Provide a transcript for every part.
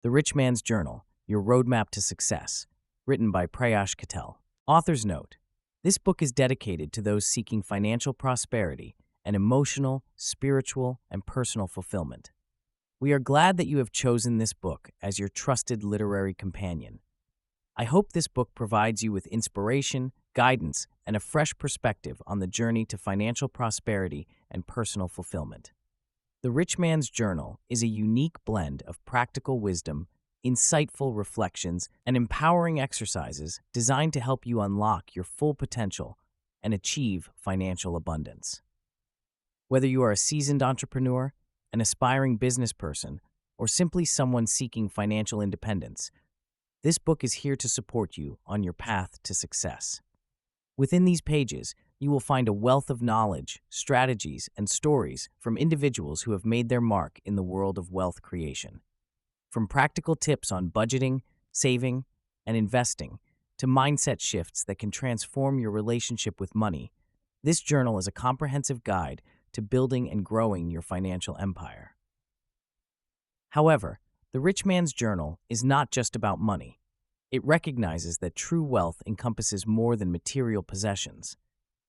The Rich Man's Journal, Your Roadmap to Success, written by Prayash Kattel. Author's note: this book is dedicated to those seeking financial prosperity and emotional, spiritual, and personal fulfillment. We are glad that you have chosen this book as your trusted literary companion. I hope this book provides you with inspiration, guidance, and a fresh perspective on the journey to financial prosperity and personal fulfillment. The Rich Man's Journal is a unique blend of practical wisdom, insightful reflections, and empowering exercises designed to help you unlock your full potential and achieve financial abundance. Whether you are a seasoned entrepreneur, an aspiring business person, or simply someone seeking financial independence, this book is here to support you on your path to success. Within these pages, you will find a wealth of knowledge, strategies, and stories from individuals who have made their mark in the world of wealth creation. From practical tips on budgeting, saving, and investing, to mindset shifts that can transform your relationship with money, this journal is a comprehensive guide to building and growing your financial empire. However, the Rich Man's Journal is not just about money. It recognizes that true wealth encompasses more than material possessions.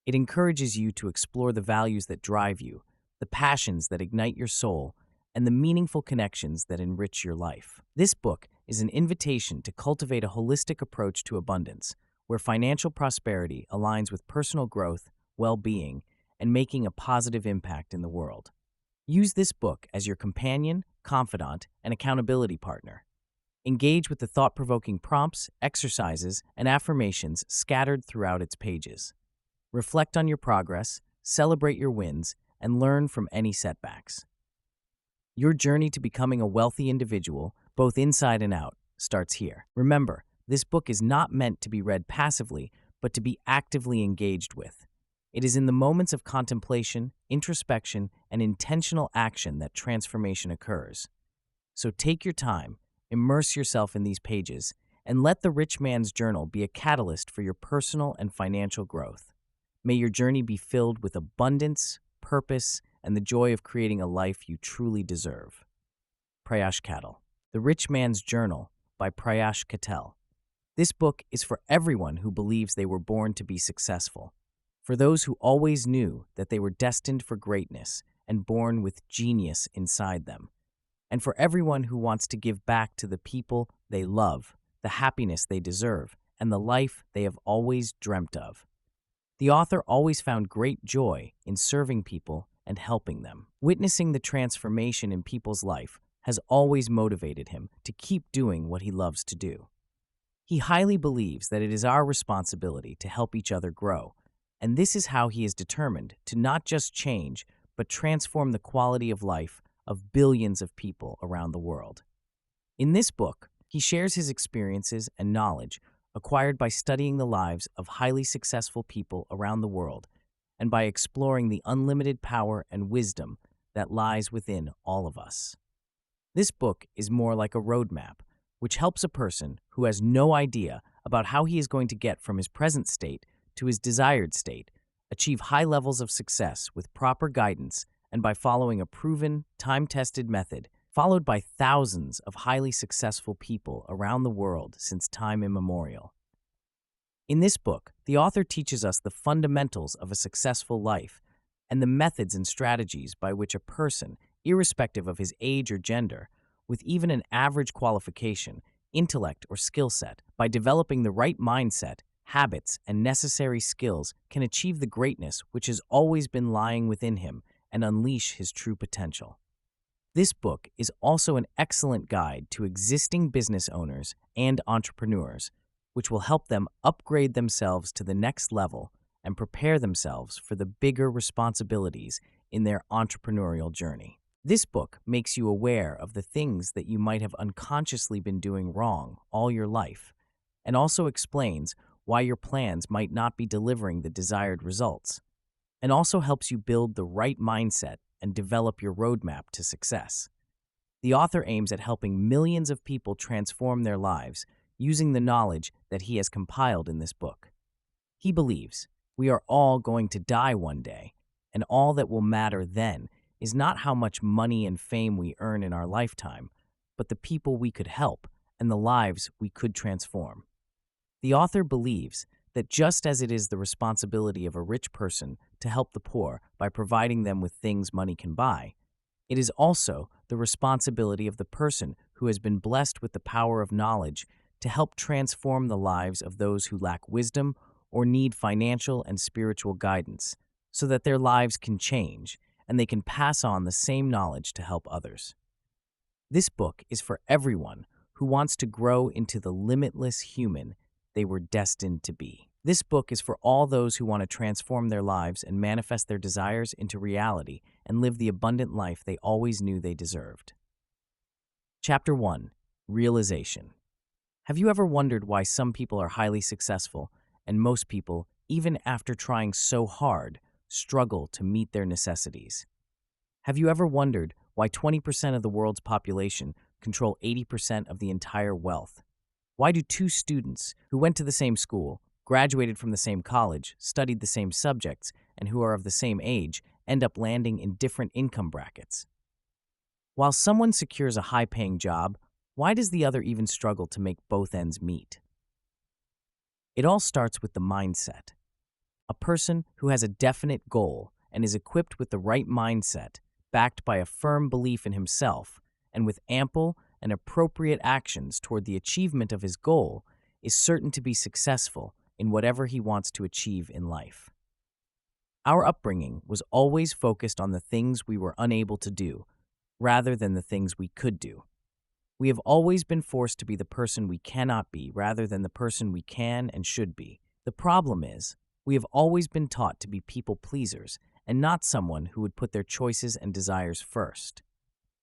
It encourages you to explore the values that drive you, the passions that ignite your soul, and the meaningful connections that enrich your life. This book is an invitation to cultivate a holistic approach to abundance, where financial prosperity aligns with personal growth, well-being, and making a positive impact in the world. Use this book as your companion, confidant, and accountability partner. Engage with the thought-provoking prompts, exercises, and affirmations scattered throughout its pages. Reflect on your progress, celebrate your wins, and learn from any setbacks. Your journey to becoming a wealthy individual, both inside and out, starts here. Remember, this book is not meant to be read passively, but to be actively engaged with. It is in the moments of contemplation, introspection, and intentional action that transformation occurs. So take your time, immerse yourself in these pages, and let the Rich Man's Journal be a catalyst for your personal and financial growth. May your journey be filled with abundance, purpose, and the joy of creating a life you truly deserve. Prayash Kattel. The Rich Man's Journal by Prayash Kattel. This book is for everyone who believes they were born to be successful, for those who always knew that they were destined for greatness and born with genius inside them, and for everyone who wants to give back to the people they love, the happiness they deserve, and the life they have always dreamt of. The author always found great joy in serving people and helping them. Witnessing the transformation in people's life has always motivated him to keep doing what he loves to do. He highly believes that it is our responsibility to help each other grow, and this is how he is determined to not just change, but transform the quality of life of billions of people around the world. In this book, he shares his experiences and knowledge acquired by studying the lives of highly successful people around the world and by exploring the unlimited power and wisdom that lies within all of us. This book is more like a roadmap, which helps a person who has no idea about how he is going to get from his present state to his desired state, achieve high levels of success with proper guidance and by following a proven, time-tested method followed by thousands of highly successful people around the world since time immemorial. In this book, the author teaches us the fundamentals of a successful life and the methods and strategies by which a person, irrespective of his age or gender, with even an average qualification, intellect, or skill set, by developing the right mindset, habits, and necessary skills, can achieve the greatness which has always been lying within him and unleash his true potential. This book is also an excellent guide to existing business owners and entrepreneurs, which will help them upgrade themselves to the next level and prepare themselves for the bigger responsibilities in their entrepreneurial journey. This book makes you aware of the things that you might have unconsciously been doing wrong all your life, and also explains why your plans might not be delivering the desired results, and also helps you build the right mindset and develop your roadmap to success. The author aims at helping millions of people transform their lives using the knowledge that he has compiled in this book. He believes we are all going to die one day, and all that will matter then is not how much money and fame we earn in our lifetime, but the people we could help and the lives we could transform. The author believes that just as it is the responsibility of a rich person to help the poor by providing them with things money can buy, it is also the responsibility of the person who has been blessed with the power of knowledge to help transform the lives of those who lack wisdom or need financial and spiritual guidance, so that their lives can change and they can pass on the same knowledge to help others. This book is for everyone who wants to grow into the limitless human they were destined to be. This book is for all those who want to transform their lives and manifest their desires into reality and live the abundant life they always knew they deserved. Chapter 1. Realization. Have you ever wondered why some people are highly successful and most people, even after trying so hard, struggle to meet their necessities? Have you ever wondered why 20% of the world's population control 80% of the entire wealth? Why do two students who went to the same school, graduated from the same college, studied the same subjects, and who are of the same age end up landing in different income brackets? While someone secures a high-paying job, why does the other even struggle to make both ends meet? It all starts with the mindset. A person who has a definite goal and is equipped with the right mindset, backed by a firm belief in himself, and with ample and appropriate actions toward the achievement of his goal, is certain to be successful in whatever he wants to achieve in life. Our upbringing was always focused on the things we were unable to do, rather than the things we could do. We have always been forced to be the person we cannot be rather than the person we can and should be. The problem is, we have always been taught to be people pleasers and not someone who would put their choices and desires first.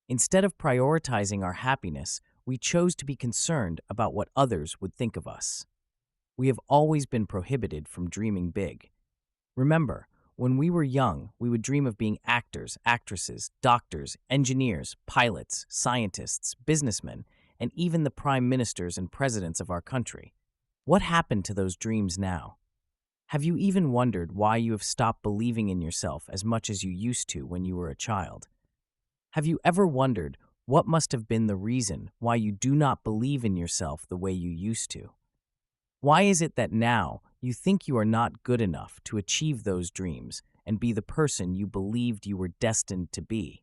Instead of prioritizing our happiness, we chose to be concerned about what others would think of us. We have always been prohibited from dreaming big. Remember, when we were young, we would dream of being actors, actresses, doctors, engineers, pilots, scientists, businessmen, and even the prime ministers and presidents of our country. What happened to those dreams now? Have you even wondered why you have stopped believing in yourself as much as you used to when you were a child? Have you ever wondered what must have been the reason why you do not believe in yourself the way you used to? Why is it that now you think you are not good enough to achieve those dreams and be the person you believed you were destined to be?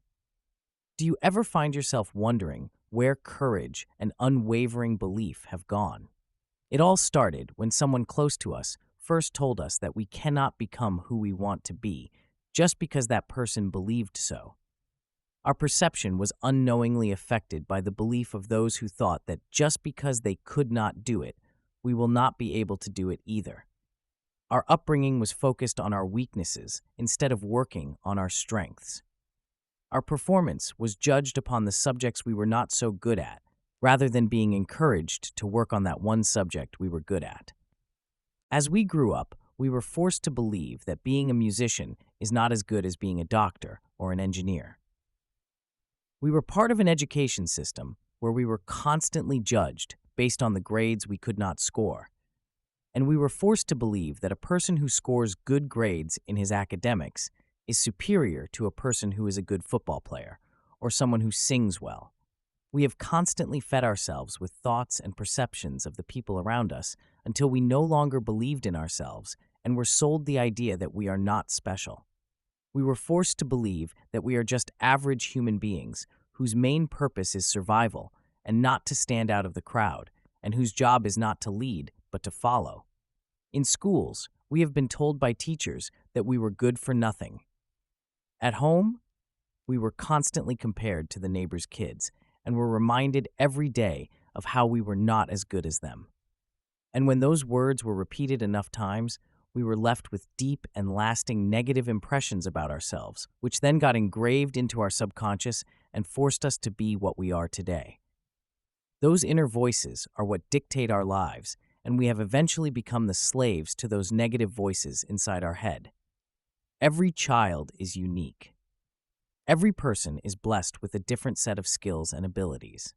Do you ever find yourself wondering where courage and unwavering belief have gone? It all started when someone close to us first told us that we cannot become who we want to be just because that person believed so. Our perception was unknowingly affected by the belief of those who thought that just because they could not do it, we will not be able to do it either. Our upbringing was focused on our weaknesses instead of working on our strengths. Our performance was judged upon the subjects we were not so good at, rather than being encouraged to work on that one subject we were good at. As we grew up, we were forced to believe that being a musician is not as good as being a doctor or an engineer. We were part of an education system where we were constantly judged based on the grades we could not score. And we were forced to believe that a person who scores good grades in his academics is superior to a person who is a good football player or someone who sings well. We have constantly fed ourselves with thoughts and perceptions of the people around us until we no longer believed in ourselves and were sold the idea that we are not special. We were forced to believe that we are just average human beings whose main purpose is survival and not to stand out of the crowd, and whose job is not to lead, but to follow. In schools, we have been told by teachers that we were good for nothing. At home, we were constantly compared to the neighbors' kids and were reminded every day of how we were not as good as them. And when those words were repeated enough times, we were left with deep and lasting negative impressions about ourselves, which then got engraved into our subconscious and forced us to be what we are today. Those inner voices are what dictate our lives, and we have eventually become the slaves to those negative voices inside our head. Every child is unique. Every person is blessed with a different set of skills and abilities.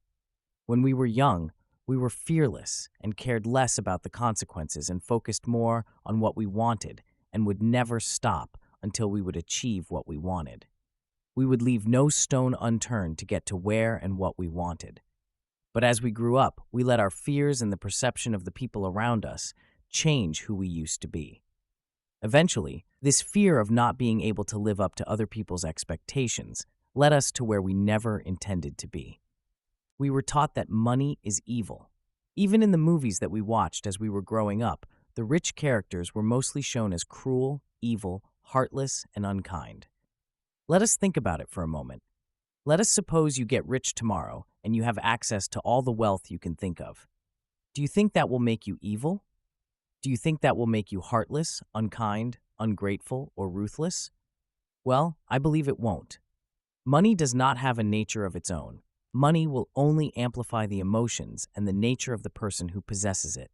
When we were young, we were fearless and cared less about the consequences and focused more on what we wanted and would never stop until we would achieve what we wanted. We would leave no stone unturned to get to where and what we wanted. But as we grew up, we let our fears and the perception of the people around us change who we used to be. Eventually, this fear of not being able to live up to other people's expectations led us to where we never intended to be. We were taught that money is evil. Even in the movies that we watched as we were growing up, the rich characters were mostly shown as cruel, evil, heartless, and unkind. Let us think about it for a moment. Let us suppose you get rich tomorrow and you have access to all the wealth you can think of. Do you think that will make you evil? Do you think that will make you heartless, unkind, ungrateful, or ruthless? Well, I believe it won't. Money does not have a nature of its own. Money will only amplify the emotions and the nature of the person who possesses it.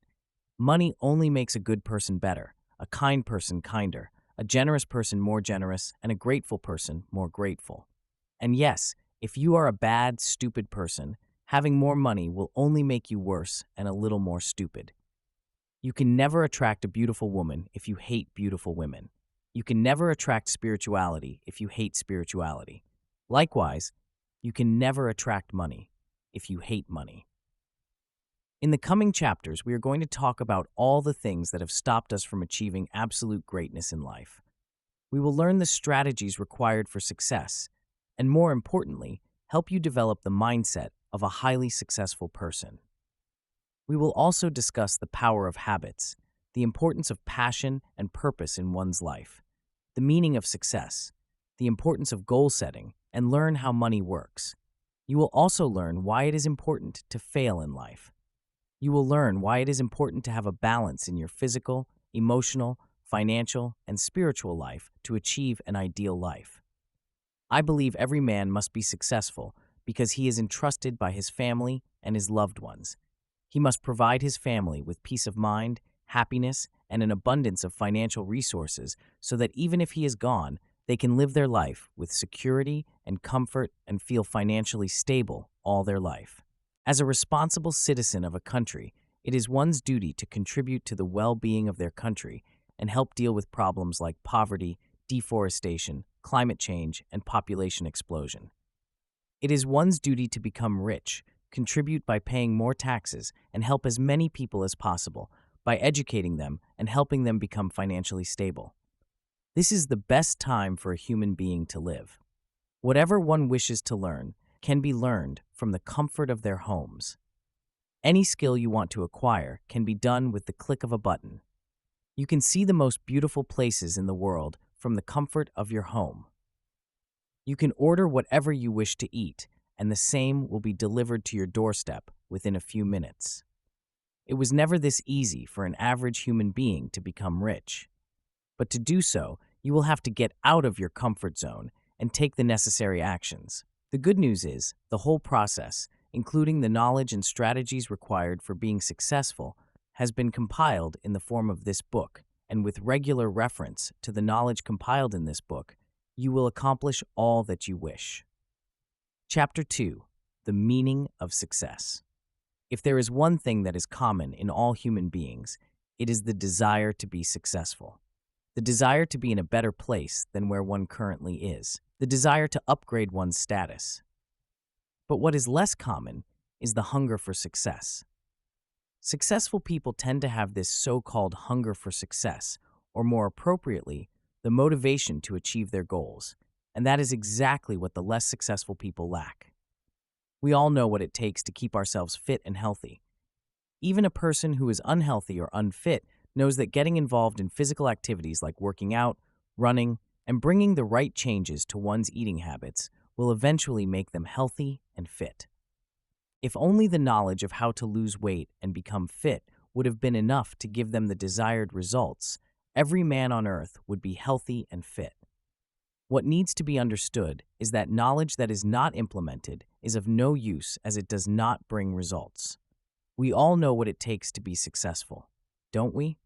Money only makes a good person better, a kind person kinder, a generous person more generous, and a grateful person more grateful. And yes, if you are a bad, stupid person, having more money will only make you worse and a little more stupid. You can never attract a beautiful woman if you hate beautiful women. You can never attract spirituality if you hate spirituality. Likewise, you can never attract money if you hate money. In the coming chapters, we are going to talk about all the things that have stopped us from achieving absolute greatness in life. We will learn the strategies required for success, and more importantly, help you develop the mindset of a highly successful person. We will also discuss the power of habits, the importance of passion and purpose in one's life, the meaning of success, the importance of goal setting, and learn how money works. You will also learn why it is important to fail in life. You will learn why it is important to have a balance in your physical, emotional, financial, and spiritual life to achieve an ideal life. I believe every man must be successful because he is entrusted by his family and his loved ones. He must provide his family with peace of mind, happiness, and an abundance of financial resources so that even if he is gone, they can live their life with security and comfort and feel financially stable all their life. As a responsible citizen of a country, it is one's duty to contribute to the well-being of their country and help deal with problems like poverty, deforestation, climate change, and population explosion. It is one's duty to become rich, contribute by paying more taxes, and help as many people as possible by educating them and helping them become financially stable. This is the best time for a human being to live. Whatever one wishes to learn can be learned from the comfort of their homes. Any skill you want to acquire can be done with the click of a button. You can see the most beautiful places in the world from the comfort of your home. You can order whatever you wish to eat, and the same will be delivered to your doorstep within a few minutes. It was never this easy for an average human being to become rich. But to do so, you will have to get out of your comfort zone and take the necessary actions. The good news is, the whole process, including the knowledge and strategies required for being successful, has been compiled in the form of this book, and with regular reference to the knowledge compiled in this book, you will accomplish all that you wish. Chapter 2. The Meaning of Success. If there is one thing that is common in all human beings, it is the desire to be successful. The desire to be in a better place than where one currently is. The desire to upgrade one's status. But what is less common is the hunger for success. Successful people tend to have this so-called hunger for success, or more appropriately, the motivation to achieve their goals, and that is exactly what the less successful people lack. We all know what it takes to keep ourselves fit and healthy. Even a person who is unhealthy or unfit knows that getting involved in physical activities like working out, running, and bringing the right changes to one's eating habits will eventually make them healthy and fit. If only the knowledge of how to lose weight and become fit would have been enough to give them the desired results, every man on earth would be healthy and fit. What needs to be understood is that knowledge that is not implemented is of no use as it does not bring results. We all know what it takes to be successful, don't we?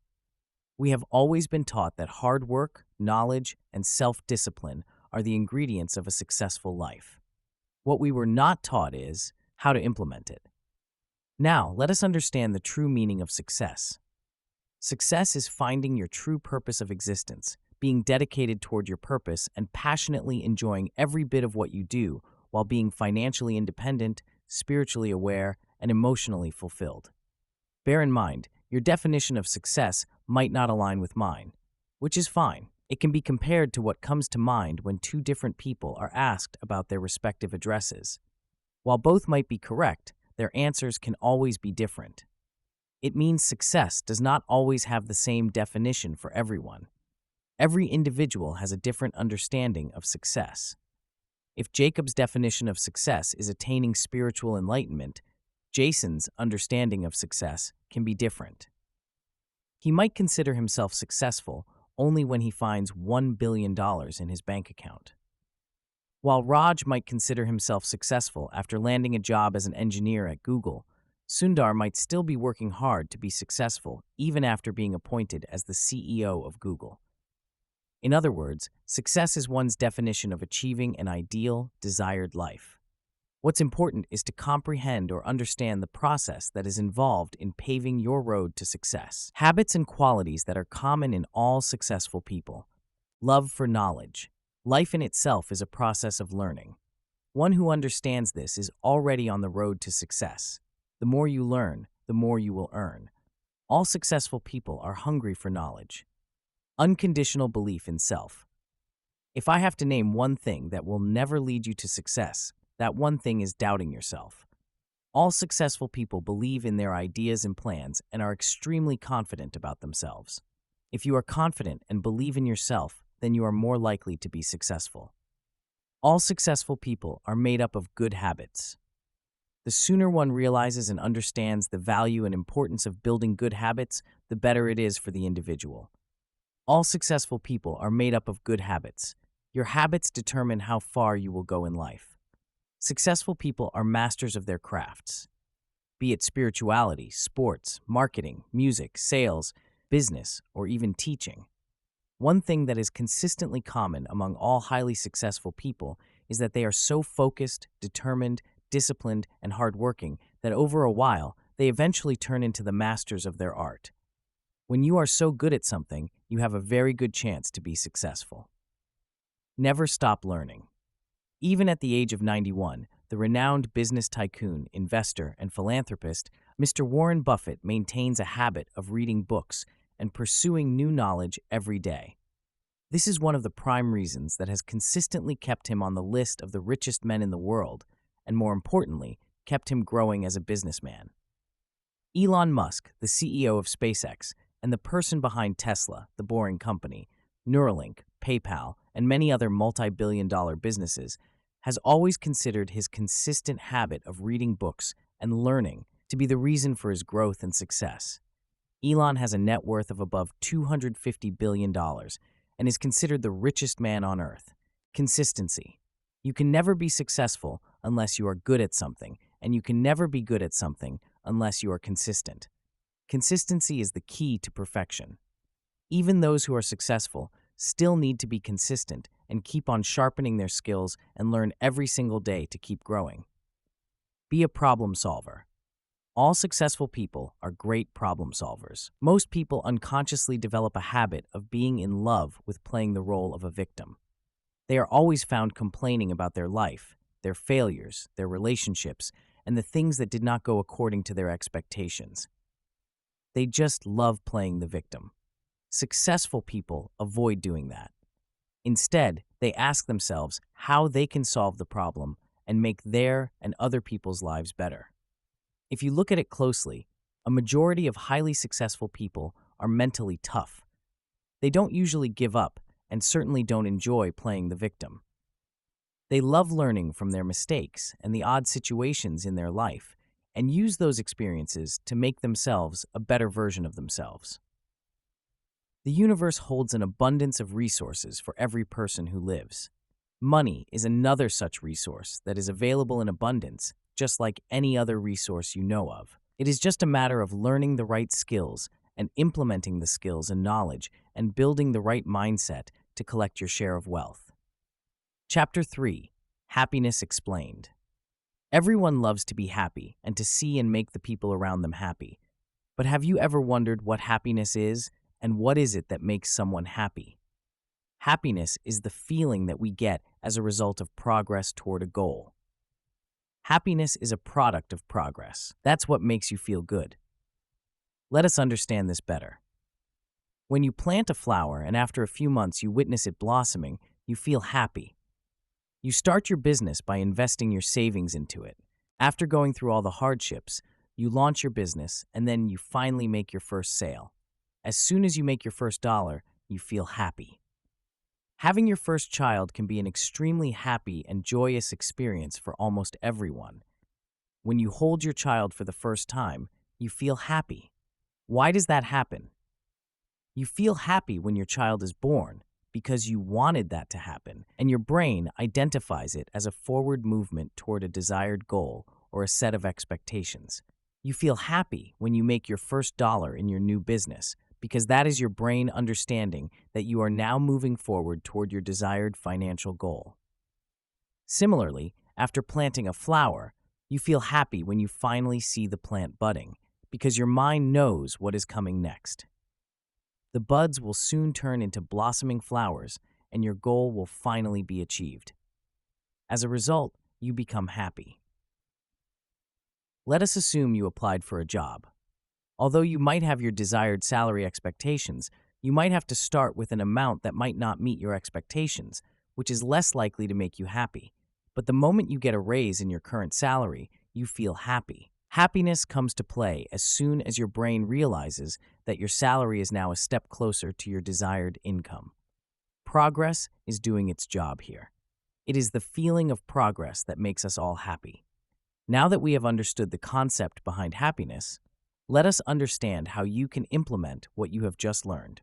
We have always been taught that hard work, knowledge, and self-discipline are the ingredients of a successful life. What we were not taught is how to implement it. Now, let us understand the true meaning of success. Success is finding your true purpose of existence, being dedicated toward your purpose, and passionately enjoying every bit of what you do while being financially independent, spiritually aware, and emotionally fulfilled. Bear in mind, your definition of success might not align with mine, which is fine. It can be compared to what comes to mind when two different people are asked about their respective addresses. While both might be correct, their answers can always be different. It means success does not always have the same definition for everyone. Every individual has a different understanding of success. If Jacob's definition of success is attaining spiritual enlightenment, Jason's understanding of success can be different. He might consider himself successful only when he finds $1 billion in his bank account. While Raj might consider himself successful after landing a job as an engineer at Google, Sundar might still be working hard to be successful even after being appointed as the CEO of Google. In other words, success is one's definition of achieving an ideal, desired life. What's important is to comprehend or understand the process that is involved in paving your road to success. Habits and qualities that are common in all successful people. Love for knowledge. Life in itself is a process of learning. One who understands this is already on the road to success. The more you learn, the more you will earn. All successful people are hungry for knowledge. Unconditional belief in self. If I have to name one thing that will never lead you to success, that one thing is doubting yourself. All successful people believe in their ideas and plans and are extremely confident about themselves. If you are confident and believe in yourself, then you are more likely to be successful. All successful people are made up of good habits. The sooner one realizes and understands the value and importance of building good habits, the better it is for the individual. All successful people are made up of good habits. Your habits determine how far you will go in life. Successful people are masters of their crafts. Be it spirituality, sports, marketing, music, sales, business, or even teaching. One thing that is consistently common among all highly successful people is that they are so focused, determined, disciplined, and hardworking that over a while, they eventually turn into the masters of their art. When you are so good at something, you have a very good chance to be successful. Never stop learning. Even at the age of 91, the renowned business tycoon, investor, and philanthropist, Mr. Warren Buffett maintains a habit of reading books and pursuing new knowledge every day. This is one of the prime reasons that has consistently kept him on the list of the richest men in the world, and more importantly, kept him growing as a businessman. Elon Musk, the CEO of SpaceX, and the person behind Tesla, the Boring Company, Neuralink, PayPal, and many other multi-billion-dollar businesses, has always considered his consistent habit of reading books and learning to be the reason for his growth and success. Elon has a net worth of above $250 billion and is considered the richest man on earth. Consistency. You can never be successful unless you are good at something, and you can never be good at something unless you are consistent. Consistency is the key to perfection. Even those who are successful still need to be consistent and keep on sharpening their skills and learn every single day to keep growing. Be a problem solver. All successful people are great problem solvers. Most people unconsciously develop a habit of being in love with playing the role of a victim. They are always found complaining about their life, their failures, their relationships, and the things that did not go according to their expectations. They just love playing the victim. Successful people avoid doing that. Instead, they ask themselves how they can solve the problem and make their and other people's lives better. If you look at it closely, a majority of highly successful people are mentally tough. They don't usually give up and certainly don't enjoy playing the victim. They love learning from their mistakes and the odd situations in their life and use those experiences to make themselves a better version of themselves. The universe holds an abundance of resources for every person who lives. Money is another such resource that is available in abundance, just like any other resource you know of. It is just a matter of learning the right skills and implementing the skills and knowledge and building the right mindset to collect your share of wealth. Chapter 3. Happiness Explained. Everyone loves to be happy and to see and make the people around them happy. But have you ever wondered what happiness is and what is it that makes someone happy? Happiness is the feeling that we get as a result of progress toward a goal. Happiness is a product of progress. That's what makes you feel good. Let us understand this better. When you plant a flower and after a few months you witness it blossoming, you feel happy. You start your business by investing your savings into it. After going through all the hardships, you launch your business and then you finally make your first sale. As soon as you make your first dollar, you feel happy. Having your first child can be an extremely happy and joyous experience for almost everyone. When you hold your child for the first time, you feel happy. Why does that happen? You feel happy when your child is born because you wanted that to happen, and your brain identifies it as a forward movement toward a desired goal or a set of expectations. You feel happy when you make your first dollar in your new business because that is your brain understanding that you are now moving forward toward your desired financial goal. Similarly, after planting a flower, you feel happy when you finally see the plant budding because your mind knows what is coming next. The buds will soon turn into blossoming flowers, and your goal will finally be achieved. As a result, you become happy. Let us assume you applied for a job. Although you might have your desired salary expectations, you might have to start with an amount that might not meet your expectations, which is less likely to make you happy. But the moment you get a raise in your current salary, you feel happy. Happiness comes to play as soon as your brain realizes that your salary is now a step closer to your desired income. Progress is doing its job here. It is the feeling of progress that makes us all happy. Now that we have understood the concept behind happiness, let us understand how you can implement what you have just learned.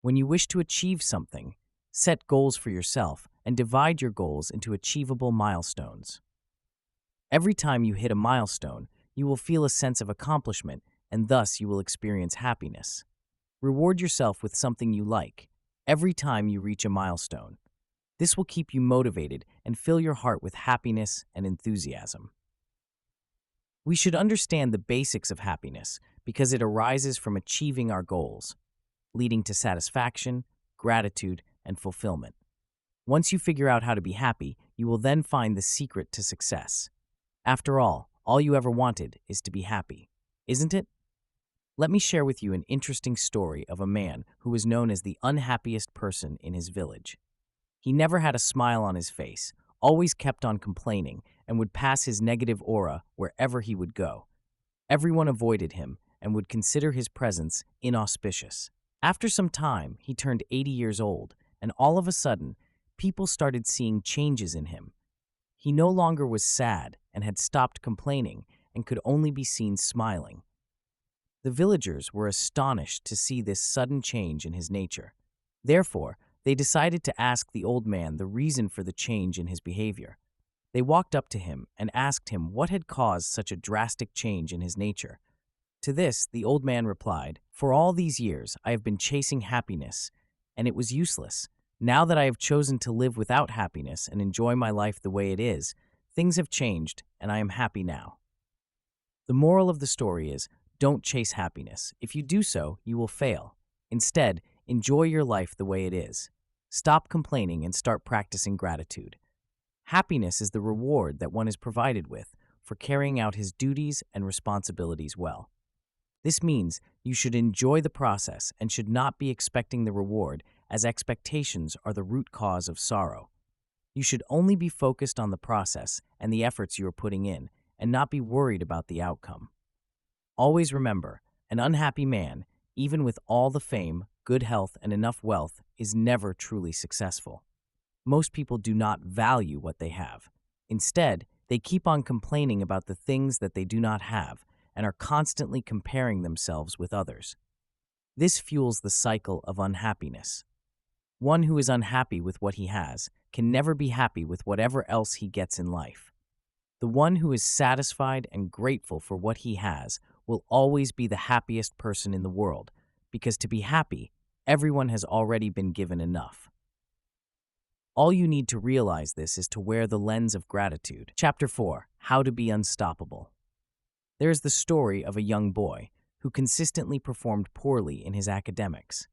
When you wish to achieve something, set goals for yourself and divide your goals into achievable milestones. Every time you hit a milestone, you will feel a sense of accomplishment, and thus you will experience happiness. Reward yourself with something you like every time you reach a milestone. This will keep you motivated and fill your heart with happiness and enthusiasm. We should understand the basics of happiness because it arises from achieving our goals, leading to satisfaction, gratitude, and fulfillment. Once you figure out how to be happy, you will then find the secret to success. After all you ever wanted is to be happy, isn't it? Let me share with you an interesting story of a man who was known as the unhappiest person in his village. He never had a smile on his face, always kept on complaining, and would pass his negative aura wherever he would go. Everyone avoided him and would consider his presence inauspicious. After some time, he turned 80 years old, and all of a sudden, people started seeing changes in him. He no longer was sad and had stopped complaining and could only be seen smiling. The villagers were astonished to see this sudden change in his nature. Therefore, they decided to ask the old man the reason for the change in his behavior. They walked up to him and asked him what had caused such a drastic change in his nature. To this, the old man replied, "For all these years, I have been chasing happiness, and it was useless. Now that I have chosen to live without happiness and enjoy my life the way it is, things have changed, and I am happy now." The moral of the story is, don't chase happiness. If you do so, you will fail. Instead, enjoy your life the way it is. Stop complaining and start practicing gratitude. Happiness is the reward that one is provided with for carrying out his duties and responsibilities well. This means you should enjoy the process and should not be expecting the reward, as expectations are the root cause of sorrow. You should only be focused on the process and the efforts you are putting in, and not be worried about the outcome. Always remember, an unhappy man, even with all the fame, good health, and enough wealth, is never truly successful. Most people do not value what they have. Instead, they keep on complaining about the things that they do not have and are constantly comparing themselves with others. This fuels the cycle of unhappiness. One who is unhappy with what he has can never be happy with whatever else he gets in life. The one who is satisfied and grateful for what he has will always be the happiest person in the world, because to be happy, everyone has already been given enough. All you need to realize this is to wear the lens of gratitude. Chapter 4: How to be Unstoppable. There is the story of a young boy who consistently performed poorly in his academics.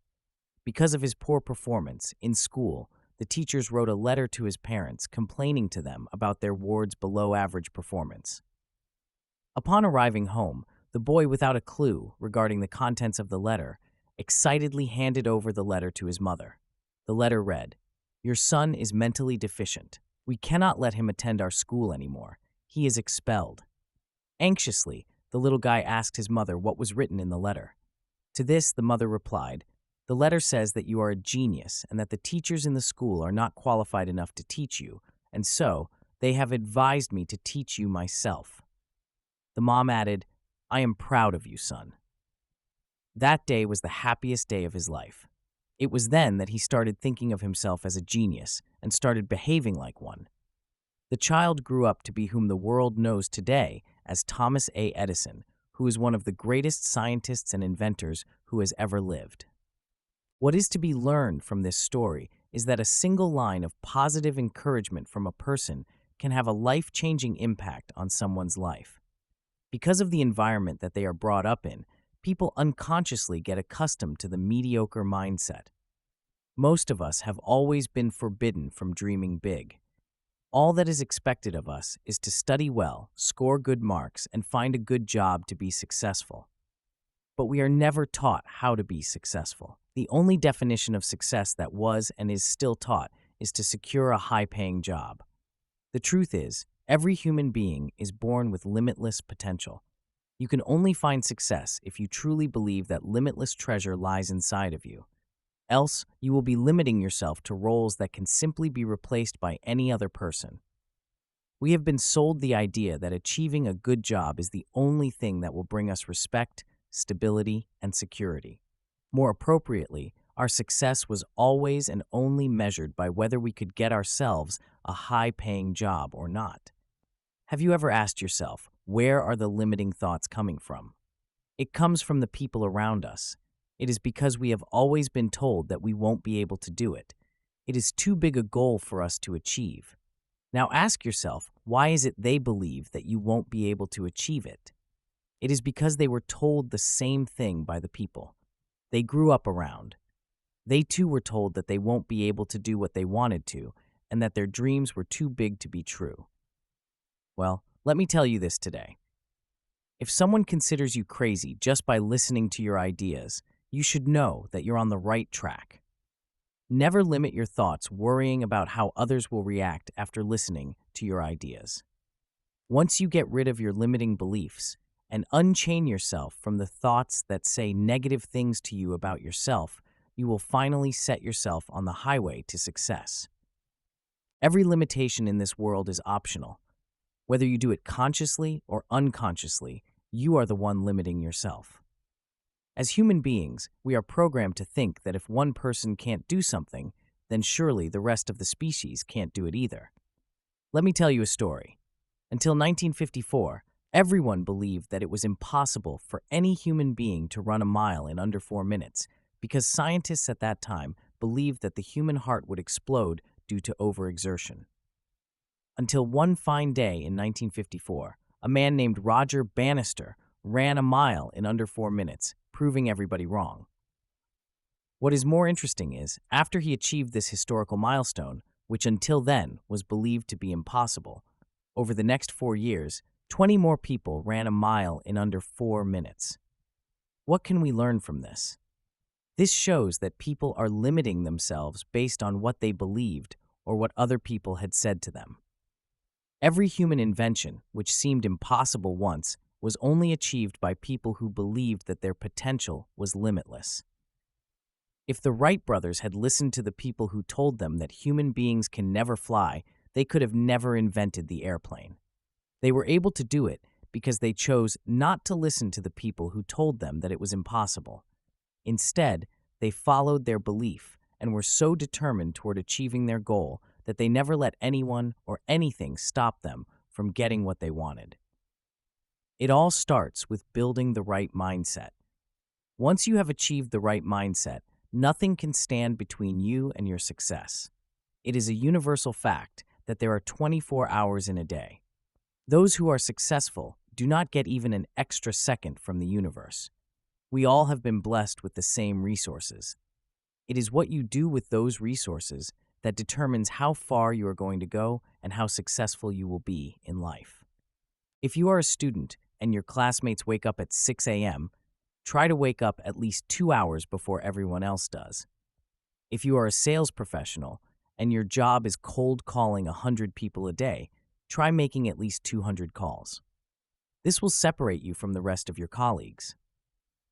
Because of his poor performance in school, the the teachers wrote a letter to his parents complaining to them about their ward's below-average performance. Upon arriving home, the boy, without a clue regarding the contents of the letter, excitedly handed over the letter to his mother. The letter read, "Your son is mentally deficient. We cannot let him attend our school anymore. He is expelled." Anxiously, the little guy asked his mother what was written in the letter. To this, the mother replied, "The letter says that you are a genius and that the teachers in the school are not qualified enough to teach you, and so they have advised me to teach you myself." The mom added, "I am proud of you, son." That day was the happiest day of his life. It was then that he started thinking of himself as a genius and started behaving like one. The child grew up to be whom the world knows today as Thomas A. Edison, who is one of the greatest scientists and inventors who has ever lived. What is to be learned from this story is that a single line of positive encouragement from a person can have a life-changing impact on someone's life. Because of the environment that they are brought up in, people unconsciously get accustomed to the mediocre mindset. Most of us have always been forbidden from dreaming big. All that is expected of us is to study well, score good marks, and find a good job to be successful. But we are never taught how to be successful. The only definition of success that was and is still taught is to secure a high-paying job. The truth is, every human being is born with limitless potential. You can only find success if you truly believe that limitless treasure lies inside of you. Else, you will be limiting yourself to roles that can simply be replaced by any other person. We have been sold the idea that achieving a good job is the only thing that will bring us respect, stability, and security. More appropriately, our success was always and only measured by whether we could get ourselves a high-paying job or not. Have you ever asked yourself, where are the limiting thoughts coming from? It comes from the people around us. It is because we have always been told that we won't be able to do it. It is too big a goal for us to achieve. Now ask yourself, why is it they believe that you won't be able to achieve it? It is because they were told the same thing by the people they grew up around. They too were told that they won't be able to do what they wanted to, and that their dreams were too big to be true. Well, let me tell you this today. If someone considers you crazy just by listening to your ideas, you should know that you're on the right track. Never limit your thoughts worrying about how others will react after listening to your ideas. Once you get rid of your limiting beliefs and unchain yourself from the thoughts that say negative things to you about yourself, you will finally set yourself on the highway to success. Every limitation in this world is optional. Whether you do it consciously or unconsciously, you are the one limiting yourself. As human beings, we are programmed to think that if one person can't do something, then surely the rest of the species can't do it either. Let me tell you a story. Until 1954, everyone believed that it was impossible for any human being to run a mile in under 4 minutes because scientists at that time believed that the human heart would explode due to overexertion. Until one fine day in 1954, a man named Roger Bannister ran a mile in under 4 minutes, proving everybody wrong. What is more interesting is, after he achieved this historical milestone, which until then was believed to be impossible, over the next 4 years, 20 more people ran a mile in under 4 minutes. What can we learn from this? This shows that people are limiting themselves based on what they believed or what other people had said to them. Every human invention, which seemed impossible once, was only achieved by people who believed that their potential was limitless. If the Wright brothers had listened to the people who told them that human beings can never fly, they could have never invented the airplane. They were able to do it because they chose not to listen to the people who told them that it was impossible. Instead, they followed their belief and were so determined toward achieving their goal that they never let anyone or anything stop them from getting what they wanted. It all starts with building the right mindset. Once you have achieved the right mindset, nothing can stand between you and your success. It is a universal fact that there are 24 hours in a day. Those who are successful do not get even an extra second from the universe. We all have been blessed with the same resources. It is what you do with those resources that determines how far you are going to go and how successful you will be in life. If you are a student and your classmates wake up at 6 a.m., try to wake up at least 2 hours before everyone else does. If you are a sales professional and your job is cold calling 100 people a day, try making at least 200 calls. This will separate you from the rest of your colleagues.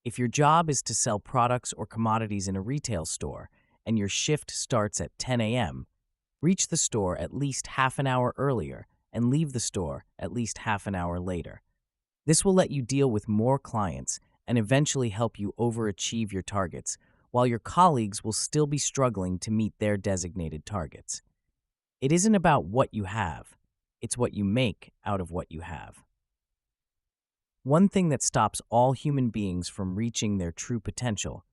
If your job is to sell products or commodities in a retail store and your shift starts at 10 a.m., reach the store at least half an hour earlier and leave the store at least half an hour later. This will let you deal with more clients and eventually help you overachieve your targets, while your colleagues will still be struggling to meet their designated targets. It isn't about what you have, it's what you make out of what you have. One thing that stops all human beings from reaching their true potential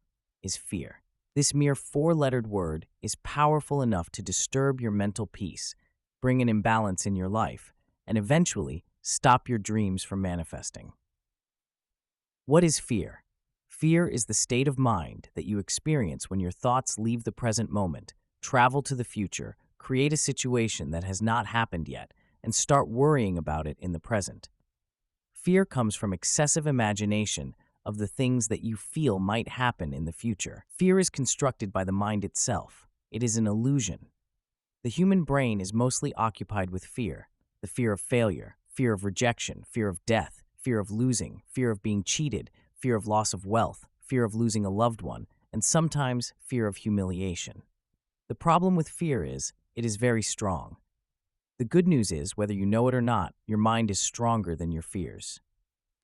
is fear. This mere four-lettered word is powerful enough to disturb your mental peace, bring an imbalance in your life, and eventually stop your dreams from manifesting. What is fear? Fear is the state of mind that you experience when your thoughts leave the present moment, travel to the future, create a situation that has not happened yet, and start worrying about it in the present. Fear comes from excessive imagination of the things that you feel might happen in the future. Fear is constructed by the mind itself. It is an illusion. The human brain is mostly occupied with fear: the fear of failure, fear of rejection, fear of death, fear of losing, fear of being cheated, fear of loss of wealth, fear of losing a loved one, and sometimes fear of humiliation. The problem with fear is it is very strong. The good news is, whether you know it or not, your mind is stronger than your fears.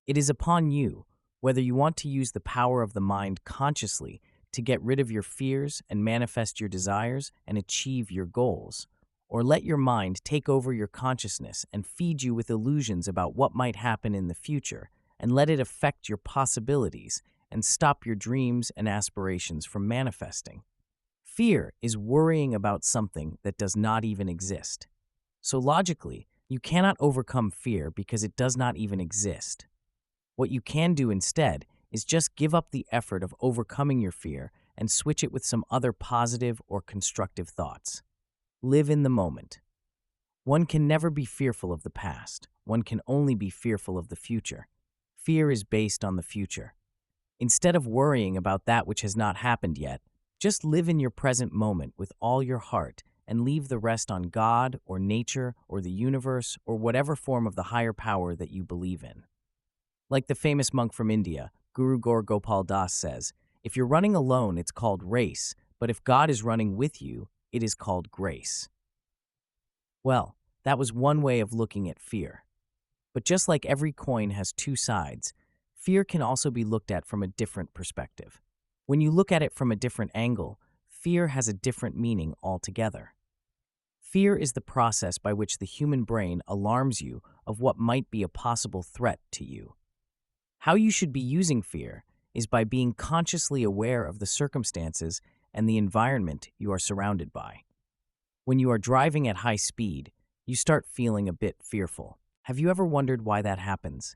It is upon you, whether you want to use the power of the mind consciously to get rid of your fears and manifest your desires and achieve your goals, or let your mind take over your consciousness and feed you with illusions about what might happen in the future, and let it affect your possibilities and stop your dreams and aspirations from manifesting. Fear is worrying about something that does not even exist. So logically, you cannot overcome fear because it does not even exist. What you can do instead is just give up the effort of overcoming your fear and switch it with some other positive or constructive thoughts. Live in the moment. One can never be fearful of the past. One can only be fearful of the future. Fear is based on the future. Instead of worrying about that which has not happened yet, just live in your present moment with all your heart and leave the rest on God or nature or the universe or whatever form of the higher power that you believe in. Like the famous monk from India, Guru Gaur Gopal Das says, if you're running alone, it's called race, but if God is running with you, it is called grace. Well, that was one way of looking at fear. But just like every coin has two sides, fear can also be looked at from a different perspective. When you look at it from a different angle, fear has a different meaning altogether. Fear is the process by which the human brain alarms you of what might be a possible threat to you. How you should be using fear is by being consciously aware of the circumstances and the environment you are surrounded by. When you are driving at high speed, you start feeling a bit fearful. Have you ever wondered why that happens?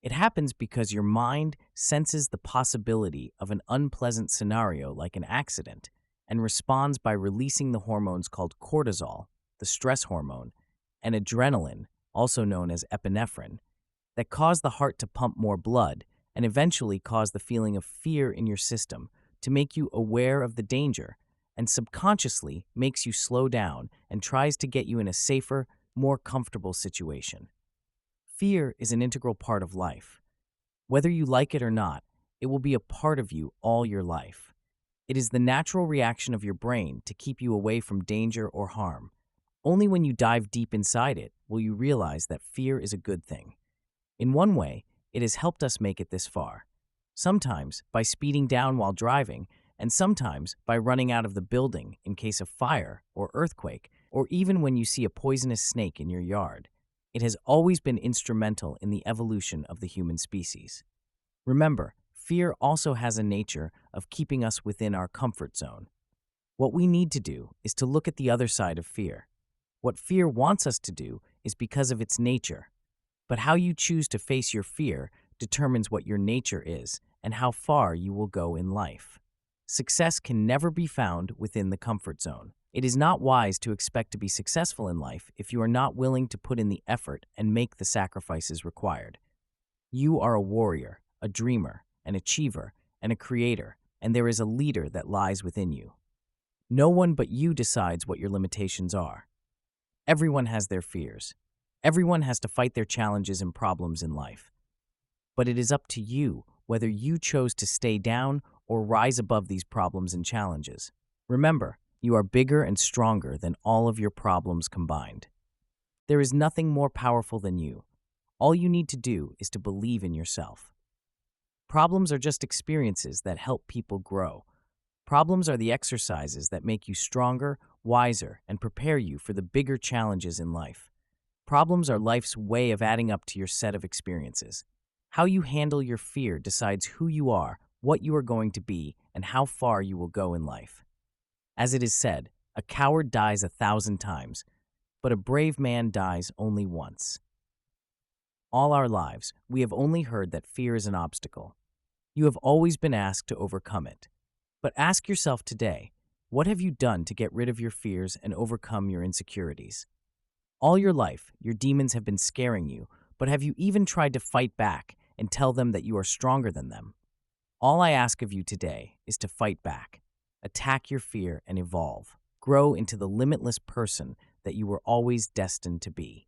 It happens because your mind senses the possibility of an unpleasant scenario like an accident and responds by releasing the hormones called cortisol, the stress hormone, and adrenaline, also known as epinephrine, that cause the heart to pump more blood and eventually cause the feeling of fear in your system to make you aware of the danger and subconsciously makes you slow down and tries to get you in a safer, more comfortable situation. Fear is an integral part of life. Whether you like it or not, it will be a part of you all your life. It is the natural reaction of your brain to keep you away from danger or harm. Only when you dive deep inside it will you realize that fear is a good thing. In one way, it has helped us make it this far. Sometimes by speeding down while driving, and sometimes by running out of the building in case of fire or earthquake, or even when you see a poisonous snake in your yard. It has always been instrumental in the evolution of the human species. Remember, fear also has a nature of keeping us within our comfort zone. What we need to do is to look at the other side of fear. What fear wants us to do is because of its nature. But how you choose to face your fear determines what your nature is and how far you will go in life. Success can never be found within the comfort zone. It is not wise to expect to be successful in life if you are not willing to put in the effort and make the sacrifices required. You are a warrior, a dreamer, an achiever, and a creator, and there is a leader that lies within you. No one but you decides what your limitations are. Everyone has their fears. Everyone has to fight their challenges and problems in life. But it is up to you whether you chose to stay down or rise above these problems and challenges. Remember, you are bigger and stronger than all of your problems combined. There is nothing more powerful than you. All you need to do is to believe in yourself. Problems are just experiences that help people grow. Problems are the exercises that make you stronger, wiser, and prepare you for the bigger challenges in life. Problems are life's way of adding up to your set of experiences. How you handle your fear decides who you are, what you are going to be, and how far you will go in life. As it is said, a coward dies 1,000 times, but a brave man dies only once. All our lives, we have only heard that fear is an obstacle. You have always been asked to overcome it. But ask yourself today, what have you done to get rid of your fears and overcome your insecurities? All your life, your demons have been scaring you, but have you even tried to fight back and tell them that you are stronger than them? All I ask of you today is to fight back. Attack your fear and evolve. Grow into the limitless person that you were always destined to be.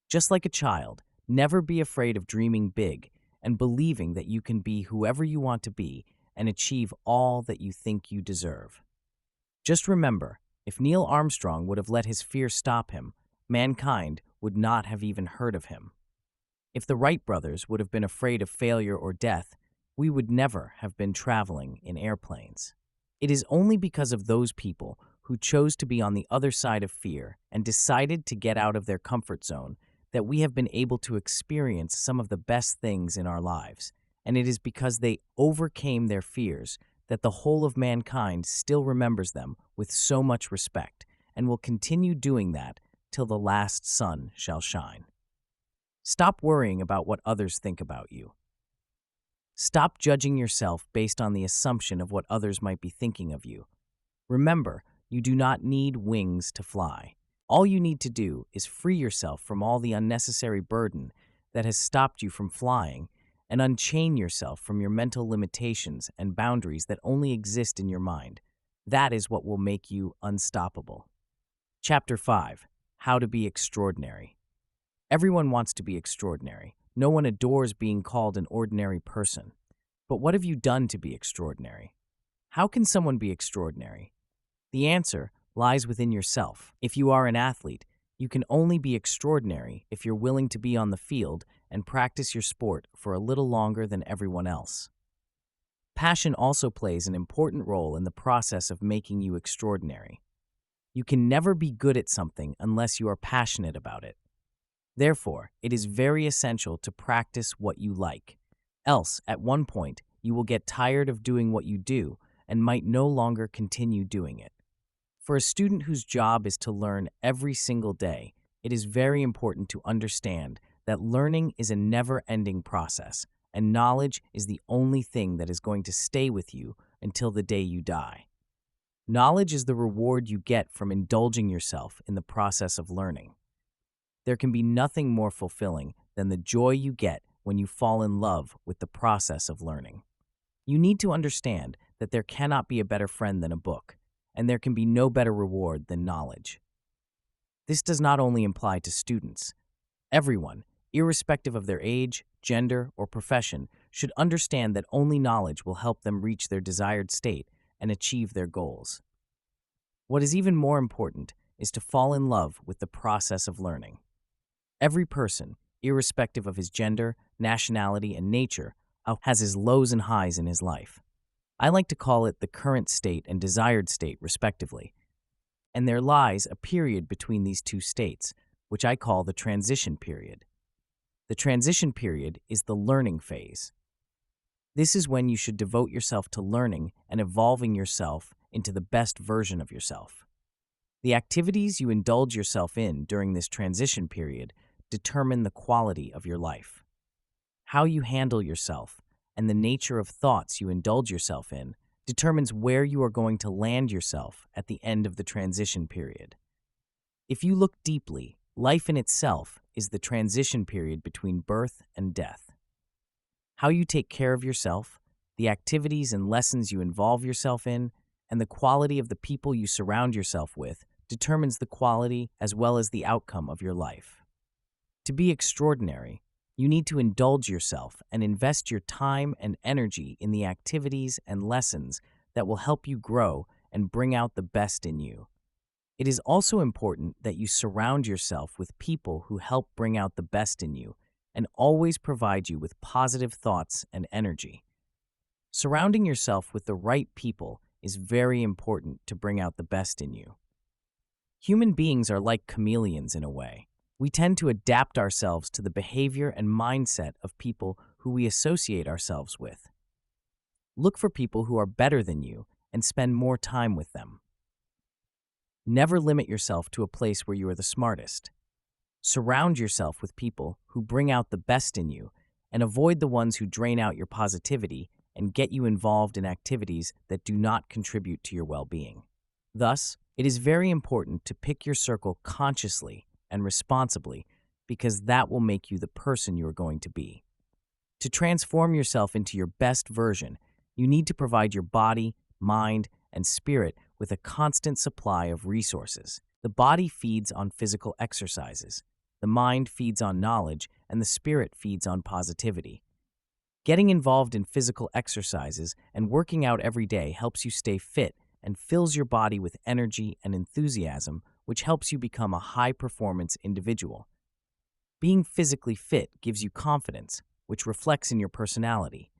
Just like a child, never be afraid of dreaming big and believing that you can be whoever you want to be and achieve all that you think you deserve. Just remember, if Neil Armstrong would have let his fear stop him, mankind would not have even heard of him. If the Wright brothers would have been afraid of failure or death, we would never have been traveling in airplanes. It is only because of those people who chose to be on the other side of fear and decided to get out of their comfort zone that we have been able to experience some of the best things in our lives. And it is because they overcame their fears that the whole of mankind still remembers them with so much respect and will continue doing that till the last sun shall shine. Stop worrying about what others think about you. Stop judging yourself based on the assumption of what others might be thinking of you. Remember, you do not need wings to fly. All you need to do is free yourself from all the unnecessary burden that has stopped you from flying and unchain yourself from your mental limitations and boundaries that only exist in your mind. That is what will make you unstoppable. Chapter 5: How to be Extraordinary. Everyone wants to be extraordinary. No one adores being called an ordinary person. But what have you done to be extraordinary? How can someone be extraordinary? The answer lies within yourself. If you are an athlete, you can only be extraordinary if you're willing to be on the field and practice your sport for a little longer than everyone else. Passion also plays an important role in the process of making you extraordinary. You can never be good at something unless you are passionate about it. Therefore, it is very essential to practice what you like. Else, at one point, you will get tired of doing what you do and might no longer continue doing it. For a student whose job is to learn every single day, it is very important to understand that learning is a never-ending process, and knowledge is the only thing that is going to stay with you until the day you die. Knowledge is the reward you get from indulging yourself in the process of learning. There can be nothing more fulfilling than the joy you get when you fall in love with the process of learning. You need to understand that there cannot be a better friend than a book, and there can be no better reward than knowledge. This does not only apply to students. Everyone, irrespective of their age, gender, or profession, should understand that only knowledge will help them reach their desired state and achieve their goals. What is even more important is to fall in love with the process of learning. Every person, irrespective of his gender, nationality, and nature, has his lows and highs in his life. I like to call it the current state and desired state, respectively. And there lies a period between these two states, which I call the transition period. The transition period is the learning phase. This is when you should devote yourself to learning and evolving yourself into the best version of yourself. The activities you indulge yourself in during this transition period determine the quality of your life. How you handle yourself and the nature of thoughts you indulge yourself in determines where you are going to land yourself at the end of the transition period. If you look deeply, life in itself is the transition period between birth and death. How you take care of yourself, the activities and lessons you involve yourself in, and the quality of the people you surround yourself with determines the quality as well as the outcome of your life. To be extraordinary, you need to indulge yourself and invest your time and energy in the activities and lessons that will help you grow and bring out the best in you. It is also important that you surround yourself with people who help bring out the best in you and always provide you with positive thoughts and energy. Surrounding yourself with the right people is very important to bring out the best in you. Human beings are like chameleons in a way. We tend to adapt ourselves to the behavior and mindset of people who we associate ourselves with. Look for people who are better than you and spend more time with them. Never limit yourself to a place where you are the smartest. Surround yourself with people who bring out the best in you and avoid the ones who drain out your positivity and get you involved in activities that do not contribute to your well-being. Thus, it is very important to pick your circle consciously and responsibly because that will make you the person you are going to be. To transform yourself into your best version, you need to provide your body, mind, and spirit with a constant supply of resources. The body feeds on physical exercises, the mind feeds on knowledge, and the spirit feeds on positivity. Getting involved in physical exercises and working out every day helps you stay fit and fills your body with energy and enthusiasm, which helps you become a high-performance individual. Being physically fit gives you confidence, which reflects in your personality.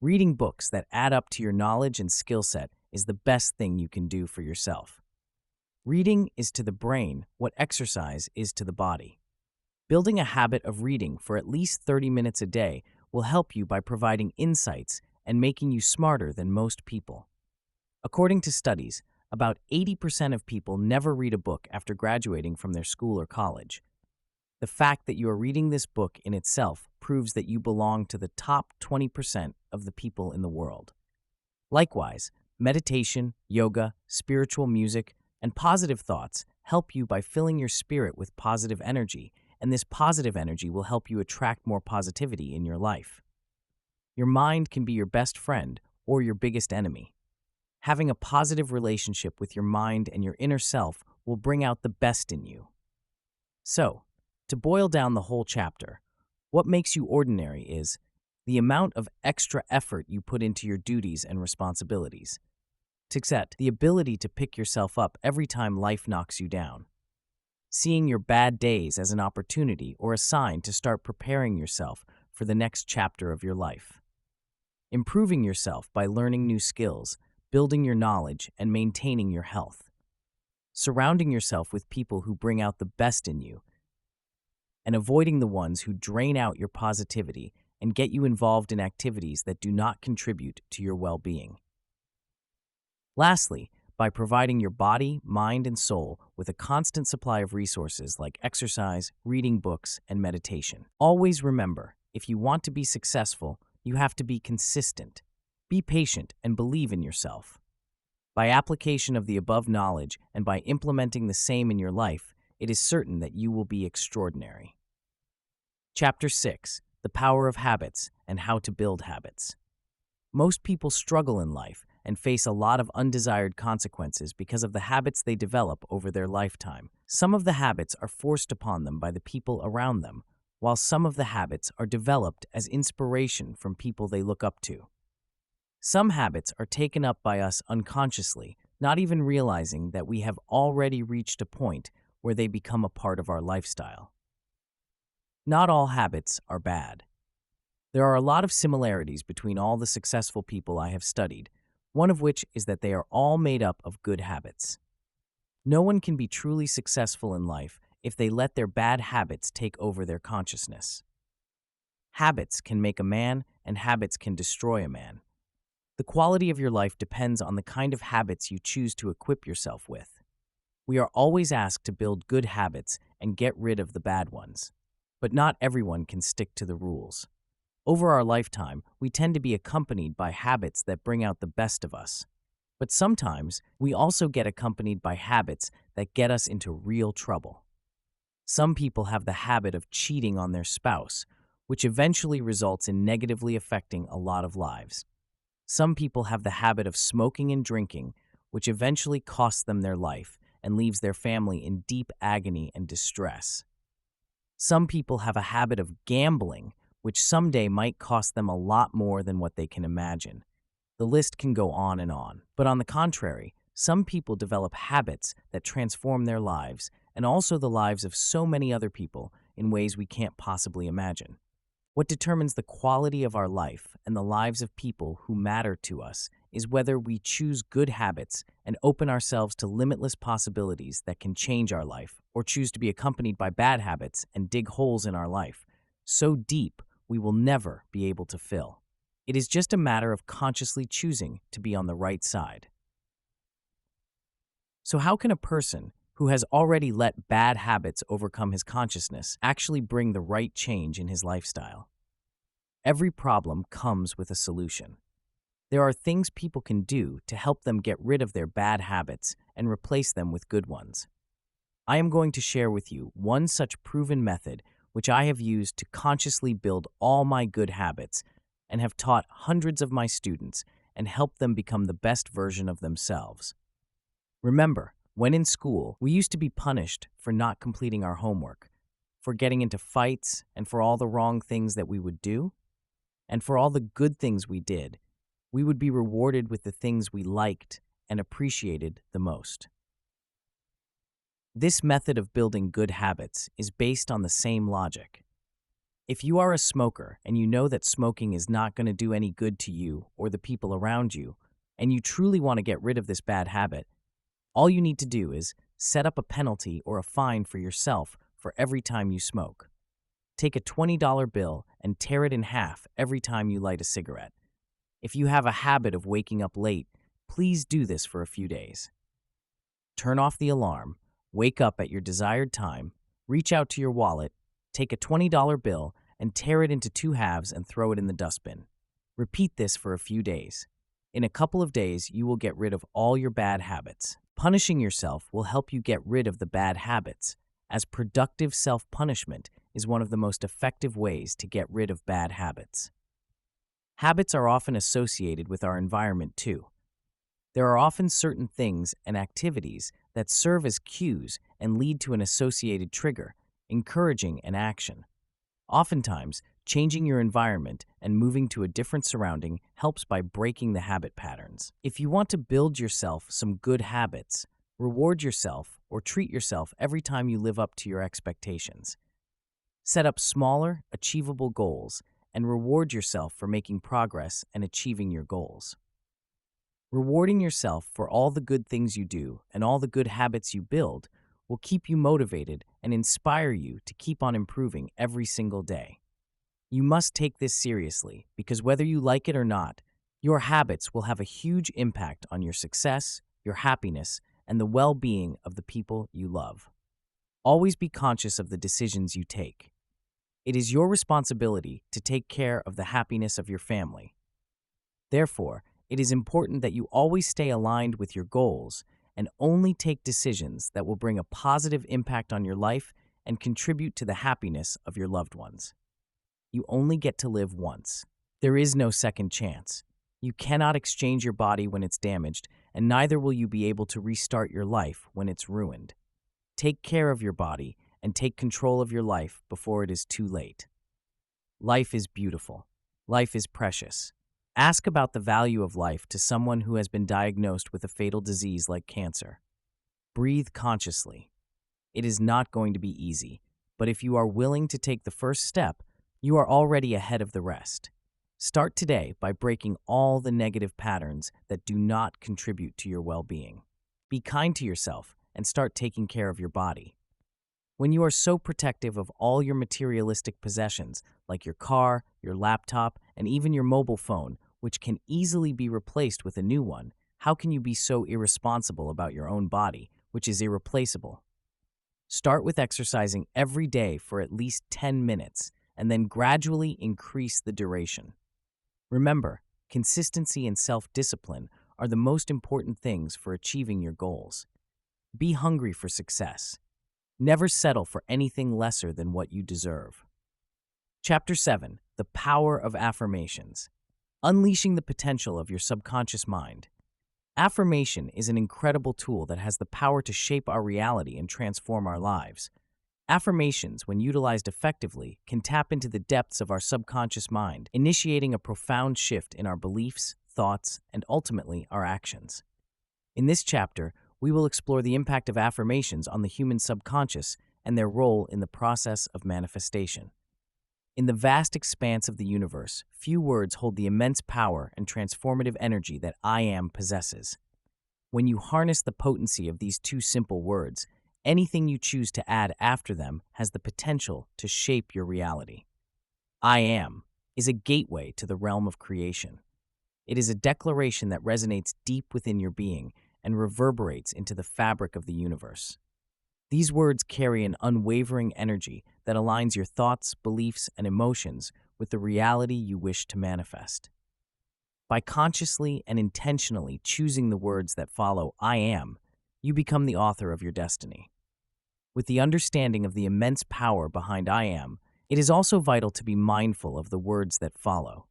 Reading books that add up to your knowledge and skill set is the best thing you can do for yourself. Reading is to the brain what exercise is to the body. Building a habit of reading for at least 30 minutes a day will help you by providing insights and making you smarter than most people. According to studies, about 80% of people never read a book after graduating from their school or college. The fact that you are reading this book in itself proves that you belong to the top 20% of the people in the world. Likewise, meditation, yoga, spiritual music, and positive thoughts help you by filling your spirit with positive energy, and this positive energy will help you attract more positivity in your life. Your mind can be your best friend or your biggest enemy. Having a positive relationship with your mind and your inner self will bring out the best in you. So, to boil down the whole chapter, what makes you ordinary is the amount of extra effort you put into your duties and responsibilities. Success, the ability to pick yourself up every time life knocks you down. Seeing your bad days as an opportunity or a sign to start preparing yourself for the next chapter of your life. Improving yourself by learning new skills, building your knowledge, and maintaining your health. Surrounding yourself with people who bring out the best in you, and avoiding the ones who drain out your positivity and get you involved in activities that do not contribute to your well-being. Lastly, by providing your body, mind, and soul with a constant supply of resources like exercise, reading books, and meditation. Always remember, if you want to be successful, you have to be consistent. Be patient and believe in yourself. By application of the above knowledge and by implementing the same in your life, it is certain that you will be extraordinary. Chapter 6: The Power of Habits and How to Build Habits. Most people struggle in life and face a lot of undesired consequences because of the habits they develop over their lifetime. Some of the habits are forced upon them by the people around them, while some of the habits are developed as inspiration from people they look up to. Some habits are taken up by us unconsciously, not even realizing that we have already reached a point where they become a part of our lifestyle. Not all habits are bad. There are a lot of similarities between all the successful people I have studied, one of which is that they are all made up of good habits. No one can be truly successful in life if they let their bad habits take over their consciousness. Habits can make a man, and habits can destroy a man. The quality of your life depends on the kind of habits you choose to equip yourself with. We are always asked to build good habits and get rid of the bad ones. But not everyone can stick to the rules. Over our lifetime, we tend to be accompanied by habits that bring out the best of us. But sometimes, we also get accompanied by habits that get us into real trouble. Some people have the habit of cheating on their spouse, which eventually results in negatively affecting a lot of lives. Some people have the habit of smoking and drinking, which eventually costs them their life and leaves their family in deep agony and distress. Some people have a habit of gambling, which someday might cost them a lot more than what they can imagine. The list can go on and on. But on the contrary, some people develop habits that transform their lives and also the lives of so many other people in ways we can't possibly imagine. What determines the quality of our life and the lives of people who matter to us is whether we choose good habits and open ourselves to limitless possibilities that can change our life, or choose to be accompanied by bad habits and dig holes in our life so deep we will never be able to fill. It is just a matter of consciously choosing to be on the right side. So how can a person who has already let bad habits overcome his consciousness actually bring the right change in his lifestyle? Every problem comes with a solution. There are things people can do to help them get rid of their bad habits and replace them with good ones. I am going to share with you one such proven method which I have used to consciously build all my good habits and have taught hundreds of my students and helped them become the best version of themselves. Remember, when in school, we used to be punished for not completing our homework, for getting into fights, and for all the wrong things that we would do. And for all the good things we did, we would be rewarded with the things we liked and appreciated the most. This method of building good habits is based on the same logic. If you are a smoker and you know that smoking is not going to do any good to you or the people around you, and you truly want to get rid of this bad habit, all you need to do is set up a penalty or a fine for yourself for every time you smoke. Take a $20 bill and tear it in half every time you light a cigarette. If you have a habit of waking up late, please do this for a few days. Turn off the alarm, wake up at your desired time, reach out to your wallet, take a $20 bill and tear it into two halves and throw it in the dustbin. Repeat this for a few days. In a couple of days, you will get rid of all your bad habits. Punishing yourself will help you get rid of the bad habits, as productive self-punishment is one of the most effective ways to get rid of bad habits. Habits are often associated with our environment too. There are often certain things and activities that serve as cues and lead to an associated trigger, encouraging an action. Oftentimes, changing your environment and moving to a different surrounding helps by breaking the habit patterns. If you want to build yourself some good habits, reward yourself or treat yourself every time you live up to your expectations. Set up smaller, achievable goals and reward yourself for making progress and achieving your goals. Rewarding yourself for all the good things you do and all the good habits you build will keep you motivated and inspire you to keep on improving every single day. You must take this seriously because whether you like it or not, your habits will have a huge impact on your success, your happiness, and the well-being of the people you love. Always be conscious of the decisions you take. It is your responsibility to take care of the happiness of your family. Therefore, it is important that you always stay aligned with your goals and only take decisions that will bring a positive impact on your life and contribute to the happiness of your loved ones. You only get to live once. There is no second chance. You cannot exchange your body when it's damaged, and neither will you be able to restart your life when it's ruined. Take care of your body and take control of your life before it is too late. Life is beautiful. Life is precious. Ask about the value of life to someone who has been diagnosed with a fatal disease like cancer. Breathe consciously. It is not going to be easy, but if you are willing to take the first step, you are already ahead of the rest. Start today by breaking all the negative patterns that do not contribute to your well-being. Be kind to yourself and start taking care of your body. When you are so protective of all your materialistic possessions, like your car, your laptop, and even your mobile phone, which can easily be replaced with a new one, how can you be so irresponsible about your own body, which is irreplaceable? Start with exercising every day for at least 10 minutes and then gradually increase the duration. Remember, consistency and self-discipline are the most important things for achieving your goals. Be hungry for success. Never settle for anything lesser than what you deserve. Chapter 7. The Power of Affirmations. Unleashing the potential of your subconscious mind. Affirmation is an incredible tool that has the power to shape our reality and transform our lives. Affirmations, when utilized effectively, can tap into the depths of our subconscious mind, initiating a profound shift in our beliefs, thoughts, and ultimately our actions. In this chapter, we will explore the impact of affirmations on the human subconscious and their role in the process of manifestation. In the vast expanse of the universe, few words hold the immense power and transformative energy that I am possesses. When you harness the potency of these two simple words, anything you choose to add after them has the potential to shape your reality. I am is a gateway to the realm of creation. It is a declaration that resonates deep within your being and reverberates into the fabric of the universe. These words carry an unwavering energy that aligns your thoughts, beliefs, and emotions with the reality you wish to manifest. By consciously and intentionally choosing the words that follow I am, you become the author of your destiny. With the understanding of the immense power behind I am, it is also vital to be mindful of the words that follow.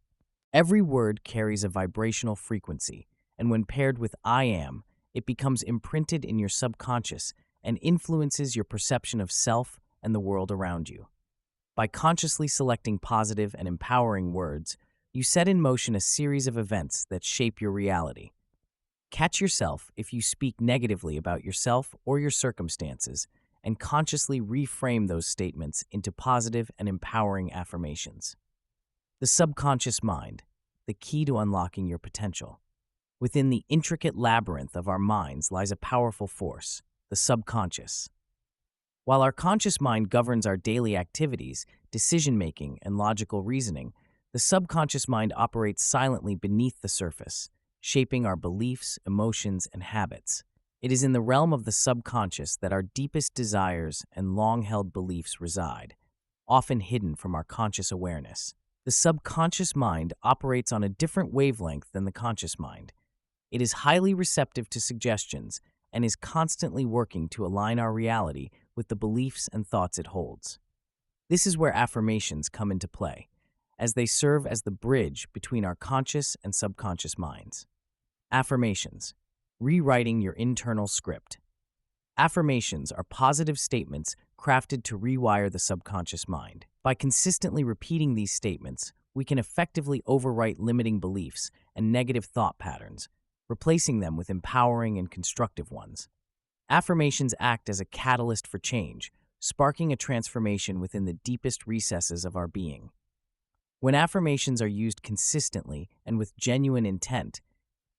Every word carries a vibrational frequency, and when paired with I am, it becomes imprinted in your subconscious and influences your perception of self and the world around you. By consciously selecting positive and empowering words, you set in motion a series of events that shape your reality. Catch yourself if you speak negatively about yourself or your circumstances, and consciously reframe those statements into positive and empowering affirmations. The subconscious mind, the key to unlocking your potential. Within the intricate labyrinth of our minds lies a powerful force, the subconscious. While our conscious mind governs our daily activities, decision-making, and logical reasoning, the subconscious mind operates silently beneath the surface, shaping our beliefs, emotions, and habits. It is in the realm of the subconscious that our deepest desires and long-held beliefs reside, often hidden from our conscious awareness. The subconscious mind operates on a different wavelength than the conscious mind. It is highly receptive to suggestions and is constantly working to align our reality with the beliefs and thoughts it holds. This is where affirmations come into play, as they serve as the bridge between our conscious and subconscious minds. Affirmations. Rewriting your internal script. Affirmations are positive statements crafted to rewire the subconscious mind. By consistently repeating these statements, we can effectively overwrite limiting beliefs and negative thought patterns, replacing them with empowering and constructive ones. Affirmations act as a catalyst for change, sparking a transformation within the deepest recesses of our being. When affirmations are used consistently and with genuine intent,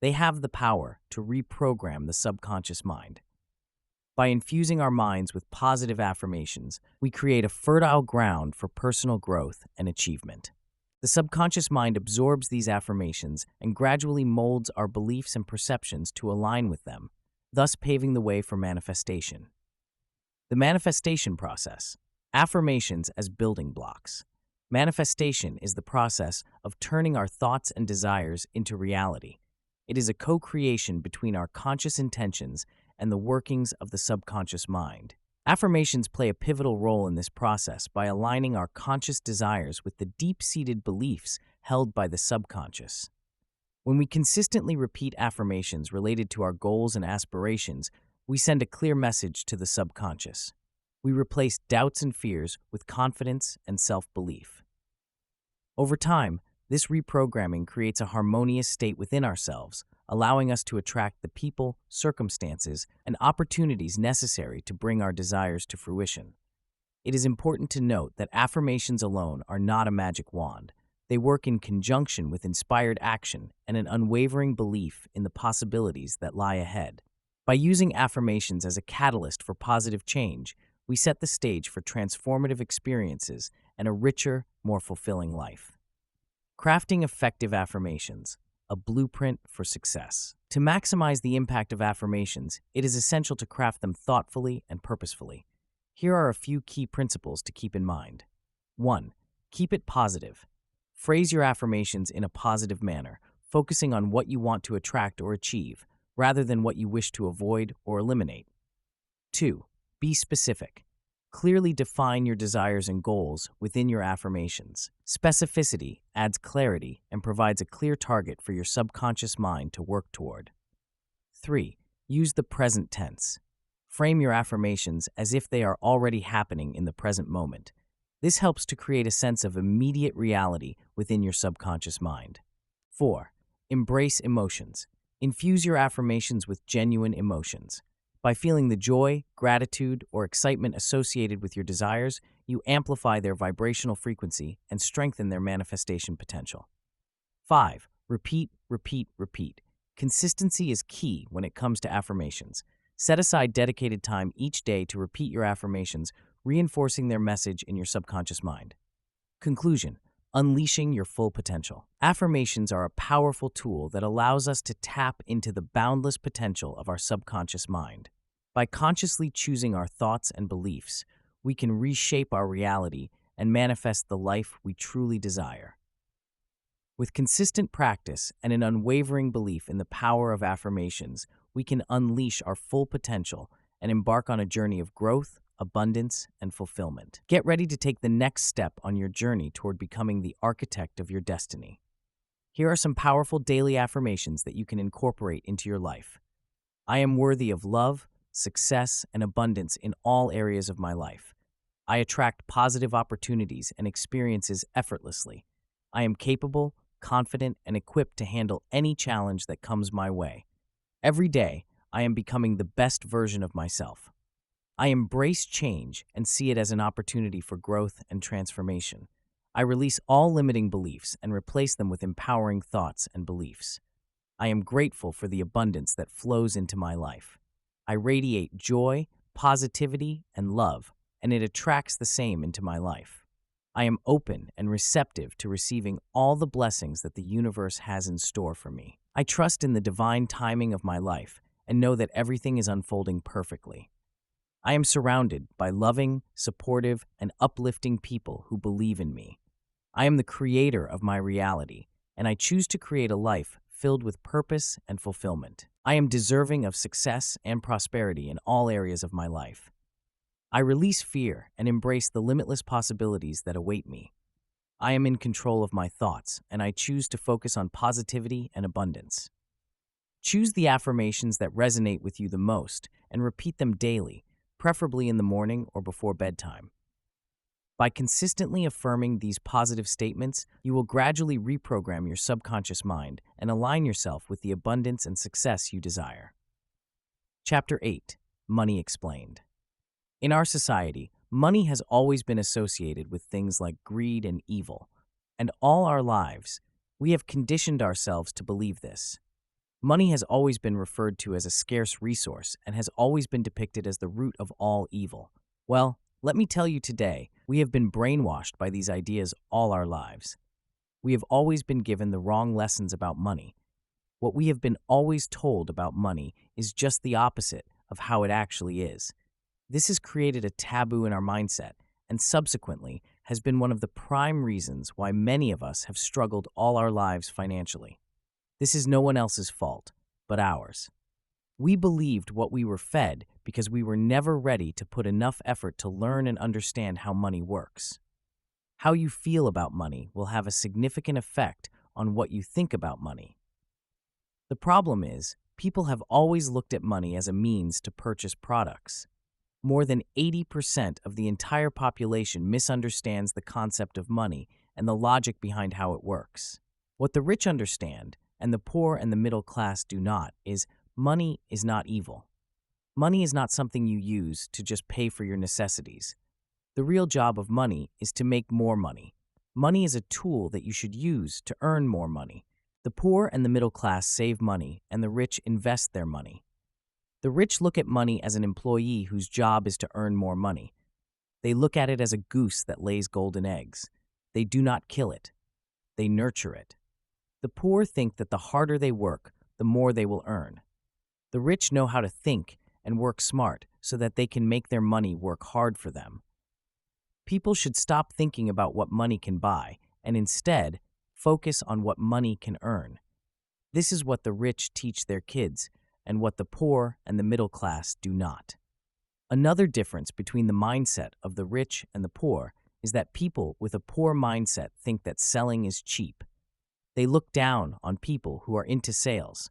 they have the power to reprogram the subconscious mind. By infusing our minds with positive affirmations, we create a fertile ground for personal growth and achievement. The subconscious mind absorbs these affirmations and gradually molds our beliefs and perceptions to align with them, thus paving the way for manifestation. The manifestation process. Affirmations as building blocks. Manifestation is the process of turning our thoughts and desires into reality. It is a co-creation between our conscious intentions and the workings of the subconscious mind. Affirmations play a pivotal role in this process by aligning our conscious desires with the deep-seated beliefs held by the subconscious. When we consistently repeat affirmations related to our goals and aspirations, we send a clear message to the subconscious. We replace doubts and fears with confidence and self-belief. Over time, this reprogramming creates a harmonious state within ourselves, allowing us to attract the people, circumstances, and opportunities necessary to bring our desires to fruition. It is important to note that affirmations alone are not a magic wand. They work in conjunction with inspired action and an unwavering belief in the possibilities that lie ahead. By using affirmations as a catalyst for positive change, we set the stage for transformative experiences and a richer, more fulfilling life. Crafting effective affirmations, a blueprint for success. To maximize the impact of affirmations, it is essential to craft them thoughtfully and purposefully. Here are a few key principles to keep in mind. 1. Keep it positive. Phrase your affirmations in a positive manner, focusing on what you want to attract or achieve, rather than what you wish to avoid or eliminate. 2. Be specific. Clearly define your desires and goals within your affirmations. Specificity adds clarity and provides a clear target for your subconscious mind to work toward. 3. Use the present tense. Frame your affirmations as if they are already happening in the present moment. This helps to create a sense of immediate reality within your subconscious mind. 4. Embrace emotions. Infuse your affirmations with genuine emotions. By feeling the joy, gratitude, or excitement associated with your desires, you amplify their vibrational frequency and strengthen their manifestation potential. 5. Repeat, repeat, repeat. Consistency is key when it comes to affirmations. Set aside dedicated time each day to repeat your affirmations, reinforcing their message in your subconscious mind. Conclusion: unleashing your full potential. Affirmations are a powerful tool that allows us to tap into the boundless potential of our subconscious mind. By consciously choosing our thoughts and beliefs, we can reshape our reality and manifest the life we truly desire. With consistent practice and an unwavering belief in the power of affirmations, we can unleash our full potential and embark on a journey of growth, abundance, and fulfillment. Get ready to take the next step on your journey toward becoming the architect of your destiny. Here are some powerful daily affirmations that you can incorporate into your life. I am worthy of love, success, and abundance in all areas of my life. I attract positive opportunities and experiences effortlessly. I am capable, confident, and equipped to handle any challenge that comes my way. Every day, I am becoming the best version of myself. I embrace change and see it as an opportunity for growth and transformation. I release all limiting beliefs and replace them with empowering thoughts and beliefs. I am grateful for the abundance that flows into my life. I radiate joy, positivity, and love, and it attracts the same into my life. I am open and receptive to receiving all the blessings that the universe has in store for me. I trust in the divine timing of my life and know that everything is unfolding perfectly. I am surrounded by loving, supportive, and uplifting people who believe in me. I am the creator of my reality, and I choose to create a life filled with purpose and fulfillment. I am deserving of success and prosperity in all areas of my life. I release fear and embrace the limitless possibilities that await me. I am in control of my thoughts, and I choose to focus on positivity and abundance. Choose the affirmations that resonate with you the most and repeat them daily, preferably in the morning or before bedtime. By consistently affirming these positive statements, you will gradually reprogram your subconscious mind and align yourself with the abundance and success you desire. Chapter 8. Money Explained. In our society, money has always been associated with things like greed and evil, and all our lives, we have conditioned ourselves to believe this. Money has always been referred to as a scarce resource and has always been depicted as the root of all evil. Well, let me tell you today, we have been brainwashed by these ideas all our lives. We have always been given the wrong lessons about money. What we have been always told about money is just the opposite of how it actually is. This has created a taboo in our mindset and subsequently has been one of the prime reasons why many of us have struggled all our lives financially. This is no one else's fault, but ours. We believed what we were fed because we were never ready to put enough effort to learn and understand how money works. How you feel about money will have a significant effect on what you think about money. The problem is, people have always looked at money as a means to purchase products. More than 80% of the entire population misunderstands the concept of money and the logic behind how it works. What the rich understand, and the poor and the middle class do not, is money is not evil. Money is not something you use to just pay for your necessities. The real job of money is to make more money. Money is a tool that you should use to earn more money. The poor and the middle class save money, and the rich invest their money. The rich look at money as an employee whose job is to earn more money. They look at it as a goose that lays golden eggs. They do not kill it. They nurture it. The poor think that the harder they work, the more they will earn. The rich know how to think and work smart so that they can make their money work hard for them. People should stop thinking about what money can buy and instead focus on what money can earn. This is what the rich teach their kids and what the poor and the middle class do not. Another difference between the mindset of the rich and the poor is that people with a poor mindset think that selling is cheap. They look down on people who are into sales.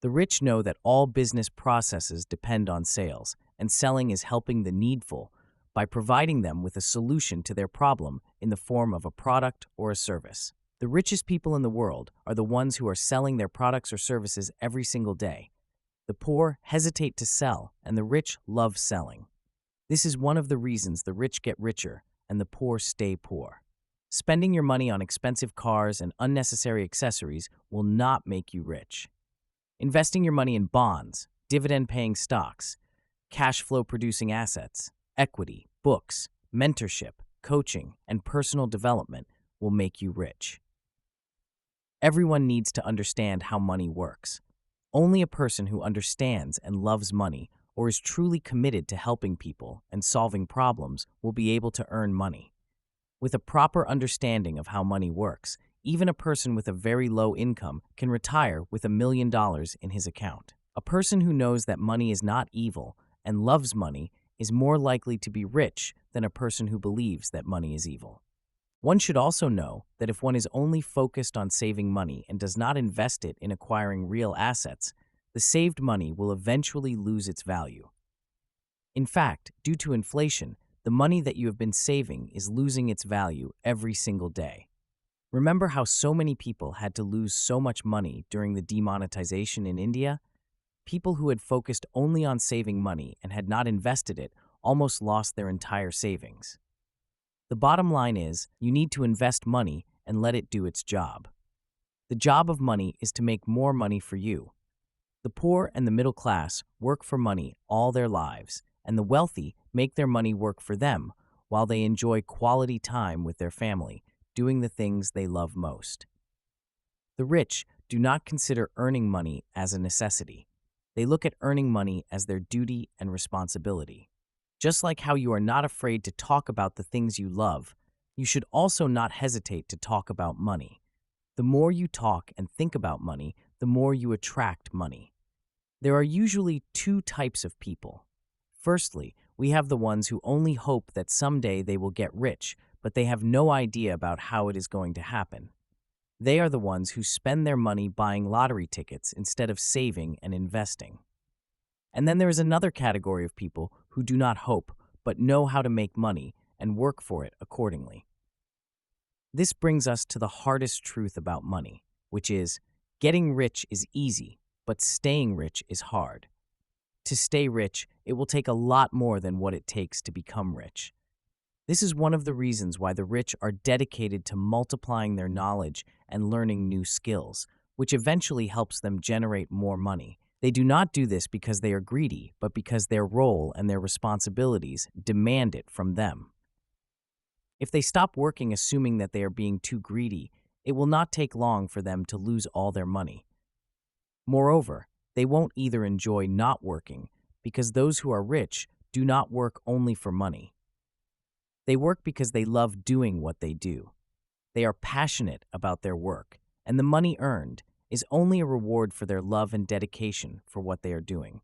The rich know that all business processes depend on sales, and selling is helping the needful by providing them with a solution to their problem in the form of a product or a service. The richest people in the world are the ones who are selling their products or services every single day. The poor hesitate to sell, and the rich love selling. This is one of the reasons the rich get richer and the poor stay poor. Spending your money on expensive cars and unnecessary accessories will not make you rich. Investing your money in bonds, dividend-paying stocks, cash flow-producing assets, equity, books, mentorship, coaching, and personal development will make you rich. Everyone needs to understand how money works. Only a person who understands and loves money or is truly committed to helping people and solving problems will be able to earn money. With a proper understanding of how money works, even a person with a very low income can retire with $1 million in his account. A person who knows that money is not evil and loves money is more likely to be rich than a person who believes that money is evil. One should also know that if one is only focused on saving money and does not invest it in acquiring real assets, the saved money will eventually lose its value. In fact, due to inflation, the money that you have been saving is losing its value every single day. Remember how so many people had to lose so much money during the demonetization in India? People who had focused only on saving money and had not invested it almost lost their entire savings. The bottom line is, you need to invest money and let it do its job. The job of money is to make more money for you. The poor and the middle class work for money all their lives, and the wealthy make their money work for them while they enjoy quality time with their family, doing the things they love most. The rich do not consider earning money as a necessity. They look at earning money as their duty and responsibility. Just like how you are not afraid to talk about the things you love, you should also not hesitate to talk about money. The more you talk and think about money, the more you attract money. There are usually two types of people. Firstly, we have the ones who only hope that someday they will get rich, but they have no idea about how it is going to happen. They are the ones who spend their money buying lottery tickets instead of saving and investing. And then there is another category of people who do not hope, but know how to make money and work for it accordingly. This brings us to the hardest truth about money, which is, getting rich is easy, but staying rich is hard. To stay rich, it will take a lot more than what it takes to become rich. This is one of the reasons why the rich are dedicated to multiplying their knowledge and learning new skills, which eventually helps them generate more money. They do not do this because they are greedy, but because their role and their responsibilities demand it from them. If they stop working assuming that they are being too greedy, it will not take long for them to lose all their money. Moreover, they won't either enjoy not working, because those who are rich do not work only for money. They work because they love doing what they do. They are passionate about their work, and the money earned is only a reward for their love and dedication for what they are doing.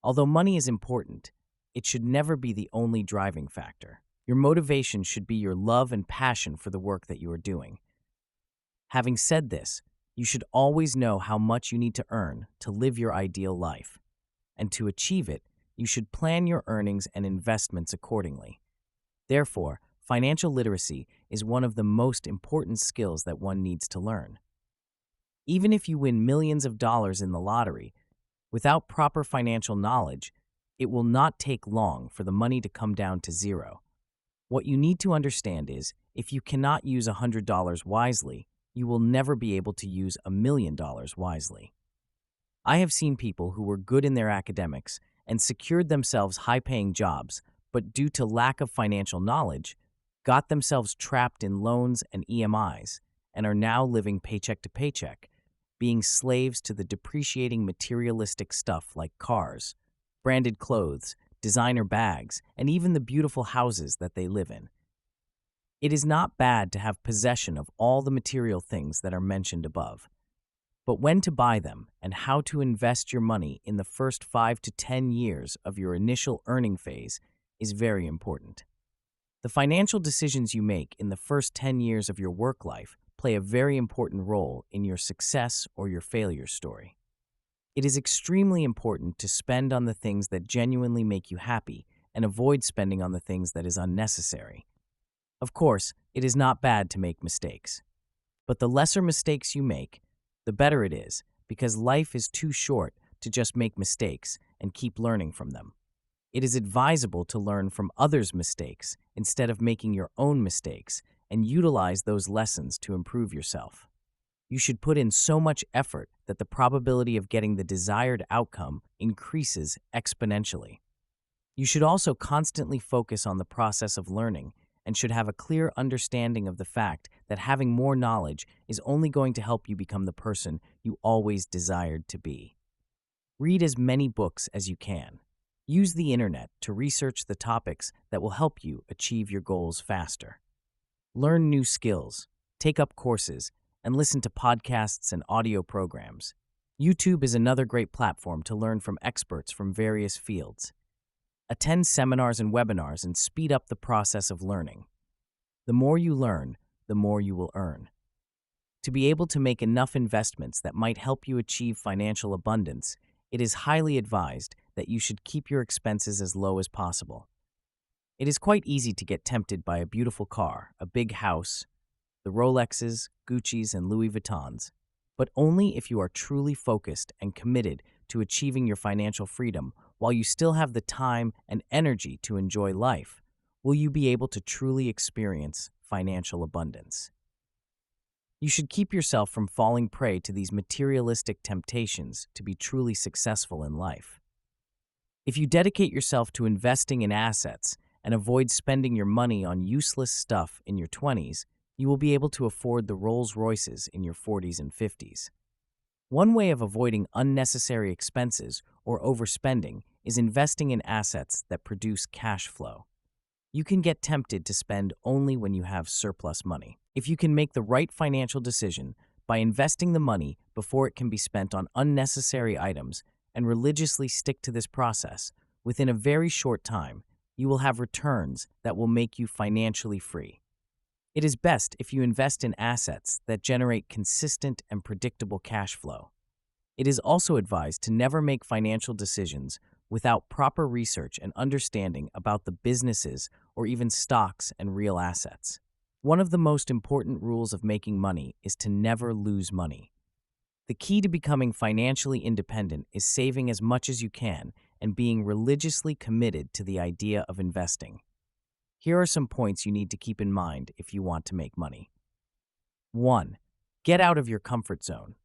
Although money is important, it should never be the only driving factor. Your motivation should be your love and passion for the work that you are doing. Having said this, you should always know how much you need to earn to live your ideal life. And to achieve it, you should plan your earnings and investments accordingly. Therefore, financial literacy is one of the most important skills that one needs to learn. Even if you win millions of dollars in the lottery, without proper financial knowledge, it will not take long for the money to come down to zero. What you need to understand is, if you cannot use $100 wisely, you will never be able to use $1 million wisely. I have seen people who were good in their academics and secured themselves high-paying jobs, but due to lack of financial knowledge, got themselves trapped in loans and EMIs and are now living paycheck to paycheck, being slaves to the depreciating materialistic stuff like cars, branded clothes, designer bags, and even the beautiful houses that they live in. It is not bad to have possession of all the material things that are mentioned above. But when to buy them and how to invest your money in the first 5 to 10 years of your initial earning phase is very important. The financial decisions you make in the first 10 years of your work life play a very important role in your success or your failure story. It is extremely important to spend on the things that genuinely make you happy and avoid spending on the things that is unnecessary. Of course, it is not bad to make mistakes. But the lesser mistakes you make, the better it is, because life is too short to just make mistakes and keep learning from them. It is advisable to learn from others' mistakes instead of making your own mistakes and utilize those lessons to improve yourself. You should put in so much effort that the probability of getting the desired outcome increases exponentially. You should also constantly focus on the process of learning and should have a clear understanding of the fact that having more knowledge is only going to help you become the person you always desired to be. Read as many books as you can. Use the internet to research the topics that will help you achieve your goals faster. Learn new skills, take up courses, and listen to podcasts and audio programs. YouTube is another great platform to learn from experts from various fields. Attend seminars and webinars and speed up the process of learning. The more you learn, the more you will earn. To be able to make enough investments that might help you achieve financial abundance, it is highly advised that you should keep your expenses as low as possible. It is quite easy to get tempted by a beautiful car, a big house, the Rolexes, Gucci's, and Louis Vuittons, but only if you are truly focused and committed to achieving your financial freedom while you still have the time and energy to enjoy life, will you be able to truly experience financial abundance. You should keep yourself from falling prey to these materialistic temptations to be truly successful in life. If you dedicate yourself to investing in assets and avoid spending your money on useless stuff in your 20s, you will be able to afford the Rolls Royces in your 40s and 50s. One way of avoiding unnecessary expenses or overspending is investing in assets that produce cash flow. You can get tempted to spend only when you have surplus money. If you can make the right financial decision by investing the money before it can be spent on unnecessary items and religiously stick to this process, within a very short time, you will have returns that will make you financially free. It is best if you invest in assets that generate consistent and predictable cash flow. It is also advised to never make financial decisions without proper research and understanding about the businesses or even stocks and real assets. One of the most important rules of making money is to never lose money. The key to becoming financially independent is saving as much as you can and being religiously committed to the idea of investing. Here are some points you need to keep in mind if you want to make money. 1. Get out of your comfort zone.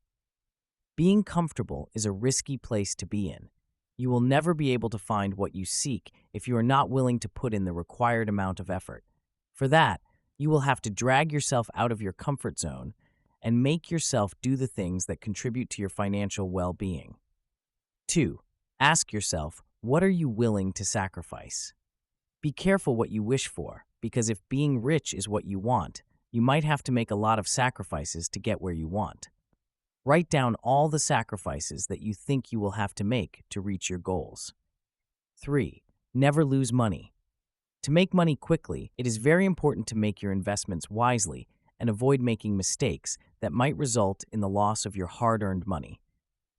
Being comfortable is a risky place to be in. You will never be able to find what you seek if you are not willing to put in the required amount of effort. For that, you will have to drag yourself out of your comfort zone and make yourself do the things that contribute to your financial well-being. 2. Ask yourself, what are you willing to sacrifice? Be careful what you wish for, because if being rich is what you want, you might have to make a lot of sacrifices to get where you want. Write down all the sacrifices that you think you will have to make to reach your goals. 3. Never lose money. To make money quickly, it is very important to make your investments wisely and avoid making mistakes that might result in the loss of your hard-earned money.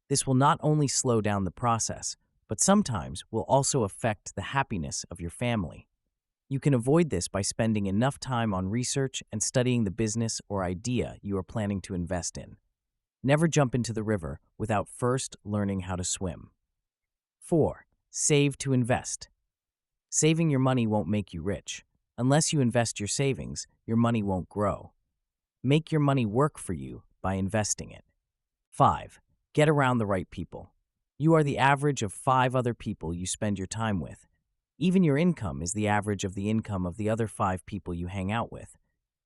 This will not only slow down the process, but sometimes will also affect the happiness of your family. You can avoid this by spending enough time on research and studying the business or idea you are planning to invest in. Never jump into the river without first learning how to swim. 4. Save to invest. Saving your money won't make you rich. Unless you invest your savings, your money won't grow. Make your money work for you by investing it. 5. Get around the right people. You are the average of 5 other people you spend your time with. Even your income is the average of the income of the other 5 people you hang out with.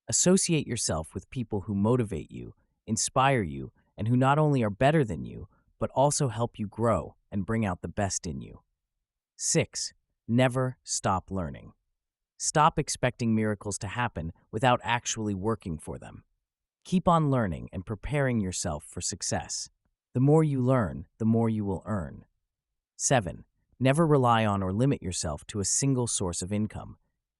Associate yourself with people who motivate you, inspire you, and who not only are better than you, but also help you grow and bring out the best in you. 6. Never stop learning. Stop expecting miracles to happen without actually working for them. Keep on learning and preparing yourself for success. The more you learn, the more you will earn. 7. Never rely on or limit yourself to a single source of income.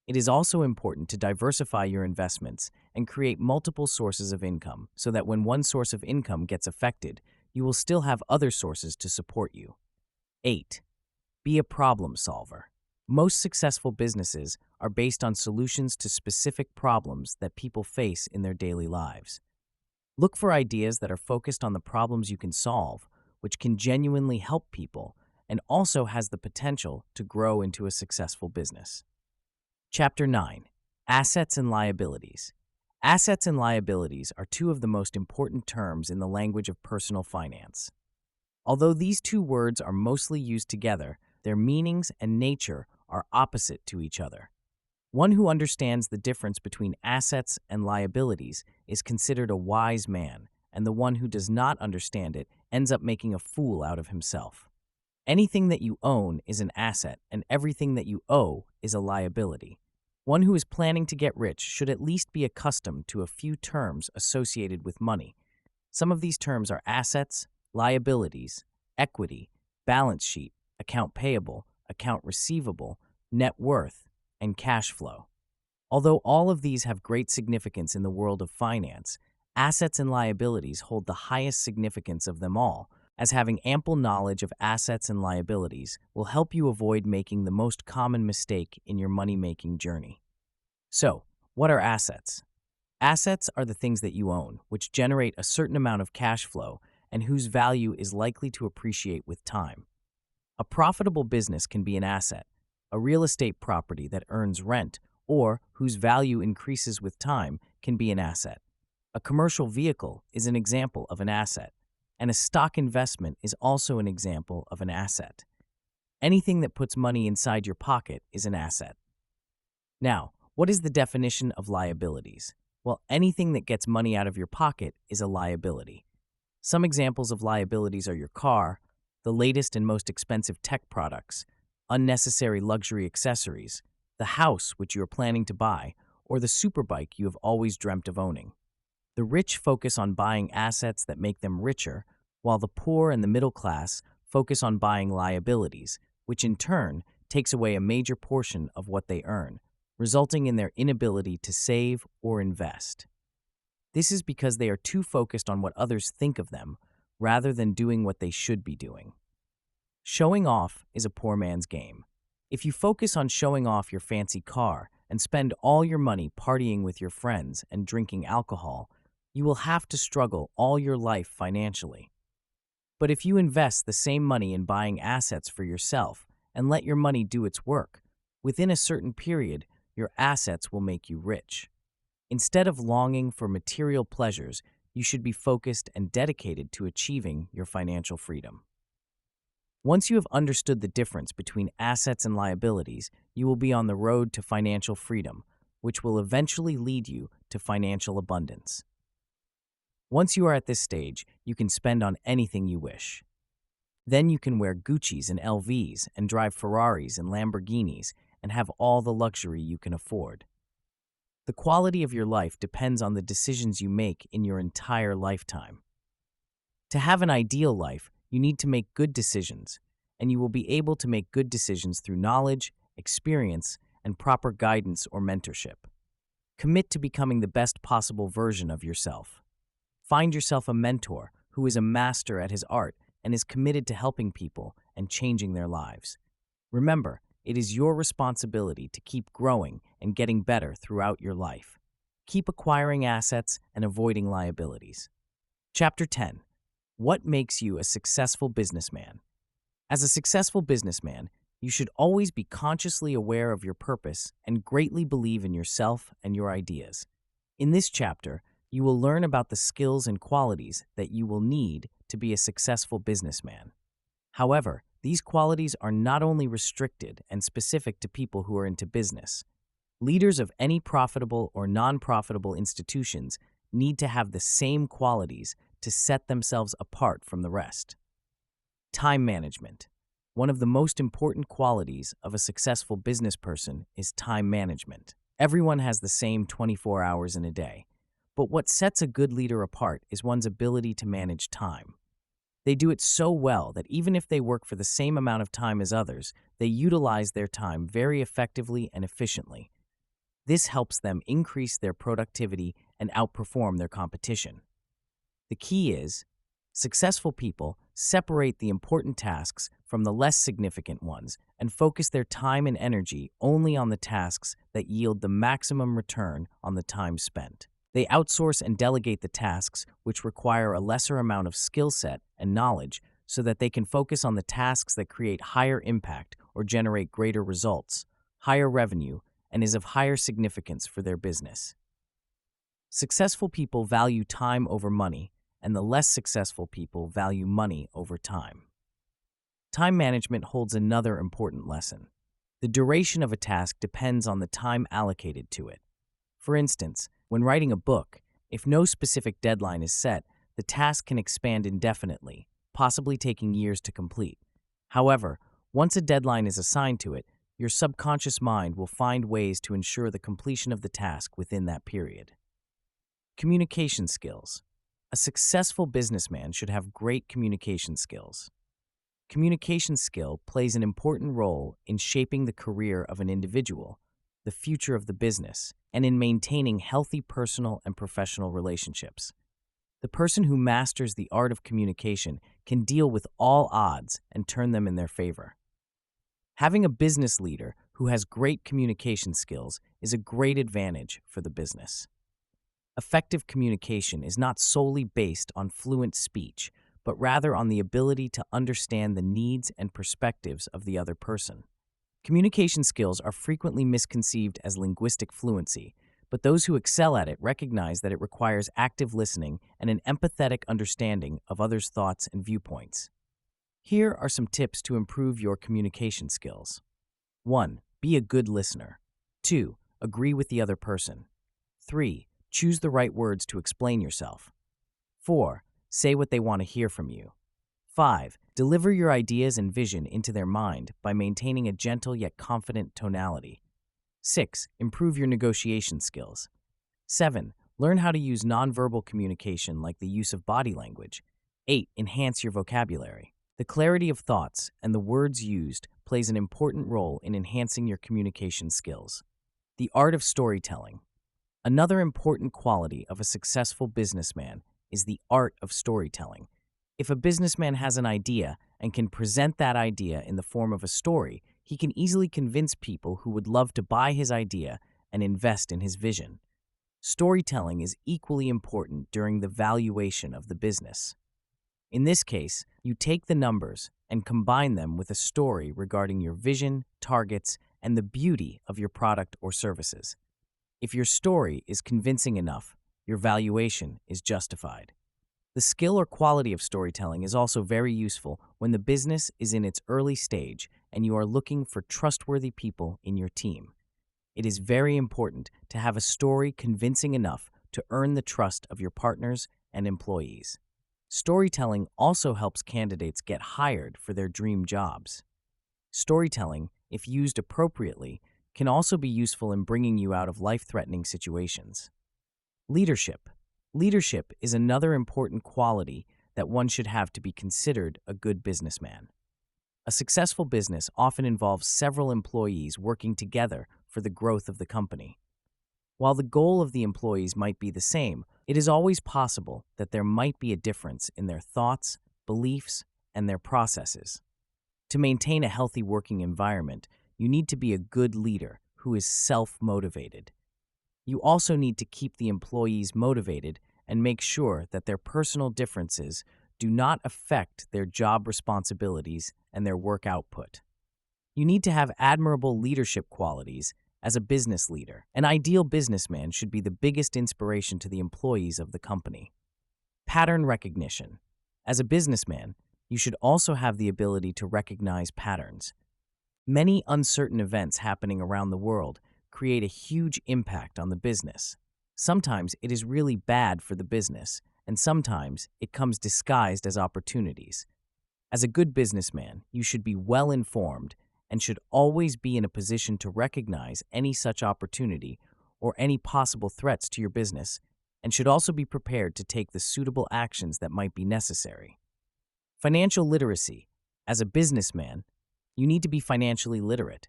It is also important to diversify your investments and create multiple sources of income so that when one source of income gets affected, you will still have other sources to support you. 8. Be a problem solver. Most successful businesses are based on solutions to specific problems that people face in their daily lives. Look for ideas that are focused on the problems you can solve, which can genuinely help people and also has the potential to grow into a successful business. Chapter 9. Assets and Liabilities. Assets and liabilities are two of the most important terms in the language of personal finance. Although these two words are mostly used together, their meanings and nature are opposite to each other. One who understands the difference between assets and liabilities is considered a wise man, and the one who does not understand it ends up making a fool out of himself. Anything that you own is an asset, and everything that you owe is a liability. One who is planning to get rich should at least be accustomed to a few terms associated with money. Some of these terms are assets, liabilities, equity, balance sheet, account payable, account receivable, net worth, and cash flow. Although all of these have great significance in the world of finance, assets and liabilities hold the highest significance of them all, as having ample knowledge of assets and liabilities will help you avoid making the most common mistake in your money-making journey. So, what are assets? Assets are the things that you own, which generate a certain amount of cash flow and whose value is likely to appreciate with time. A profitable business can be an asset, a real estate property that earns rent or whose value increases with time can be an asset. A commercial vehicle is an example of an asset, and a stock investment is also an example of an asset. Anything that puts money inside your pocket is an asset. Now, what is the definition of liabilities? Well, anything that gets money out of your pocket is a liability. Some examples of liabilities are your car, the latest and most expensive tech products, unnecessary luxury accessories, the house which you are planning to buy, or the superbike you have always dreamt of owning. The rich focus on buying assets that make them richer, while the poor and the middle class focus on buying liabilities, which in turn takes away a major portion of what they earn, resulting in their inability to save or invest. This is because they are too focused on what others think of them, rather than doing what they should be doing. Showing off is a poor man's game. If you focus on showing off your fancy car and spend all your money partying with your friends and drinking alcohol, you will have to struggle all your life financially. But if you invest the same money in buying assets for yourself and let your money do its work, within a certain period, your assets will make you rich. Instead of longing for material pleasures, you should be focused and dedicated to achieving your financial freedom. Once you have understood the difference between assets and liabilities, you will be on the road to financial freedom, which will eventually lead you to financial abundance. Once you are at this stage, you can spend on anything you wish. Then you can wear Gucci's and LVs and drive Ferraris and Lamborghinis and have all the luxury you can afford. The quality of your life depends on the decisions you make in your entire lifetime. To have an ideal life, you need to make good decisions, and you will be able to make good decisions through knowledge, experience, and proper guidance or mentorship. Commit to becoming the best possible version of yourself. Find yourself a mentor who is a master at his art and is committed to helping people and changing their lives. Remember, it is your responsibility to keep growing and getting better throughout your life. Keep acquiring assets and avoiding liabilities. Chapter 10. What makes you a successful businessman? As a successful businessman, you should always be consciously aware of your purpose and greatly believe in yourself and your ideas. In this chapter, you will learn about the skills and qualities that you will need to be a successful businessman. However, these qualities are not only restricted and specific to people who are into business. Leaders of any profitable or non-profitable institutions need to have the same qualities to set themselves apart from the rest. Time management. One of the most important qualities of a successful business person is time management. Everyone has the same 24 hours in a day, but what sets a good leader apart is one's ability to manage time. They do it so well that even if they work for the same amount of time as others, they utilize their time very effectively and efficiently. This helps them increase their productivity and outperform their competition. The key is, successful people separate the important tasks from the less significant ones and focus their time and energy only on the tasks that yield the maximum return on the time spent. They outsource and delegate the tasks which require a lesser amount of skill set and knowledge so that they can focus on the tasks that create higher impact or generate greater results, higher revenue, and is of higher significance for their business. Successful people value time over money, and the less successful people value money over time. Time management holds another important lesson. The duration of a task depends on the time allocated to it. For instance, when writing a book, if no specific deadline is set, the task can expand indefinitely, possibly taking years to complete. However, once a deadline is assigned to it, your subconscious mind will find ways to ensure the completion of the task within that period. Communication skills. A successful businessman should have great communication skills. Communication skill plays an important role in shaping the career of an individual, the future of the business, and in maintaining healthy personal and professional relationships. The person who masters the art of communication can deal with all odds and turn them in their favor. Having a business leader who has great communication skills is a great advantage for the business. Effective communication is not solely based on fluent speech, but rather on the ability to understand the needs and perspectives of the other person. Communication skills are frequently misconceived as linguistic fluency, but those who excel at it recognize that it requires active listening and an empathetic understanding of others' thoughts and viewpoints. Here are some tips to improve your communication skills. 1. Be a good listener. 2. Agree with the other person. 3. Choose the right words to explain yourself. 4. Say what they want to hear from you. 5. Deliver your ideas and vision into their mind by maintaining a gentle yet confident tonality. 6. Improve your negotiation skills. 7. Learn how to use nonverbal communication like the use of body language. 8. Enhance your vocabulary. The clarity of thoughts and the words used plays an important role in enhancing your communication skills. The art of storytelling. Another important quality of a successful businessman is the art of storytelling. If a businessman has an idea and can present that idea in the form of a story, he can easily convince people who would love to buy his idea and invest in his vision. Storytelling is equally important during the valuation of the business. In this case, you take the numbers and combine them with a story regarding your vision, targets, and the beauty of your product or services. If your story is convincing enough, your valuation is justified. The skill or quality of storytelling is also very useful when the business is in its early stage and you are looking for trustworthy people in your team. It is very important to have a story convincing enough to earn the trust of your partners and employees. Storytelling also helps candidates get hired for their dream jobs. Storytelling, if used appropriately, can also be useful in bringing you out of life-threatening situations. Leadership. Leadership is another important quality that one should have to be considered a good businessman. A successful business often involves several employees working together for the growth of the company. While the goal of the employees might be the same, it is always possible that there might be a difference in their thoughts, beliefs, and their processes. To maintain a healthy working environment, you need to be a good leader who is self-motivated. You also need to keep the employees motivated and make sure that their personal differences do not affect their job responsibilities and their work output. You need to have admirable leadership qualities as a business leader. An ideal businessman should be the biggest inspiration to the employees of the company. Pattern recognition. As a businessman, you should also have the ability to recognize patterns. Many uncertain events happening around the world create a huge impact on the business. Sometimes it is really bad for the business, and sometimes it comes disguised as opportunities. As a good businessman, you should be well informed and should always be in a position to recognize any such opportunity or any possible threats to your business, and should also be prepared to take the suitable actions that might be necessary. Financial literacy. As a businessman, you need to be financially literate.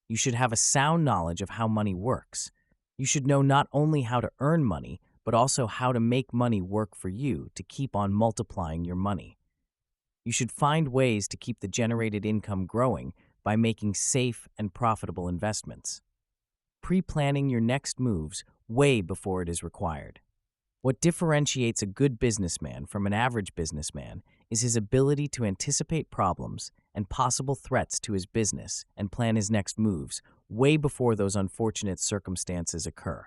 You should have a sound knowledge of how money works. You should know not only how to earn money, but also how to make money work for you to keep on multiplying your money. You should find ways to keep the generated income growing by making safe and profitable investments. Pre-planning your next moves way before it is required. What differentiates a good businessman from an average businessman is his ability to anticipate problems and possible threats to his business and plan his next moves way before those unfortunate circumstances occur.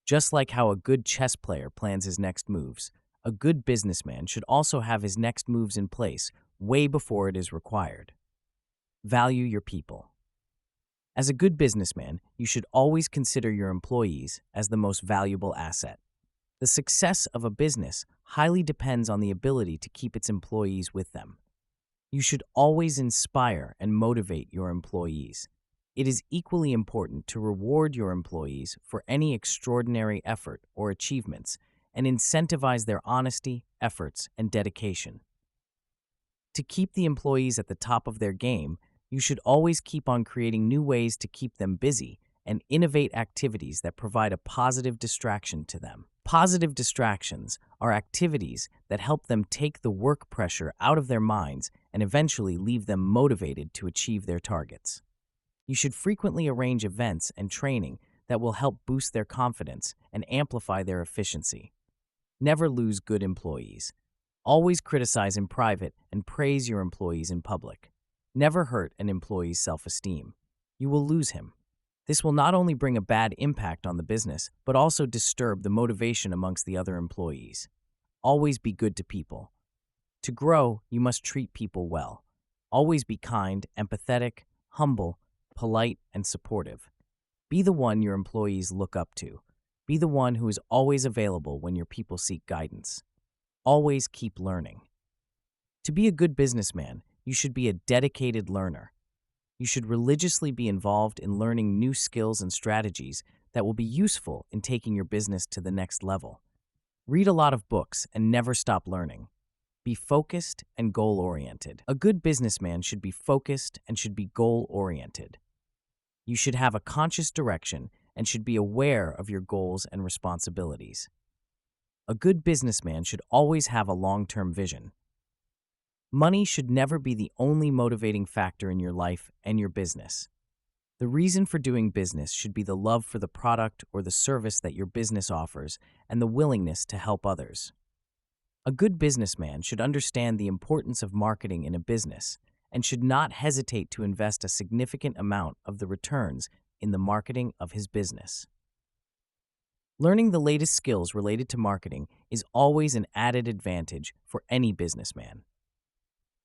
Just like how a good chess player plans his next moves, a good businessman should also have his next moves in place way before it is required. Value your people. As a good businessman, you should always consider your employees as the most valuable asset. The success of a business highly depends on the ability to keep its employees with them. You should always inspire and motivate your employees. It is equally important to reward your employees for any extraordinary effort or achievements and incentivize their honesty, efforts, and dedication. To keep the employees at the top of their game, you should always keep on creating new ways to keep them busy and innovate activities that provide a positive distraction to them. Positive distractions are activities that help them take the work pressure out of their minds and eventually leave them motivated to achieve their targets. You should frequently arrange events and training that will help boost their confidence and amplify their efficiency. Never lose good employees. Always criticize in private and praise your employees in public. Never hurt an employee's self-esteem. You will lose him. This will not only bring a bad impact on the business, but also disturb the motivation amongst the other employees. Always be good to people. To grow, you must treat people well. Always be kind, empathetic, humble, polite, and supportive. Be the one your employees look up to. Be the one who is always available when your people seek guidance. Always keep learning. To be a good businessman, you should be a dedicated learner. You should religiously be involved in learning new skills and strategies that will be useful in taking your business to the next level. Read a lot of books and never stop learning. Be focused and goal-oriented. A good businessman should be focused and should be goal-oriented. You should have a conscious direction and should be aware of your goals and responsibilities. A good businessman should always have a long-term vision. Money should never be the only motivating factor in your life and your business. The reason for doing business should be the love for the product or the service that your business offers and the willingness to help others. A good businessman should understand the importance of marketing in a business and should not hesitate to invest a significant amount of the returns in the marketing of his business. Learning the latest skills related to marketing is always an added advantage for any businessman.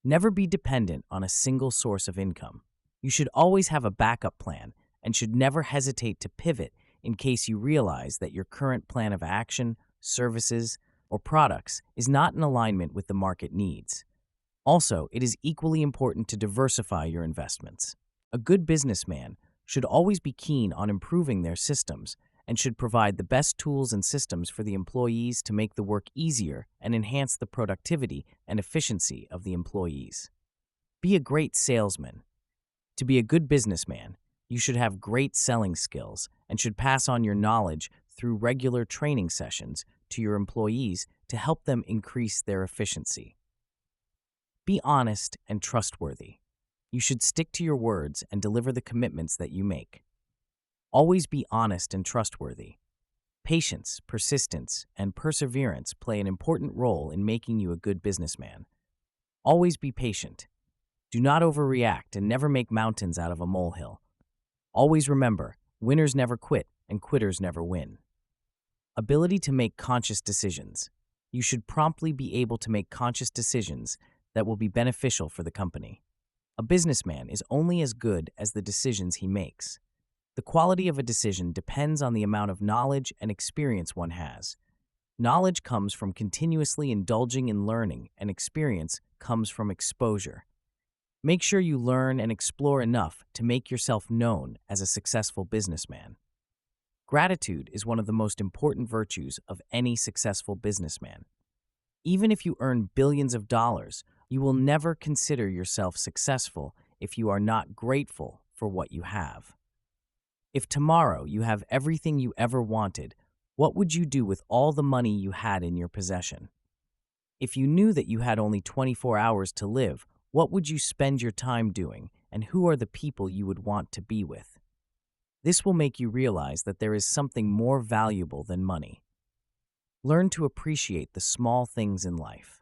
Never be dependent on a single source of income. You should always have a backup plan and should never hesitate to pivot in case you realize that your current plan of action, services, or products is not in alignment with the market needs. Also, it is equally important to diversify your investments. A good businessman should always be keen on improving their systems and should provide the best tools and systems for the employees to make the work easier and enhance the productivity and efficiency of the employees. Be a great salesman. To be a good businessman, you should have great selling skills and should pass on your knowledge through regular training sessions to your employees to help them increase their efficiency. Be honest and trustworthy. You should stick to your words and deliver the commitments that you make. Always be honest and trustworthy. Patience, persistence, and perseverance play an important role in making you a good businessman. Always be patient. Do not overreact and never make mountains out of a molehill. Always remember, winners never quit and quitters never win. Ability to make conscious decisions. You should promptly be able to make conscious decisions that will be beneficial for the company. A businessman is only as good as the decisions he makes. The quality of a decision depends on the amount of knowledge and experience one has. Knowledge comes from continuously indulging in learning, and experience comes from exposure. Make sure you learn and explore enough to make yourself known as a successful businessman. Gratitude is one of the most important virtues of any successful businessman. Even if you earn billions of dollars, you will never consider yourself successful if you are not grateful for what you have. If tomorrow you have everything you ever wanted, what would you do with all the money you had in your possession? If you knew that you had only 24 hours to live, what would you spend your time doing, and who are the people you would want to be with? This will make you realize that there is something more valuable than money. Learn to appreciate the small things in life.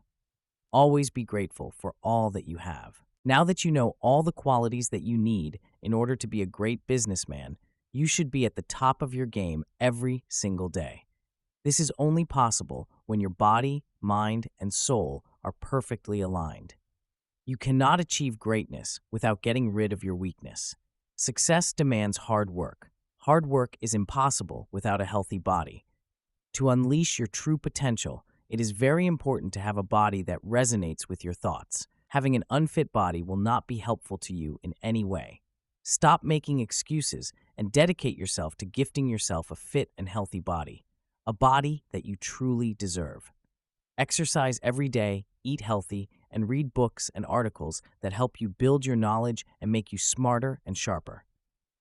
Always be grateful for all that you have. Now that you know all the qualities that you need in order to be a great businessman, you should be at the top of your game every single day. This is only possible when your body, mind, and soul are perfectly aligned. You cannot achieve greatness without getting rid of your weakness. Success demands hard work. Hard work is impossible without a healthy body. To unleash your true potential, it is very important to have a body that resonates with your thoughts. Having an unfit body will not be helpful to you in any way. Stop making excuses and dedicate yourself to gifting yourself a fit and healthy body, a body that you truly deserve. Exercise every day, eat healthy, and read books and articles that help you build your knowledge and make you smarter and sharper.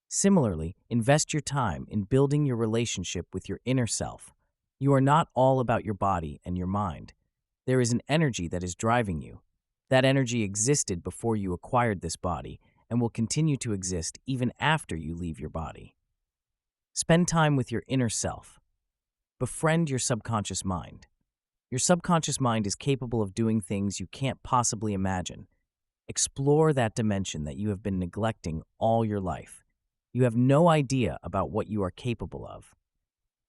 Similarly, invest your time in building your relationship with your inner self. You are not all about your body and your mind. There is an energy that is driving you. That energy existed before you acquired this body and will continue to exist even after you leave your body. Spend time with your inner self. Befriend your subconscious mind. Your subconscious mind is capable of doing things you can't possibly imagine. Explore that dimension that you have been neglecting all your life. You have no idea about what you are capable of.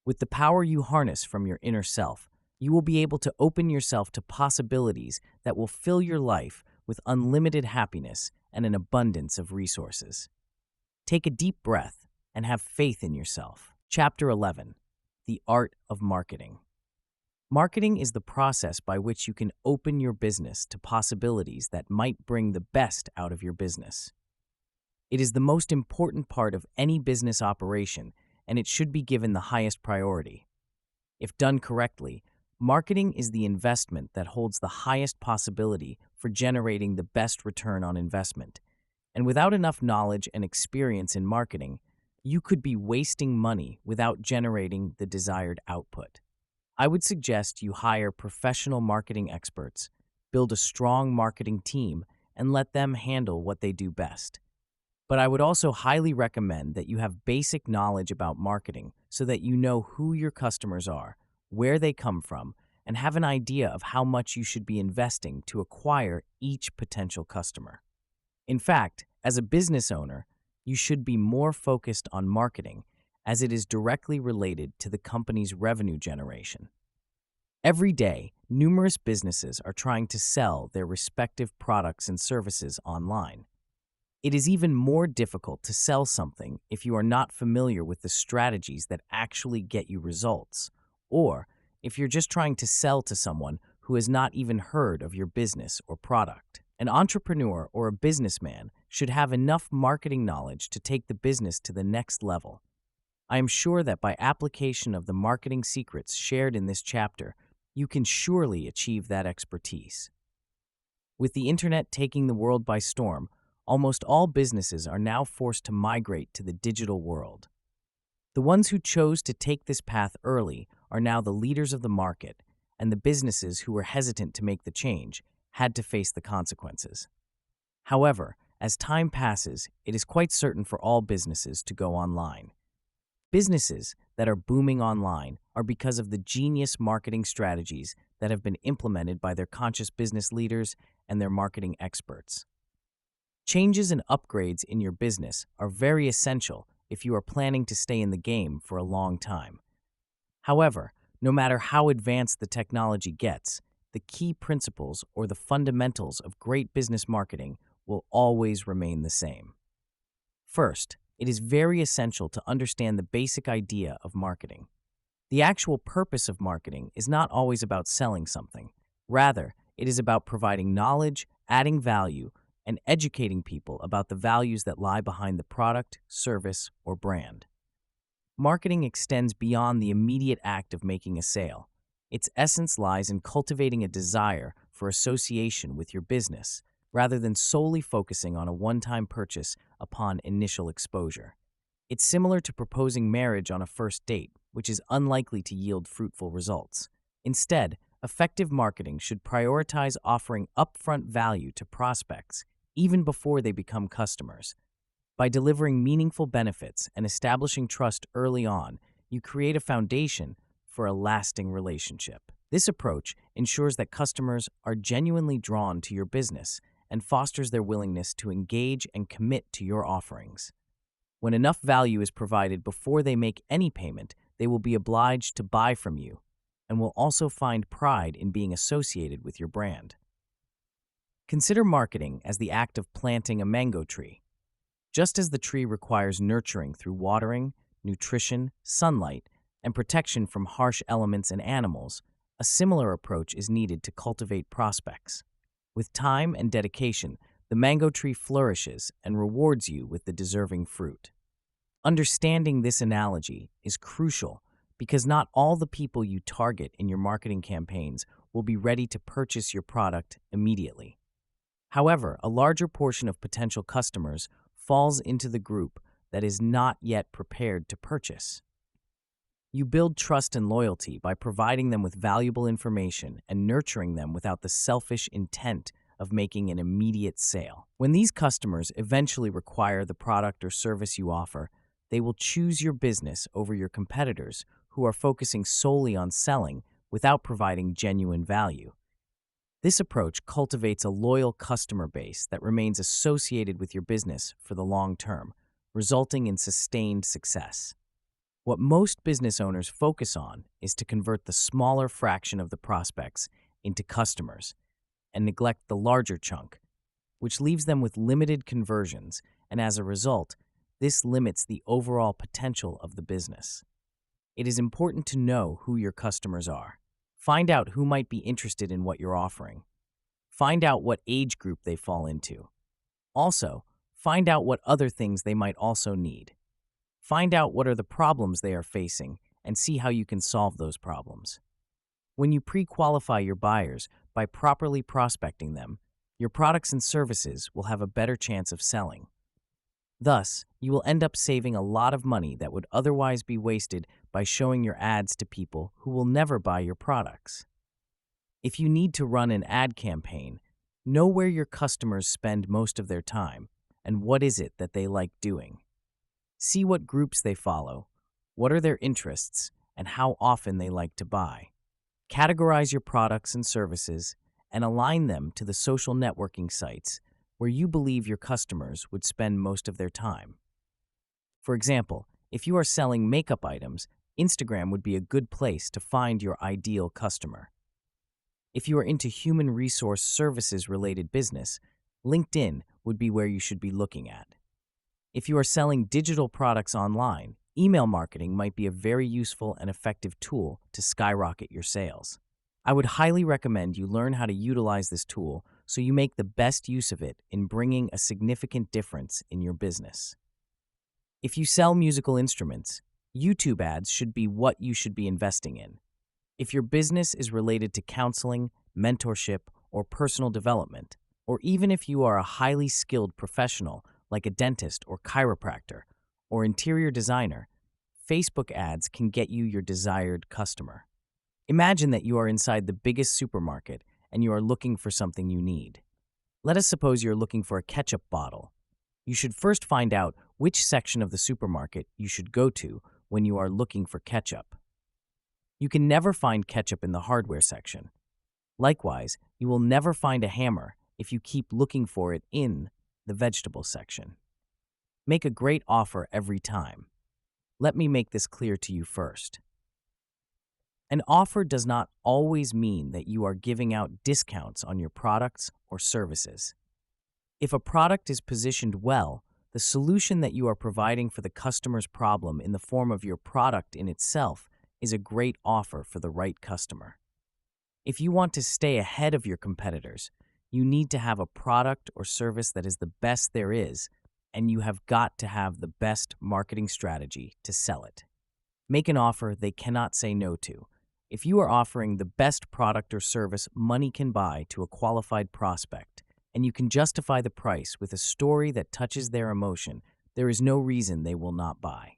With the power you harness from your inner self, you will be able to open yourself to possibilities that will fill your life with unlimited happiness and an abundance of resources. Take a deep breath and have faith in yourself. Chapter 11: The Art of Marketing. Marketing is the process by which you can open your business to possibilities that might bring the best out of your business. It is the most important part of any business operation, and it should be given the highest priority. If done correctly, marketing is the investment that holds the highest possibility for generating the best return on investment. And without enough knowledge and experience in marketing, you could be wasting money without generating the desired output. I would suggest you hire professional marketing experts, build a strong marketing team, and let them handle what they do best. But I would also highly recommend that you have basic knowledge about marketing so that you know who your customers are, where they come from, and have an idea of how much you should be investing to acquire each potential customer. In fact, as a business owner, you should be more focused on marketing as it is directly related to the company's revenue generation. Every day, numerous businesses are trying to sell their respective products and services online. It is even more difficult to sell something if you are not familiar with the strategies that actually get you results, or if you're just trying to sell to someone who has not even heard of your business or product. An entrepreneur or a businessman should have enough marketing knowledge to take the business to the next level. I am sure that by application of the marketing secrets shared in this chapter, you can surely achieve that expertise. With the internet taking the world by storm, almost all businesses are now forced to migrate to the digital world. The ones who chose to take this path early are now the leaders of the market, and the businesses who were hesitant to make the change had to face the consequences. However, as time passes, it is quite certain for all businesses to go online. Businesses that are booming online are because of the genius marketing strategies that have been implemented by their conscious business leaders and their marketing experts. Changes and upgrades in your business are very essential if you are planning to stay in the game for a long time. However, no matter how advanced the technology gets, the key principles or the fundamentals of great business marketing will always remain the same. First, it is very essential to understand the basic idea of marketing. The actual purpose of marketing is not always about selling something. Rather, it is about providing knowledge, adding value, and educating people about the values that lie behind the product, service, or brand. Marketing extends beyond the immediate act of making a sale. Its essence lies in cultivating a desire for association with your business, rather than solely focusing on a one-time purchase upon initial exposure. It's similar to proposing marriage on a first date, which is unlikely to yield fruitful results. Instead, effective marketing should prioritize offering upfront value to prospects, even before they become customers. By delivering meaningful benefits and establishing trust early on, you create a foundation for a lasting relationship. This approach ensures that customers are genuinely drawn to your business and fosters their willingness to engage and commit to your offerings. When enough value is provided before they make any payment, they will be obliged to buy from you and will also find pride in being associated with your brand. Consider marketing as the act of planting a mango tree. Just as the tree requires nurturing through watering, nutrition, sunlight, and protection from harsh elements and animals, a similar approach is needed to cultivate prospects. With time and dedication, the mango tree flourishes and rewards you with the deserving fruit. Understanding this analogy is crucial because not all the people you target in your marketing campaigns will be ready to purchase your product immediately. However, a larger portion of potential customers falls into the group that is not yet prepared to purchase. You build trust and loyalty by providing them with valuable information and nurturing them without the selfish intent of making an immediate sale. When these customers eventually require the product or service you offer, they will choose your business over your competitors who are focusing solely on selling without providing genuine value. This approach cultivates a loyal customer base that remains associated with your business for the long term, resulting in sustained success. What most business owners focus on is to convert the smaller fraction of the prospects into customers and neglect the larger chunk, which leaves them with limited conversions, and as a result, this limits the overall potential of the business. It is important to know who your customers are. Find out who might be interested in what you're offering. Find out what age group they fall into. Also, find out what other things they might also need. Find out what are the problems they are facing and see how you can solve those problems. When you pre-qualify your buyers by properly prospecting them, your products and services will have a better chance of selling. Thus, you will end up saving a lot of money that would otherwise be wasted by showing your ads to people who will never buy your products. If you need to run an ad campaign, know where your customers spend most of their time and what is it that they like doing. See what groups they follow, what are their interests, and how often they like to buy. Categorize your products and services and align them to the social networking sites where you believe your customers would spend most of their time. For example, if you are selling makeup items, Instagram would be a good place to find your ideal customer. If you are into human resource services related business, LinkedIn would be where you should be looking at. If you are selling digital products online, email marketing might be a very useful and effective tool to skyrocket your sales. I would highly recommend you learn how to utilize this tool so you make the best use of it in bringing a significant difference in your business. If you sell musical instruments, YouTube ads should be what you should be investing in. If your business is related to counseling, mentorship, or personal development, or even if you are a highly skilled professional like a dentist or chiropractor or interior designer, Facebook ads can get you your desired customer. Imagine that you are inside the biggest supermarket and you are looking for something you need. Let us suppose you're looking for a ketchup bottle. You should first find out which section of the supermarket you should go to when you are looking for ketchup. You can never find ketchup in the hardware section. Likewise, you will never find a hammer if you keep looking for it in the vegetable section. Make a great offer every time. Let me make this clear to you first. An offer does not always mean that you are giving out discounts on your products or services. If a product is positioned well, the solution that you are providing for the customer's problem in the form of your product in itself is a great offer for the right customer. If you want to stay ahead of your competitors, you need to have a product or service that is the best there is, and you have got to have the best marketing strategy to sell it. Make an offer they cannot say no to. If you are offering the best product or service money can buy to a qualified prospect, and you can justify the price with a story that touches their emotion, there is no reason they will not buy.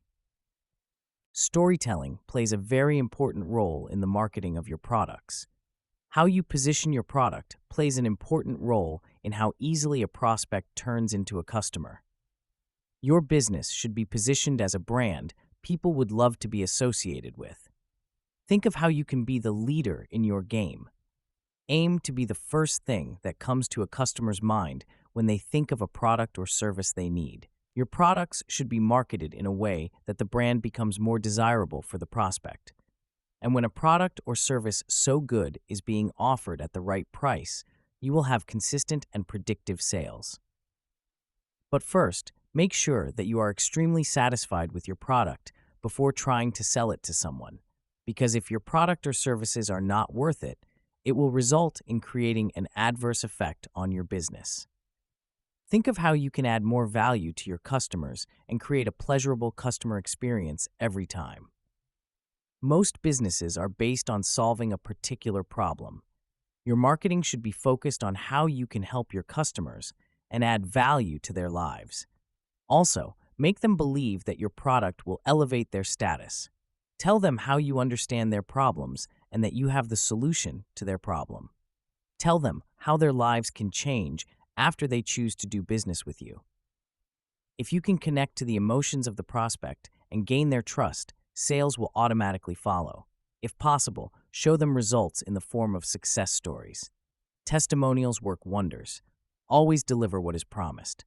Storytelling plays a very important role in the marketing of your products. How you position your product plays an important role in how easily a prospect turns into a customer. Your business should be positioned as a brand people would love to be associated with. Think of how you can be the leader in your game. Aim to be the first thing that comes to a customer's mind when they think of a product or service they need. Your products should be marketed in a way that the brand becomes more desirable for the prospect. And when a product or service so good is being offered at the right price, you will have consistent and predictive sales. But first, make sure that you are extremely satisfied with your product before trying to sell it to someone, because if your product or services are not worth it, it will result in creating an adverse effect on your business. Think of how you can add more value to your customers and create a pleasurable customer experience every time. Most businesses are based on solving a particular problem. Your marketing should be focused on how you can help your customers and add value to their lives. Also, make them believe that your product will elevate their status. Tell them how you understand their problems and that you have the solution to their problem. Tell them how their lives can change after they choose to do business with you. If you can connect to the emotions of the prospect and gain their trust, sales will automatically follow. If possible, show them results in the form of success stories. Testimonials work wonders. Always deliver what is promised.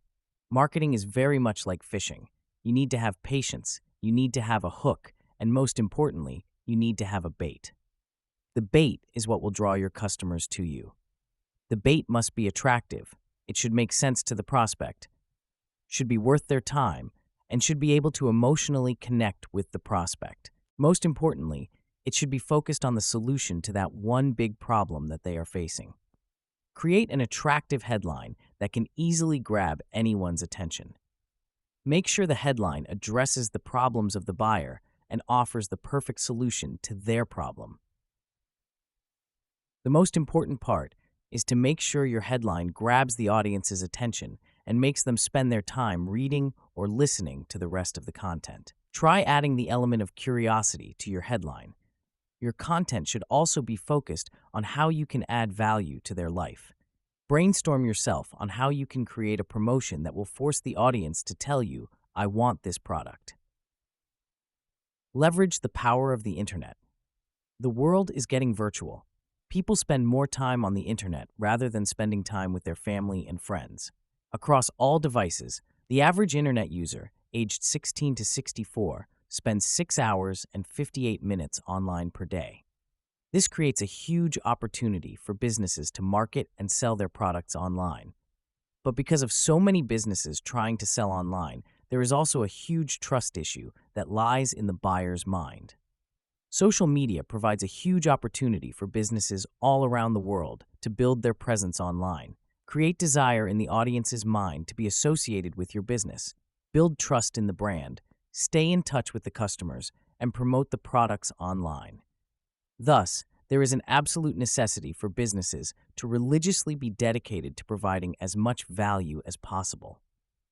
Marketing is very much like fishing. You need to have patience, you need to have a hook, and most importantly, you need to have a bait. The bait is what will draw your customers to you. The bait must be attractive. It should make sense to the prospect, should be worth their time, and should be able to emotionally connect with the prospect. Most importantly, it should be focused on the solution to that one big problem that they are facing. Create an attractive headline that can easily grab anyone's attention. Make sure the headline addresses the problems of the buyer and offers the perfect solution to their problem. The most important part is to make sure your headline grabs the audience's attention and makes them spend their time reading or listening to the rest of the content. Try adding the element of curiosity to your headline. Your content should also be focused on how you can add value to their life. Brainstorm yourself on how you can create a promotion that will force the audience to tell you, "I want this product." Leverage the power of the internet. The world is getting virtual. People spend more time on the internet rather than spending time with their family and friends. Across all devices, the average internet user, aged 16 to 64, spends 6 hours and 58 minutes online per day. This creates a huge opportunity for businesses to market and sell their products online. But because of so many businesses trying to sell online, there is also a huge trust issue that lies in the buyer's mind. Social media provides a huge opportunity for businesses all around the world to build their presence online. Create desire in the audience's mind to be associated with your business. Build trust in the brand. Stay in touch with the customers and promote the products online. Thus, there is an absolute necessity for businesses to religiously be dedicated to providing as much value as possible.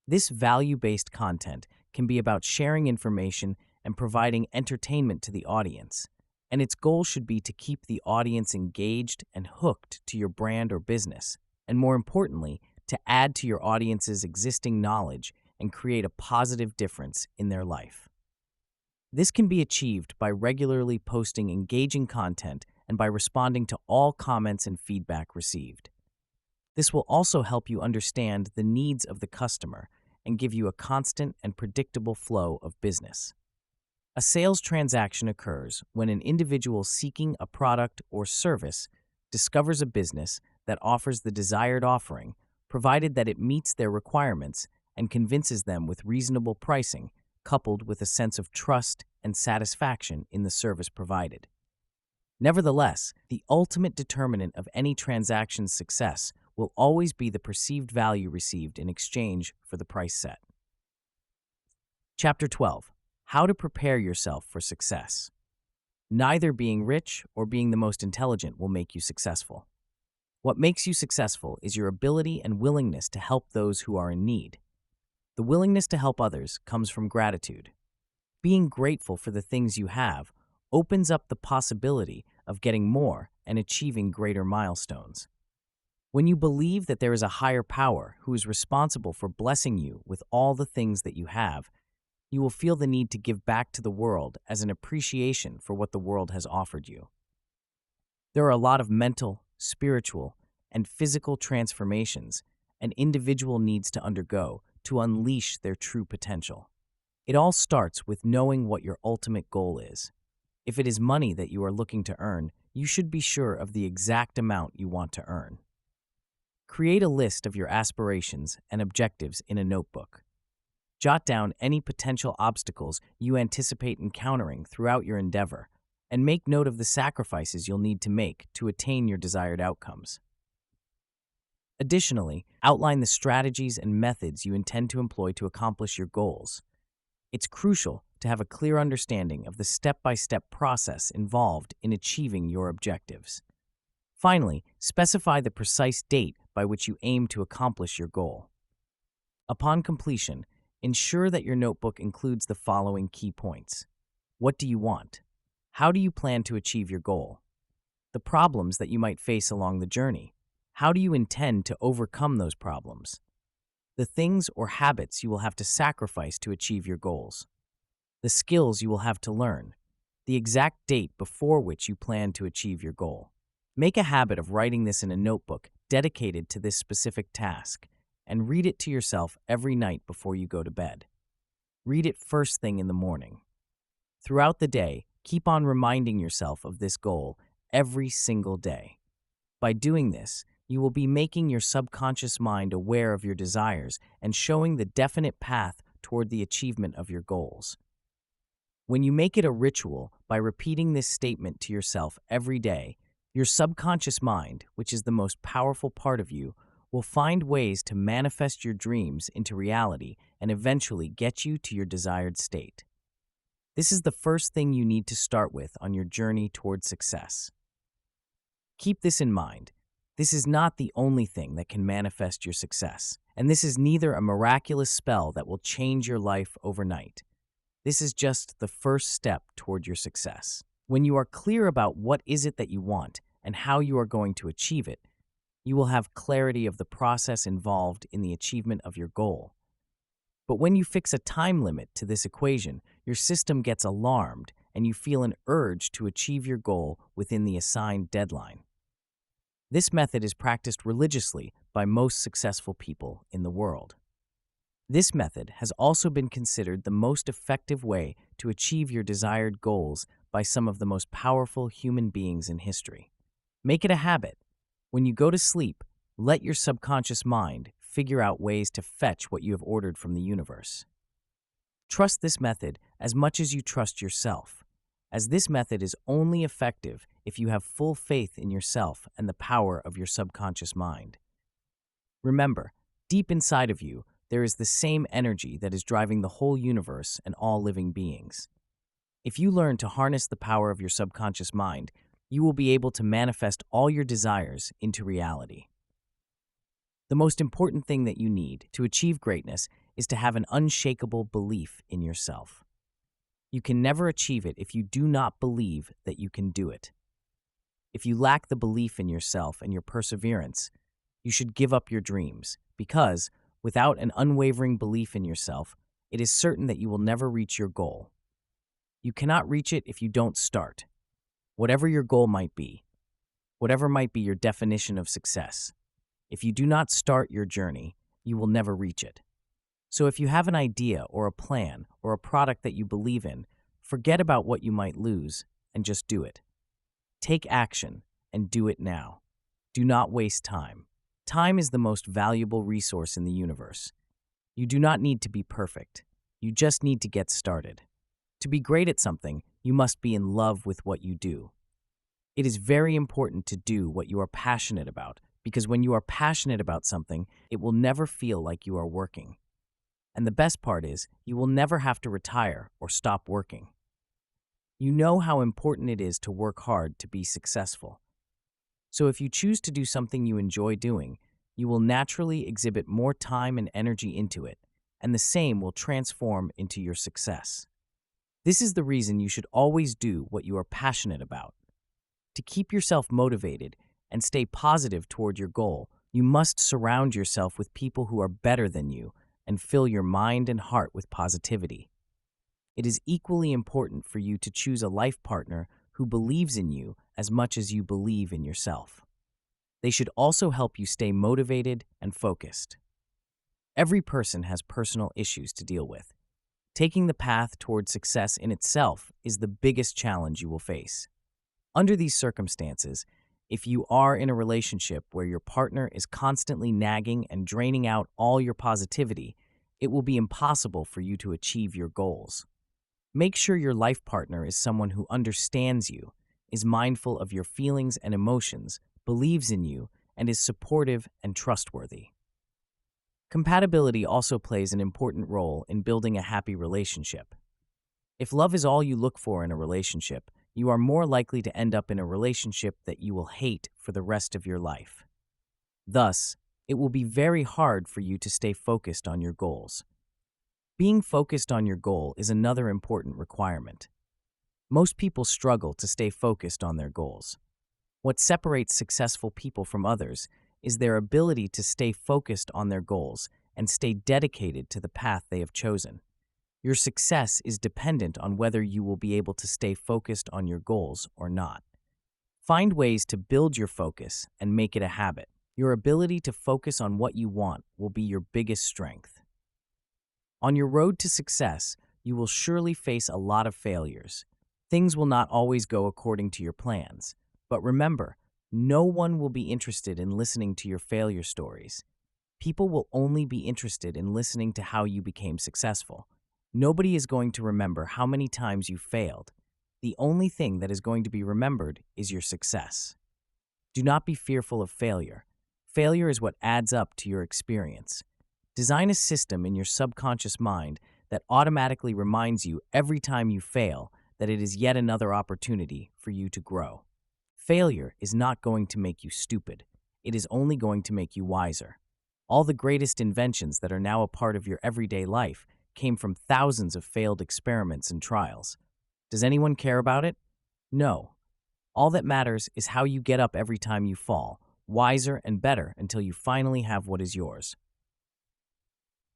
This value-based content can be about sharing information and providing entertainment to the audience, and its goal should be to keep the audience engaged and hooked to your brand or business, and more importantly, to add to your audience's existing knowledge and create a positive difference in their life. This can be achieved by regularly posting engaging content and by responding to all comments and feedback received. This will also help you understand the needs of the customer and give you a constant and predictable flow of business. A sales transaction occurs when an individual seeking a product or service discovers a business that offers the desired offering, provided that it meets their requirements and convinces them with reasonable pricing, coupled with a sense of trust and satisfaction in the service provided. Nevertheless, the ultimate determinant of any transaction's success will always be the perceived value received in exchange for the price set. Chapter 12. How to prepare yourself for success. Neither being rich or being the most intelligent will make you successful. What makes you successful is your ability and willingness to help those who are in need. The willingness to help others comes from gratitude. Being grateful for the things you have opens up the possibility of getting more and achieving greater milestones. When you believe that there is a higher power who is responsible for blessing you with all the things that you have, you will feel the need to give back to the world as an appreciation for what the world has offered you. There are a lot of mental, spiritual, and physical transformations an individual needs to undergo to unleash their true potential. It all starts with knowing what your ultimate goal is. If it is money that you are looking to earn, you should be sure of the exact amount you want to earn. Create a list of your aspirations and objectives in a notebook. Jot down any potential obstacles you anticipate encountering throughout your endeavor, and make note of the sacrifices you'll need to make to attain your desired outcomes. Additionally, outline the strategies and methods you intend to employ to accomplish your goals. It's crucial to have a clear understanding of the step-by-step process involved in achieving your objectives. Finally, specify the precise date by which you aim to accomplish your goal. Upon completion, ensure that your notebook includes the following key points. What do you want? How do you plan to achieve your goal? The problems that you might face along the journey. How do you intend to overcome those problems? The things or habits you will have to sacrifice to achieve your goals. The skills you will have to learn. The exact date before which you plan to achieve your goal. Make a habit of writing this in a notebook dedicated to this specific task, and read it to yourself every night before you go to bed. Read it first thing in the morning. Throughout the day, keep on reminding yourself of this goal every single day. By doing this, you will be making your subconscious mind aware of your desires and showing the definite path toward the achievement of your goals. When you make it a ritual by repeating this statement to yourself every day, your subconscious mind, which is the most powerful part of you, will find ways to manifest your dreams into reality and eventually get you to your desired state. This is the first thing you need to start with on your journey toward success. Keep this in mind. This is not the only thing that can manifest your success, and this is neither a miraculous spell that will change your life overnight. This is just the first step toward your success. When you are clear about what is it that you want and how you are going to achieve it, you will have clarity of the process involved in the achievement of your goal. But when you fix a time limit to this equation, your system gets alarmed and you feel an urge to achieve your goal within the assigned deadline. This method is practiced religiously by most successful people in the world. This method has also been considered the most effective way to achieve your desired goals by some of the most powerful human beings in history. Make it a habit. When you go to sleep, let your subconscious mind figure out ways to fetch what you have ordered from the universe. Trust this method as much as you trust yourself, as this method is only effective if you have full faith in yourself and the power of your subconscious mind. Remember, deep inside of you, there is the same energy that is driving the whole universe and all living beings. If you learn to harness the power of your subconscious mind, you will be able to manifest all your desires into reality. The most important thing that you need to achieve greatness is to have an unshakable belief in yourself. You can never achieve it if you do not believe that you can do it. If you lack the belief in yourself and your perseverance, you should give up your dreams, because without an unwavering belief in yourself, it is certain that you will never reach your goal. You cannot reach it if you don't start. Whatever your goal might be, whatever might be your definition of success, if you do not start your journey, you will never reach it. So if you have an idea or a plan or a product that you believe in, forget about what you might lose and just do it. Take action and do it now. Do not waste time. Time is the most valuable resource in the universe. You do not need to be perfect. You just need to get started. To be great at something, you must be in love with what you do. It is very important to do what you are passionate about, because when you are passionate about something, it will never feel like you are working. And the best part is, you will never have to retire or stop working. You know how important it is to work hard to be successful. So if you choose to do something you enjoy doing, you will naturally exhibit more time and energy into it, and the same will transform into your success. This is the reason you should always do what you are passionate about. To keep yourself motivated and stay positive toward your goal, you must surround yourself with people who are better than you and fill your mind and heart with positivity. It is equally important for you to choose a life partner who believes in you as much as you believe in yourself. They should also help you stay motivated and focused. Every person has personal issues to deal with. Taking the path toward success in itself is the biggest challenge you will face. Under these circumstances, if you are in a relationship where your partner is constantly nagging and draining out all your positivity, it will be impossible for you to achieve your goals. Make sure your life partner is someone who understands you, is mindful of your feelings and emotions, believes in you, and is supportive and trustworthy. Compatibility also plays an important role in building a happy relationship. If love is all you look for in a relationship, you are more likely to end up in a relationship that you will hate for the rest of your life. Thus, it will be very hard for you to stay focused on your goals. Being focused on your goal is another important requirement. Most people struggle to stay focused on their goals. What separates successful people from others is their ability to stay focused on their goals and stay dedicated to the path they have chosen. Your success is dependent on whether you will be able to stay focused on your goals or not. Find ways to build your focus and make it a habit. Your ability to focus on what you want will be your biggest strength. On your road to success, you will surely face a lot of failures. Things will not always go according to your plans. But remember, no one will be interested in listening to your failure stories. People will only be interested in listening to how you became successful. Nobody is going to remember how many times you failed. The only thing that is going to be remembered is your success. Do not be fearful of failure. Failure is what adds up to your experience. Design a system in your subconscious mind that automatically reminds you every time you fail that it is yet another opportunity for you to grow. Failure is not going to make you stupid. It is only going to make you wiser. All the greatest inventions that are now a part of your everyday life came from thousands of failed experiments and trials. Does anyone care about it? No. All that matters is how you get up every time you fall, wiser and better until you finally have what is yours.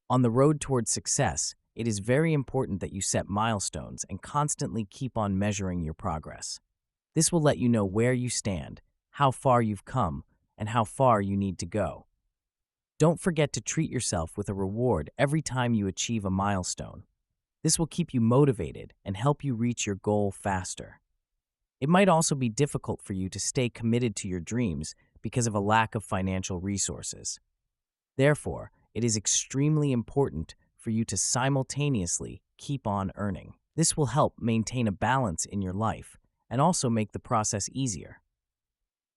On the road towards success, it is very important that you set milestones and constantly keep on measuring your progress. This will let you know where you stand, how far you've come, and how far you need to go. Don't forget to treat yourself with a reward every time you achieve a milestone. This will keep you motivated and help you reach your goal faster. It might also be difficult for you to stay committed to your dreams because of a lack of financial resources. Therefore, it is extremely important for you to simultaneously keep on earning. This will help maintain a balance in your life and also make the process easier.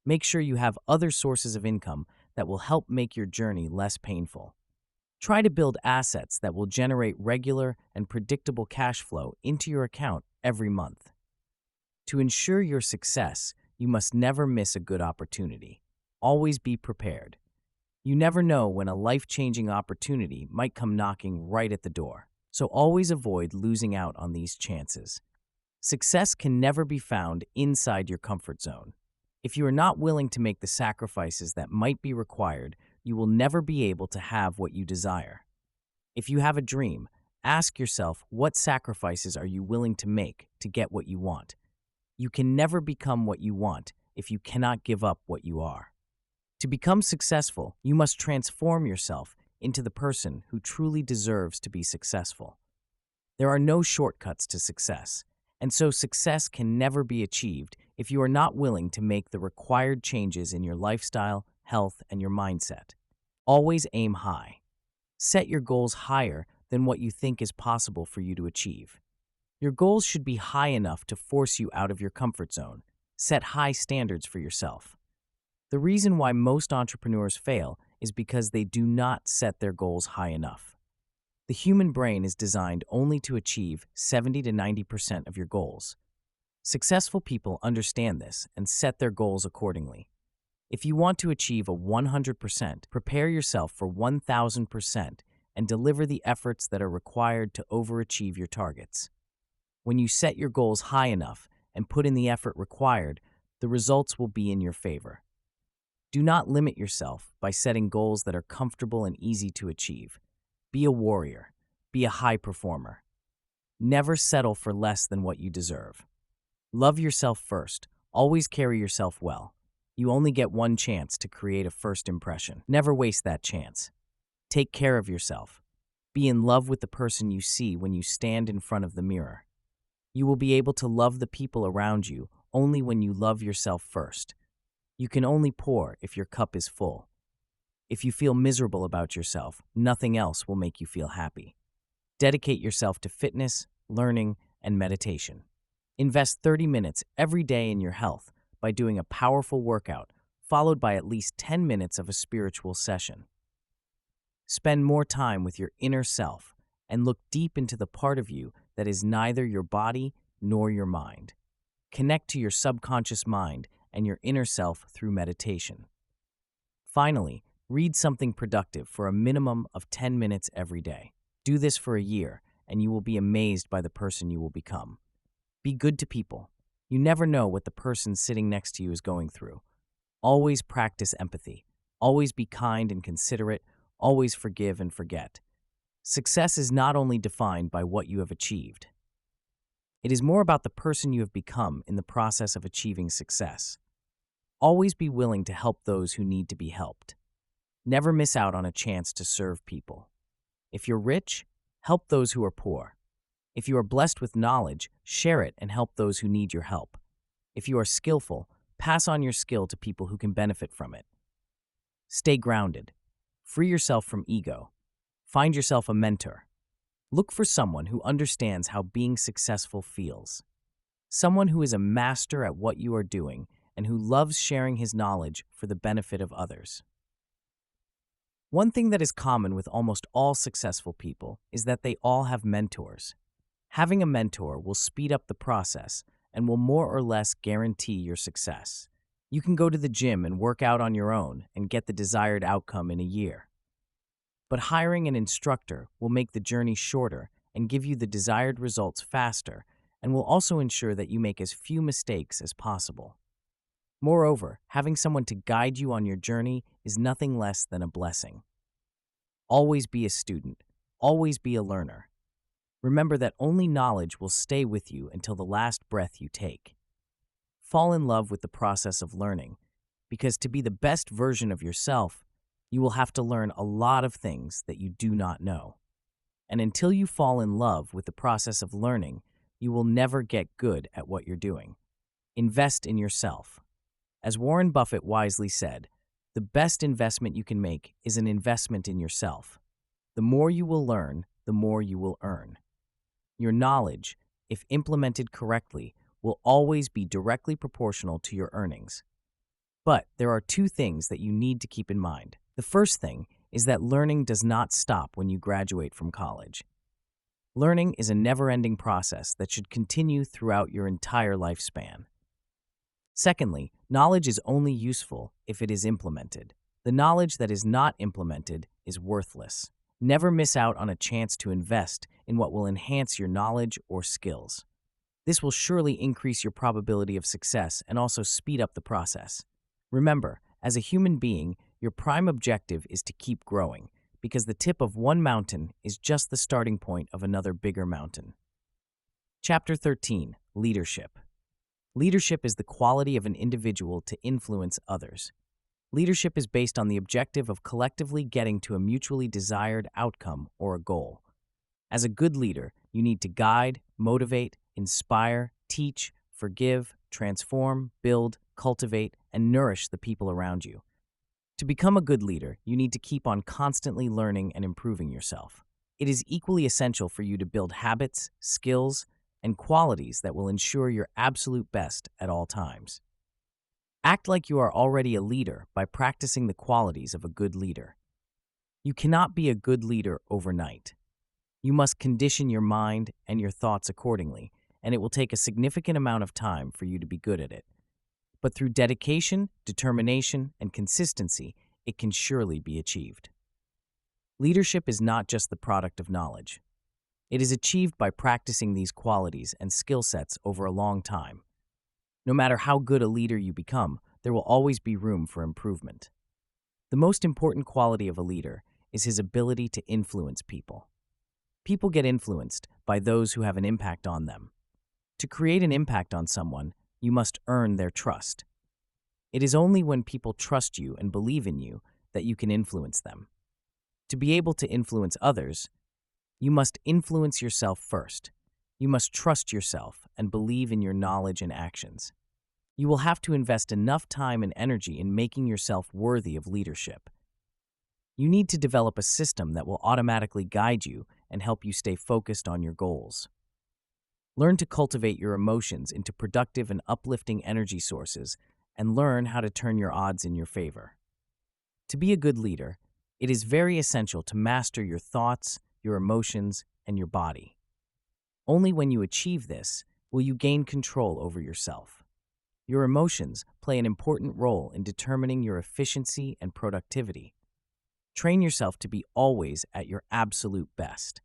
Make sure you have other sources of income that will help make your journey less painful. Try to build assets that will generate regular and predictable cash flow into your account every month. To ensure your success, you must never miss a good opportunity. Always be prepared. You never know when a life-changing opportunity might come knocking right at the door, so always avoid losing out on these chances. Success can never be found inside your comfort zone. If you are not willing to make the sacrifices that might be required, you will never be able to have what you desire. If you have a dream, ask yourself, what sacrifices are you willing to make to get what you want? You can never become what you want if you cannot give up what you are. To become successful, you must transform yourself into the person who truly deserves to be successful. There are no shortcuts to success, and so success can never be achieved if you are not willing to make the required changes in your lifestyle, health, and your mindset. Always aim high. Set your goals higher than what you think is possible for you to achieve. Your goals should be high enough to force you out of your comfort zone. Set high standards for yourself. The reason why most entrepreneurs fail is because they do not set their goals high enough. The human brain is designed only to achieve 70 to 90% of your goals. Successful people understand this and set their goals accordingly. If you want to achieve a 100%, prepare yourself for 1000% and deliver the efforts that are required to overachieve your targets. When you set your goals high enough and put in the effort required, the results will be in your favor. Do not limit yourself by setting goals that are comfortable and easy to achieve. Be a warrior. Be a high performer. Never settle for less than what you deserve. Love yourself first. Always carry yourself well. You only get one chance to create a first impression. Never waste that chance. Take care of yourself. Be in love with the person you see when you stand in front of the mirror. You will be able to love the people around you only when you love yourself first. You can only pour if your cup is full. If you feel miserable about yourself, nothing else will make you feel happy. Dedicate yourself to fitness, learning, and meditation. Invest 30 minutes every day in your health by doing a powerful workout, followed by at least 10 minutes of a spiritual session. Spend more time with your inner self and look deep into the part of you that is neither your body nor your mind. Connect to your subconscious mind and your inner self through meditation. Finally, read something productive for a minimum of 10 minutes every day. Do this for a year, and you will be amazed by the person you will become. Be good to people. You never know what the person sitting next to you is going through. Always practice empathy. Always be kind and considerate. Always forgive and forget. Success is not only defined by what you have achieved. It is more about the person you have become in the process of achieving success. Always be willing to help those who need to be helped. Never miss out on a chance to serve people. If you're rich, help those who are poor. If you are blessed with knowledge, share it and help those who need your help. If you are skillful, pass on your skill to people who can benefit from it. Stay grounded. Free yourself from ego. Find yourself a mentor. Look for someone who understands how being successful feels. Someone who is a master at what you are doing and who loves sharing his knowledge for the benefit of others. One thing that is common with almost all successful people is that they all have mentors. Having a mentor will speed up the process and will more or less guarantee your success. You can go to the gym and work out on your own and get the desired outcome in a year. But hiring an instructor will make the journey shorter and give you the desired results faster and will also ensure that you make as few mistakes as possible. Moreover, having someone to guide you on your journey is nothing less than a blessing. Always be a student. Always be a learner. Remember that only knowledge will stay with you until the last breath you take. Fall in love with the process of learning, because to be the best version of yourself, you will have to learn a lot of things that you do not know. And until you fall in love with the process of learning, you will never get good at what you're doing. Invest in yourself. As Warren Buffett wisely said, the best investment you can make is an investment in yourself. The more you will learn, the more you will earn. Your knowledge, if implemented correctly, will always be directly proportional to your earnings. But there are two things that you need to keep in mind. The first thing is that learning does not stop when you graduate from college. Learning is a never-ending process that should continue throughout your entire lifespan. Secondly, knowledge is only useful if it is implemented. The knowledge that is not implemented is worthless. Never miss out on a chance to invest in what will enhance your knowledge or skills. This will surely increase your probability of success and also speed up the process. Remember, as a human being, your prime objective is to keep growing, because the tip of one mountain is just the starting point of another bigger mountain. Chapter 13. Leadership. Leadership is the quality of an individual to influence others. Leadership is based on the objective of collectively getting to a mutually desired outcome or a goal. As a good leader, you need to guide, motivate, inspire, teach, forgive, transform, build, cultivate, and nourish the people around you. To become a good leader, you need to keep on constantly learning and improving yourself. It is equally essential for you to build habits, skills, and qualities that will ensure your absolute best at all times. Act like you are already a leader by practicing the qualities of a good leader. You cannot be a good leader overnight. You must condition your mind and your thoughts accordingly, and it will take a significant amount of time for you to be good at it. But through dedication, determination, and consistency, it can surely be achieved. Leadership is not just the product of knowledge. It is achieved by practicing these qualities and skill sets over a long time. No matter how good a leader you become, there will always be room for improvement. The most important quality of a leader is his ability to influence people. People get influenced by those who have an impact on them. To create an impact on someone, you must earn their trust. It is only when people trust you and believe in you that you can influence them. To be able to influence others, you must influence yourself first. You must trust yourself and believe in your knowledge and actions. You will have to invest enough time and energy in making yourself worthy of leadership. You need to develop a system that will automatically guide you and help you stay focused on your goals. Learn to cultivate your emotions into productive and uplifting energy sources, and learn how to turn your odds in your favor. To be a good leader, it is very essential to master your thoughts, your emotions, and your body. Only when you achieve this will you gain control over yourself. Your emotions play an important role in determining your efficiency and productivity. Train yourself to be always at your absolute best.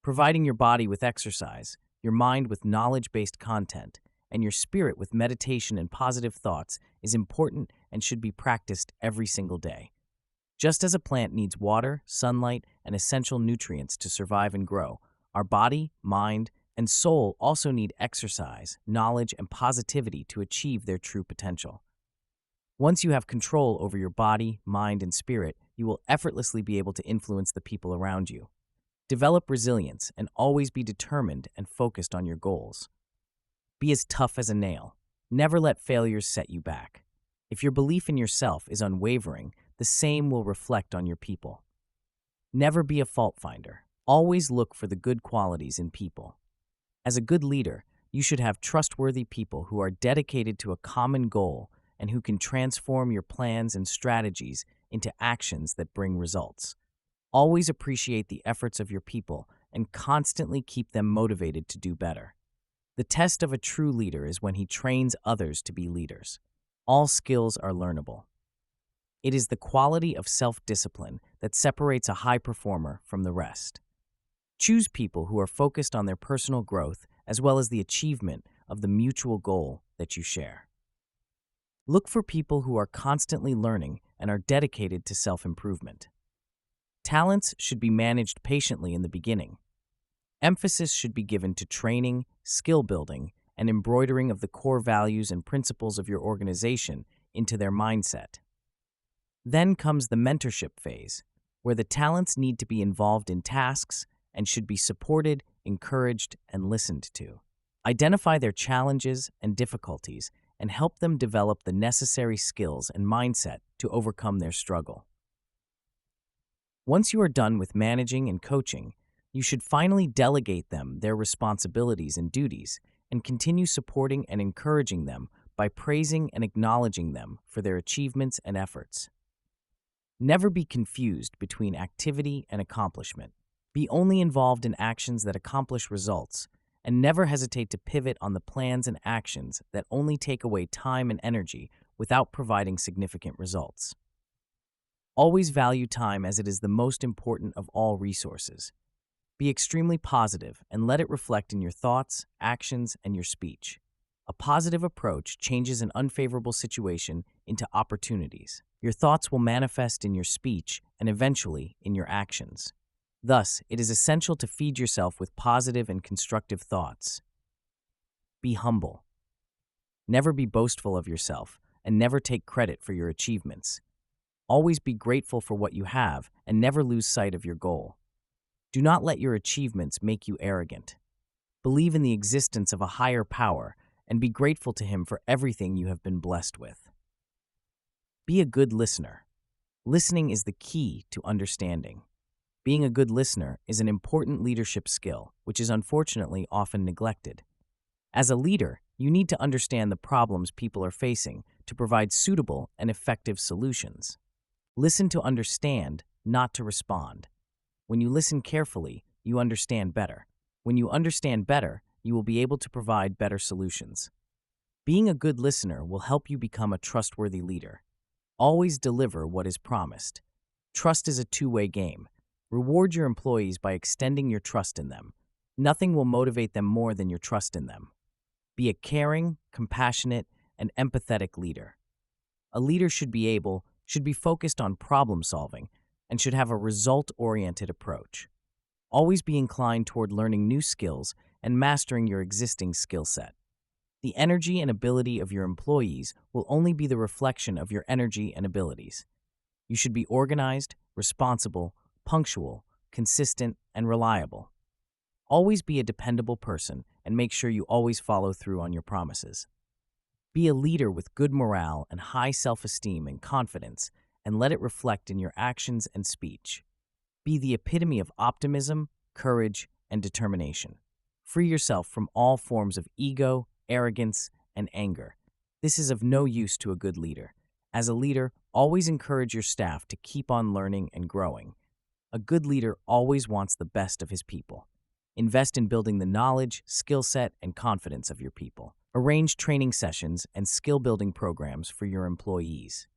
Providing your body with exercise, your mind with knowledge-based content, and your spirit with meditation and positive thoughts is important and should be practiced every single day. Just as a plant needs water, sunlight, and essential nutrients to survive and grow, our body, mind, and soul also need exercise, knowledge, and positivity to achieve their true potential. Once you have control over your body, mind, and spirit, you will effortlessly be able to influence the people around you. Develop resilience and always be determined and focused on your goals. Be as tough as a nail. Never let failures set you back. If your belief in yourself is unwavering, the same will reflect on your people. Never be a fault finder. Always look for the good qualities in people. As a good leader, you should have trustworthy people who are dedicated to a common goal and who can transform your plans and strategies into actions that bring results. Always appreciate the efforts of your people and constantly keep them motivated to do better. The test of a true leader is when he trains others to be leaders. All skills are learnable. It is the quality of self-discipline that separates a high performer from the rest. Choose people who are focused on their personal growth as well as the achievement of the mutual goal that you share. Look for people who are constantly learning and are dedicated to self-improvement. Talents should be managed patiently in the beginning. Emphasis should be given to training, skill building, and embroidering of the core values and principles of your organization into their mindset. Then comes the mentorship phase, where the talents need to be involved in tasks and should be supported, encouraged, and listened to. Identify their challenges and difficulties and help them develop the necessary skills and mindset to overcome their struggle. Once you are done with managing and coaching, you should finally delegate them their responsibilities and duties and continue supporting and encouraging them by praising and acknowledging them for their achievements and efforts. Never be confused between activity and accomplishment. Be only involved in actions that accomplish results, and never hesitate to pivot on the plans and actions that only take away time and energy without providing significant results. Always value time as it is the most important of all resources. Be extremely positive and let it reflect in your thoughts, actions, and your speech. A positive approach changes an unfavorable situation into opportunities. Your thoughts will manifest in your speech and eventually in your actions. Thus, it is essential to feed yourself with positive and constructive thoughts. Be humble. Never be boastful of yourself and never take credit for your achievements. Always be grateful for what you have and never lose sight of your goal. Do not let your achievements make you arrogant. Believe in the existence of a higher power and be grateful to him for everything you have been blessed with. Be a good listener. Listening is the key to understanding. Being a good listener is an important leadership skill, which is unfortunately often neglected. As a leader, you need to understand the problems people are facing to provide suitable and effective solutions. Listen to understand, not to respond. When you listen carefully, you understand better. When you understand better, you will be able to provide better solutions. Being a good listener will help you become a trustworthy leader. Always deliver what is promised. Trust is a two-way game. Reward your employees by extending your trust in them. Nothing will motivate them more than your trust in them. Be a caring, compassionate, and empathetic leader. A leader should be focused on problem solving and should have a result-oriented approach. Always be inclined toward learning new skills and mastering your existing skill set. The energy and ability of your employees will only be the reflection of your energy and abilities. You should be organized, responsible, punctual, consistent, and reliable. Always be a dependable person and make sure you always follow through on your promises. Be a leader with good morale and high self-esteem and confidence, and let it reflect in your actions and speech. Be the epitome of optimism, courage, and determination. Free yourself from all forms of ego, arrogance, and anger. This is of no use to a good leader. As a leader, always encourage your staff to keep on learning and growing. A good leader always wants the best of his people. Invest in building the knowledge, skill set, and confidence of your people. Arrange training sessions and skill-building programs for your employees.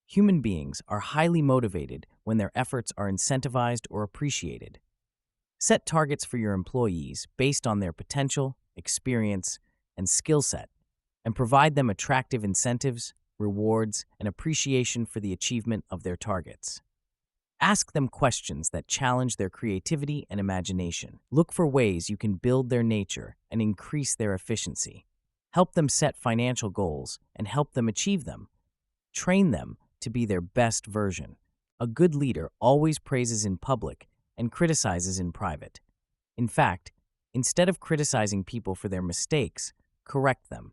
Human beings are highly motivated when their efforts are incentivized or appreciated. Set targets for your employees based on their potential, experience, and skill set, and provide them attractive incentives, rewards, and appreciation for the achievement of their targets. Ask them questions that challenge their creativity and imagination. Look for ways you can build their nature and increase their efficiency. Help them set financial goals and help them achieve them. Train them to be their best version. A good leader always praises in public and criticizes in private. In fact, instead of criticizing people for their mistakes, correct them.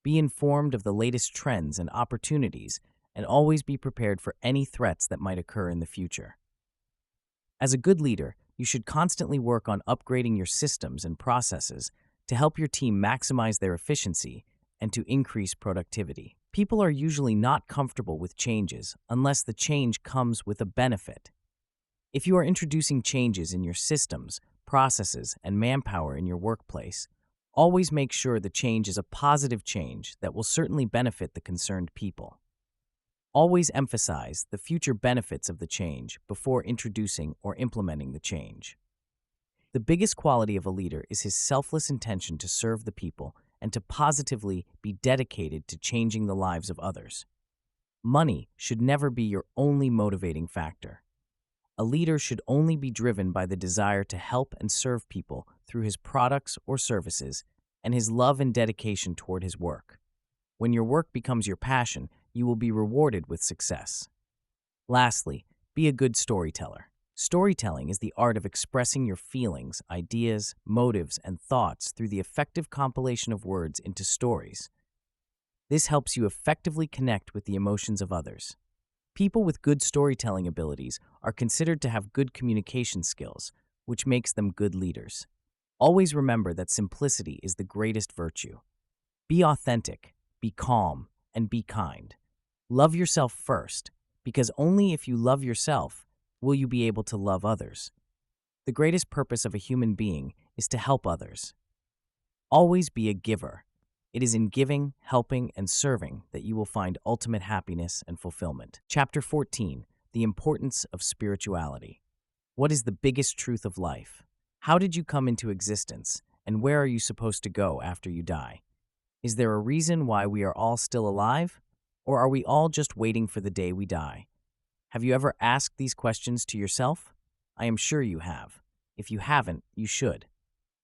Be informed of the latest trends and opportunities, and always be prepared for any threats that might occur in the future. As a good leader, you should constantly work on upgrading your systems and processes to help your team maximize their efficiency and to increase productivity. People are usually not comfortable with changes unless the change comes with a benefit. If you are introducing changes in your systems, processes, and manpower in your workplace, always make sure the change is a positive change that will certainly benefit the concerned people. Always emphasize the future benefits of the change before introducing or implementing the change. The biggest quality of a leader is his selfless intention to serve the people and to positively be dedicated to changing the lives of others. Money should never be your only motivating factor. A leader should only be driven by the desire to help and serve people through his products or services and his love and dedication toward his work. When your work becomes your passion, you will be rewarded with success. Lastly, be a good storyteller. Storytelling is the art of expressing your feelings, ideas, motives, and thoughts through the effective compilation of words into stories. This helps you effectively connect with the emotions of others. People with good storytelling abilities are considered to have good communication skills, which makes them good leaders. Always remember that simplicity is the greatest virtue. Be authentic, be calm, and be kind. Love yourself first, because only if you love yourself will you be able to love others. The greatest purpose of a human being is to help others. Always be a giver. It is in giving, helping, and serving that you will find ultimate happiness and fulfillment. Chapter 14, The Importance of Spirituality. What is the biggest truth of life? How did you come into existence, and where are you supposed to go after you die? Is there a reason why we are all still alive, or are we all just waiting for the day we die? Have you ever asked these questions to yourself? I am sure you have. If you haven't, you should.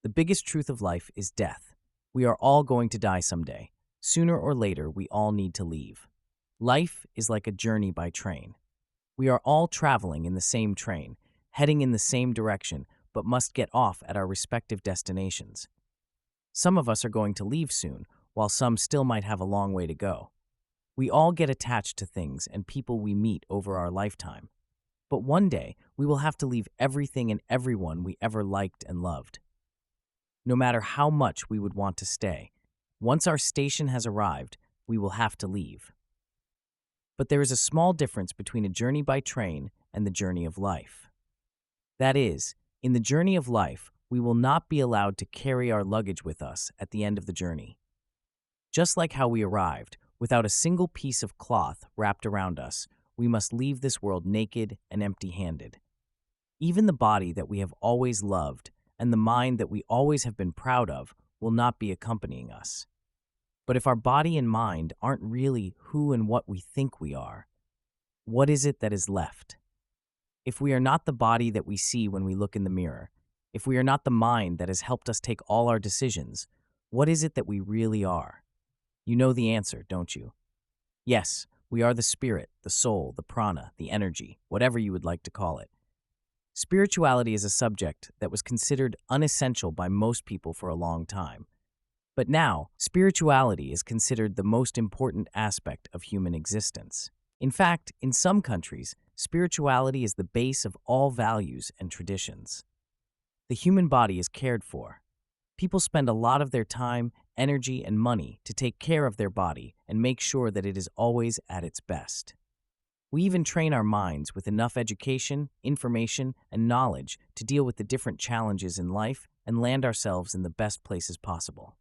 The biggest truth of life is death. We are all going to die someday. Sooner or later, we all need to leave. Life is like a journey by train. We are all traveling in the same train, heading in the same direction, but must get off at our respective destinations. Some of us are going to leave soon, while some still might have a long way to go. We all get attached to things and people we meet over our lifetime. But one day, we will have to leave everything and everyone we ever liked and loved, no matter how much we would want to stay. Once our station has arrived, we will have to leave. But there is a small difference between a journey by train and the journey of life. That is, in the journey of life, we will not be allowed to carry our luggage with us at the end of the journey. Just like how we arrived, without a single piece of cloth wrapped around us, we must leave this world naked and empty-handed. Even the body that we have always loved and the mind that we always have been proud of will not be accompanying us. But if our body and mind aren't really who and what we think we are, what is it that is left? If we are not the body that we see when we look in the mirror, if we are not the mind that has helped us take all our decisions, what is it that we really are? You know the answer, don't you? Yes, we are the spirit, the soul, the prana, the energy, whatever you would like to call it. Spirituality is a subject that was considered unessential by most people for a long time. But now, spirituality is considered the most important aspect of human existence. In fact, in some countries, spirituality is the base of all values and traditions. The human body is cared for. People spend a lot of their time, energy, and money to take care of their body and make sure that it is always at its best. We even train our minds with enough education, information, and knowledge to deal with the different challenges in life and land ourselves in the best places possible.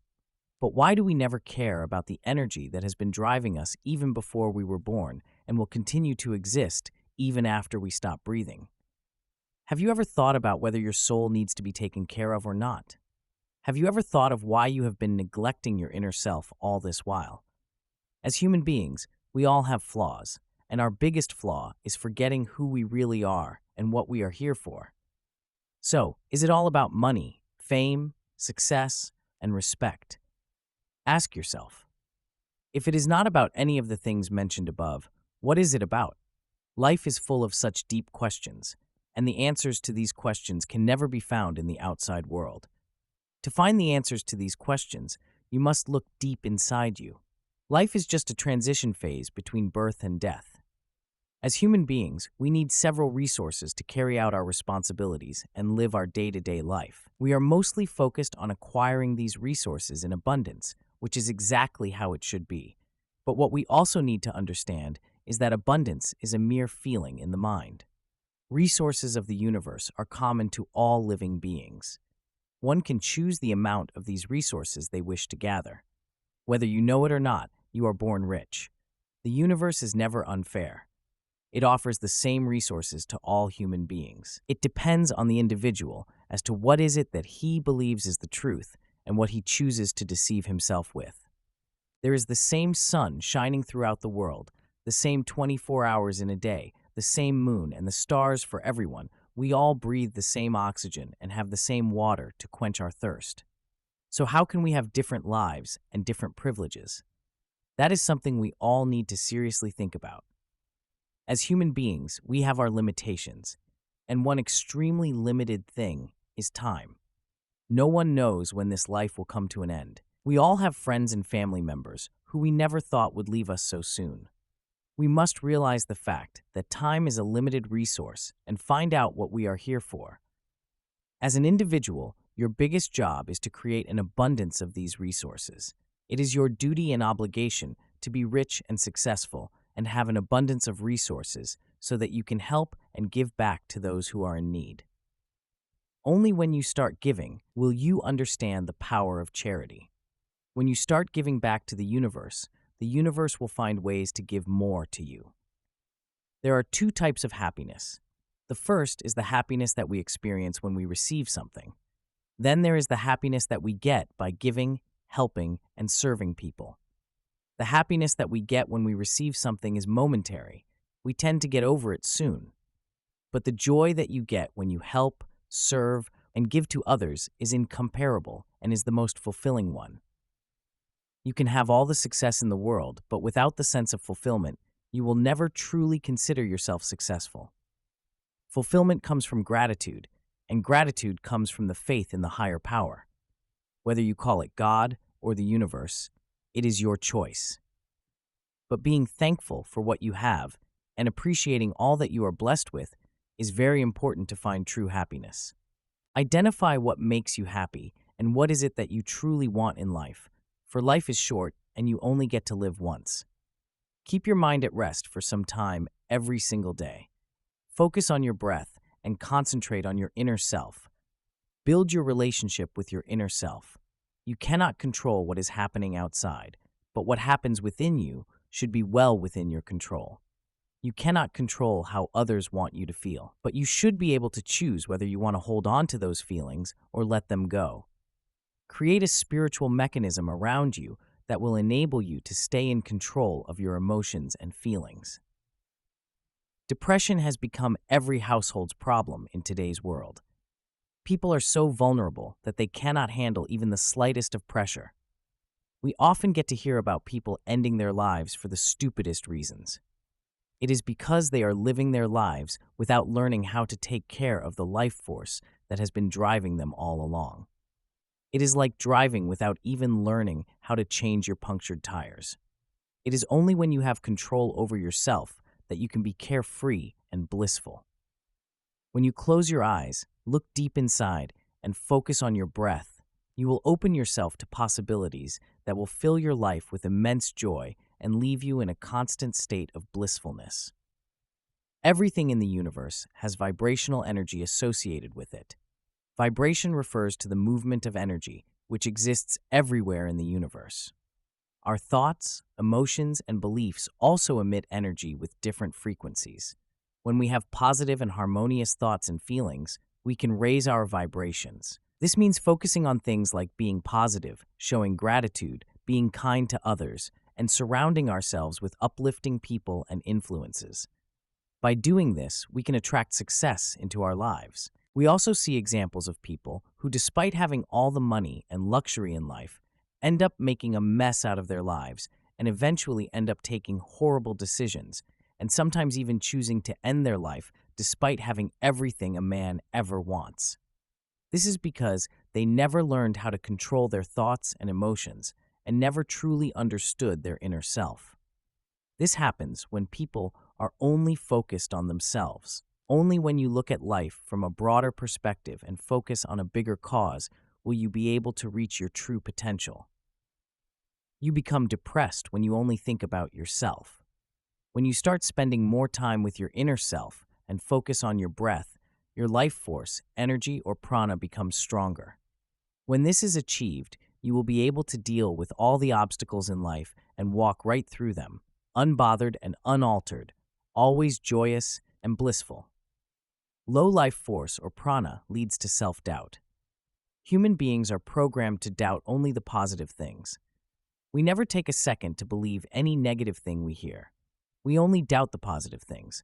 But why do we never care about the energy that has been driving us even before we were born and will continue to exist even after we stop breathing? Have you ever thought about whether your soul needs to be taken care of or not? Have you ever thought of why you have been neglecting your inner self all this while? As human beings, we all have flaws, and our biggest flaw is forgetting who we really are and what we are here for. So, is it all about money, fame, success, and respect? Ask yourself, if it is not about any of the things mentioned above, what is it about? Life is full of such deep questions, and the answers to these questions can never be found in the outside world. To find the answers to these questions, you must look deep inside you. Life is just a transition phase between birth and death. As human beings, we need several resources to carry out our responsibilities and live our day-to-day life. We are mostly focused on acquiring these resources in abundance, which is exactly how it should be. But what we also need to understand is that abundance is a mere feeling in the mind. Resources of the universe are common to all living beings. One can choose the amount of these resources they wish to gather. Whether you know it or not, you are born rich. The universe is never unfair. It offers the same resources to all human beings. It depends on the individual as to what is it that he believes is the truth and what he chooses to deceive himself with. There is the same sun shining throughout the world, the same 24 hours in a day, the same moon and the stars for everyone. We all breathe the same oxygen and have the same water to quench our thirst. So how can we have different lives and different privileges? That is something we all need to seriously think about. As human beings, we have our limitations, and one extremely limited thing is time. No one knows when this life will come to an end. We all have friends and family members who we never thought would leave us so soon. We must realize the fact that time is a limited resource and find out what we are here for. As an individual, your biggest job is to create an abundance of these resources. It is your duty and obligation to be rich and successful and have an abundance of resources so that you can help and give back to those who are in need. Only when you start giving will you understand the power of charity. When you start giving back to the universe will find ways to give more to you. There are two types of happiness. The first is the happiness that we experience when we receive something. Then there is the happiness that we get by giving, helping, and serving people. The happiness that we get when we receive something is momentary. We tend to get over it soon. But the joy that you get when you help, serve, and give to others is incomparable and is the most fulfilling one. You can have all the success in the world, but without the sense of fulfillment, you will never truly consider yourself successful. Fulfillment comes from gratitude, and gratitude comes from the faith in the higher power. Whether you call it God or the universe, it is your choice. But being thankful for what you have and appreciating all that you are blessed with is very important to find true happiness. Identify what makes you happy and what is it that you truly want in life, for life is short and you only get to live once. Keep your mind at rest for some time every single day. Focus on your breath and concentrate on your inner self. Build your relationship with your inner self. You cannot control what is happening outside, but what happens within you should be well within your control. You cannot control how others want you to feel, but you should be able to choose whether you want to hold on to those feelings or let them go. Create a spiritual mechanism around you that will enable you to stay in control of your emotions and feelings. Depression has become every household's problem in today's world. People are so vulnerable that they cannot handle even the slightest of pressure. We often get to hear about people ending their lives for the stupidest reasons. It is because they are living their lives without learning how to take care of the life force that has been driving them all along. It is like driving without even learning how to change your punctured tires. It is only when you have control over yourself that you can be carefree and blissful. When you close your eyes, look deep inside, and focus on your breath, you will open yourself to possibilities that will fill your life with immense joy and leave you in a constant state of blissfulness. Everything in the universe has vibrational energy associated with it. Vibration refers to the movement of energy, which exists everywhere in the universe. Our thoughts, emotions, and beliefs also emit energy with different frequencies. When we have positive and harmonious thoughts and feelings, we can raise our vibrations. This means focusing on things like being positive, showing gratitude, being kind to others, and surrounding ourselves with uplifting people and influences. By doing this, we can attract success into our lives. We also see examples of people who, despite having all the money and luxury in life, end up making a mess out of their lives and eventually end up taking horrible decisions, and sometimes even choosing to end their life despite having everything a man ever wants. This is because they never learned how to control their thoughts and emotions and never truly understood their inner self. This happens when people are only focused on themselves. Only when you look at life from a broader perspective and focus on a bigger cause will you be able to reach your true potential. You become depressed when you only think about yourself. When you start spending more time with your inner self and focus on your breath, your life force, energy, or prana becomes stronger. When this is achieved, you will be able to deal with all the obstacles in life and walk right through them, unbothered and unaltered, always joyous and blissful. Low life force, or prana, leads to self-doubt. Human beings are programmed to doubt only the positive things. We never take a second to believe any negative thing we hear. We only doubt the positive things.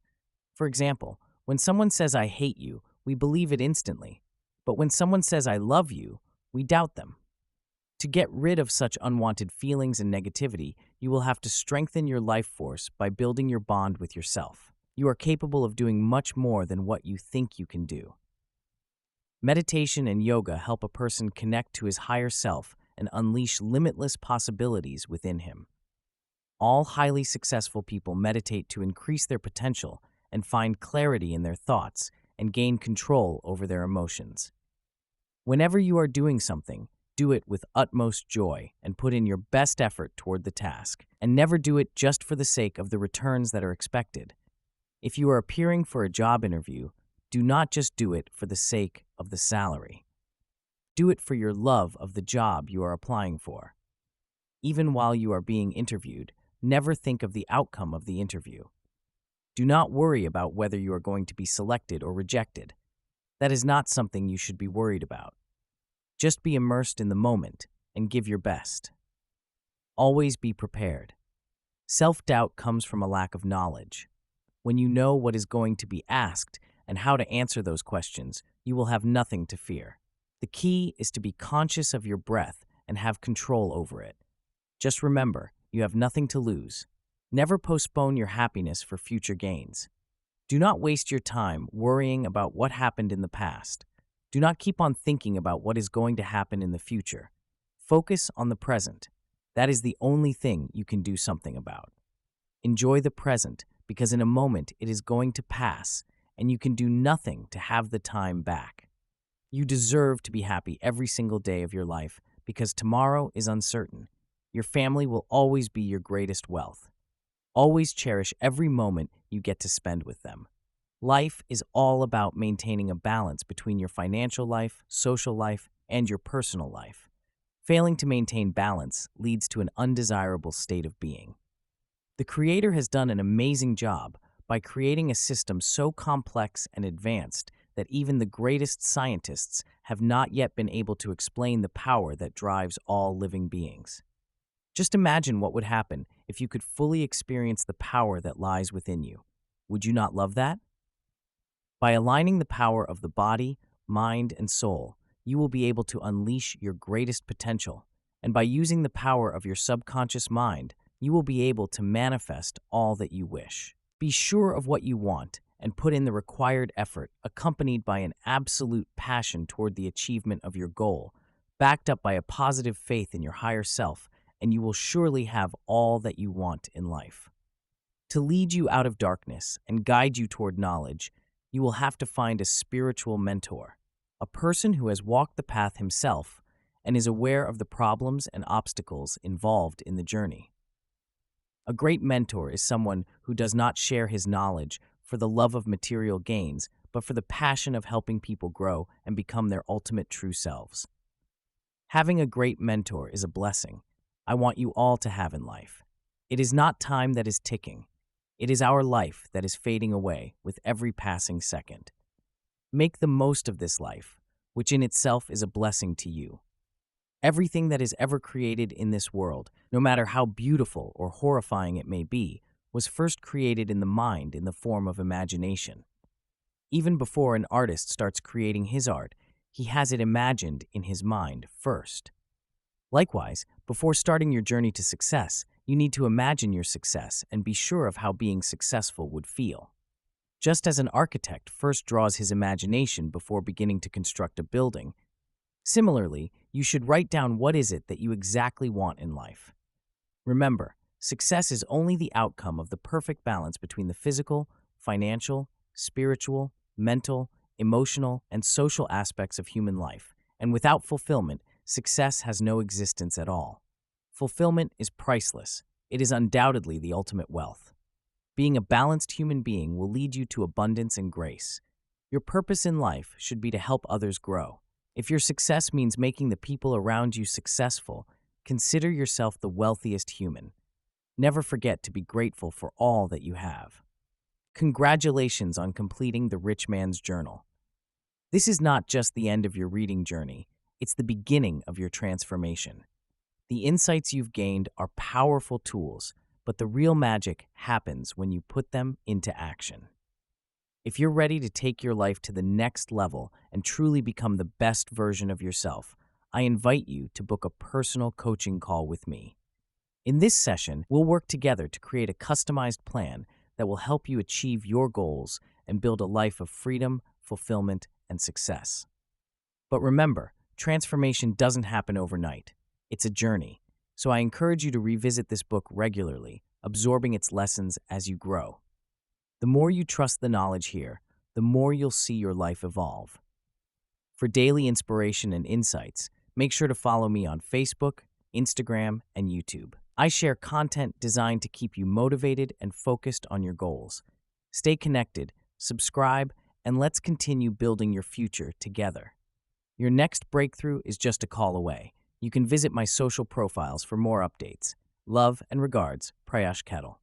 For example, when someone says, "I hate you," we believe it instantly. But when someone says, "I love you," we doubt them. To get rid of such unwanted feelings and negativity, you will have to strengthen your life force by building your bond with yourself. You are capable of doing much more than what you think you can do. Meditation and yoga help a person connect to his higher self and unleash limitless possibilities within him. All highly successful people meditate to increase their potential and find clarity in their thoughts and gain control over their emotions. Whenever you are doing something, do it with utmost joy and put in your best effort toward the task, and never do it just for the sake of the returns that are expected. If you are appearing for a job interview, do not just do it for the sake of the salary. Do it for your love of the job you are applying for. Even while you are being interviewed, never think of the outcome of the interview. Do not worry about whether you are going to be selected or rejected. That is not something you should be worried about. Just be immersed in the moment and give your best. Always be prepared. Self-doubt comes from a lack of knowledge. When you know what is going to be asked and how to answer those questions, you will have nothing to fear. The key is to be conscious of your breath and have control over it. Just remember, you have nothing to lose. Never postpone your happiness for future gains. Do not waste your time worrying about what happened in the past. Do not keep on thinking about what is going to happen in the future. Focus on the present. That is the only thing you can do something about. Enjoy the present, because in a moment it is going to pass, and you can do nothing to have the time back. You deserve to be happy every single day of your life because tomorrow is uncertain. Your family will always be your greatest wealth. Always cherish every moment you get to spend with them. Life is all about maintaining a balance between your financial life, social life, and your personal life. Failing to maintain balance leads to an undesirable state of being. The Creator has done an amazing job by creating a system so complex and advanced that even the greatest scientists have not yet been able to explain the power that drives all living beings. Just imagine what would happen if you could fully experience the power that lies within you. Would you not love that? By aligning the power of the body, mind, and soul, you will be able to unleash your greatest potential. And by using the power of your subconscious mind, you will be able to manifest all that you wish. Be sure of what you want and put in the required effort, accompanied by an absolute passion toward the achievement of your goal, backed up by a positive faith in your higher self, and you will surely have all that you want in life. To lead you out of darkness and guide you toward knowledge, you will have to find a spiritual mentor, a person who has walked the path himself and is aware of the problems and obstacles involved in the journey. A great mentor is someone who does not share his knowledge for the love of material gains, but for the passion of helping people grow and become their ultimate true selves. Having a great mentor is a blessing I want you all to have in life. It is not time that is ticking. It is our life that is fading away with every passing second. Make the most of this life, which in itself is a blessing to you. Everything that is ever created in this world, no matter how beautiful or horrifying it may be, was first created in the mind in the form of imagination. Even before an artist starts creating his art, he has it imagined in his mind first. Likewise, before starting your journey to success, you need to imagine your success and be sure of how being successful would feel. Just as an architect first draws his imagination before beginning to construct a building, similarly, you should write down what is it that you exactly want in life. Remember, success is only the outcome of the perfect balance between the physical, financial, spiritual, mental, emotional, and social aspects of human life, and without fulfillment, success has no existence at all. Fulfillment is priceless. It is undoubtedly the ultimate wealth. Being a balanced human being will lead you to abundance and grace. Your purpose in life should be to help others grow. If your success means making the people around you successful, consider yourself the wealthiest human. Never forget to be grateful for all that you have. Congratulations on completing the Rich Man's Journal. This is not just the end of your reading journey, it's the beginning of your transformation. The insights you've gained are powerful tools, but the real magic happens when you put them into action. If you're ready to take your life to the next level and truly become the best version of yourself, I invite you to book a personal coaching call with me. In this session, we'll work together to create a customized plan that will help you achieve your goals and build a life of freedom, fulfillment, and success. But remember, transformation doesn't happen overnight. It's a journey, so I encourage you to revisit this book regularly, absorbing its lessons as you grow. The more you trust the knowledge here, the more you'll see your life evolve. For daily inspiration and insights, make sure to follow me on Facebook, Instagram, and YouTube. I share content designed to keep you motivated and focused on your goals. Stay connected, subscribe, and let's continue building your future together. Your next breakthrough is just a call away. You can visit my social profiles for more updates. Love and regards, Prayash Kattel.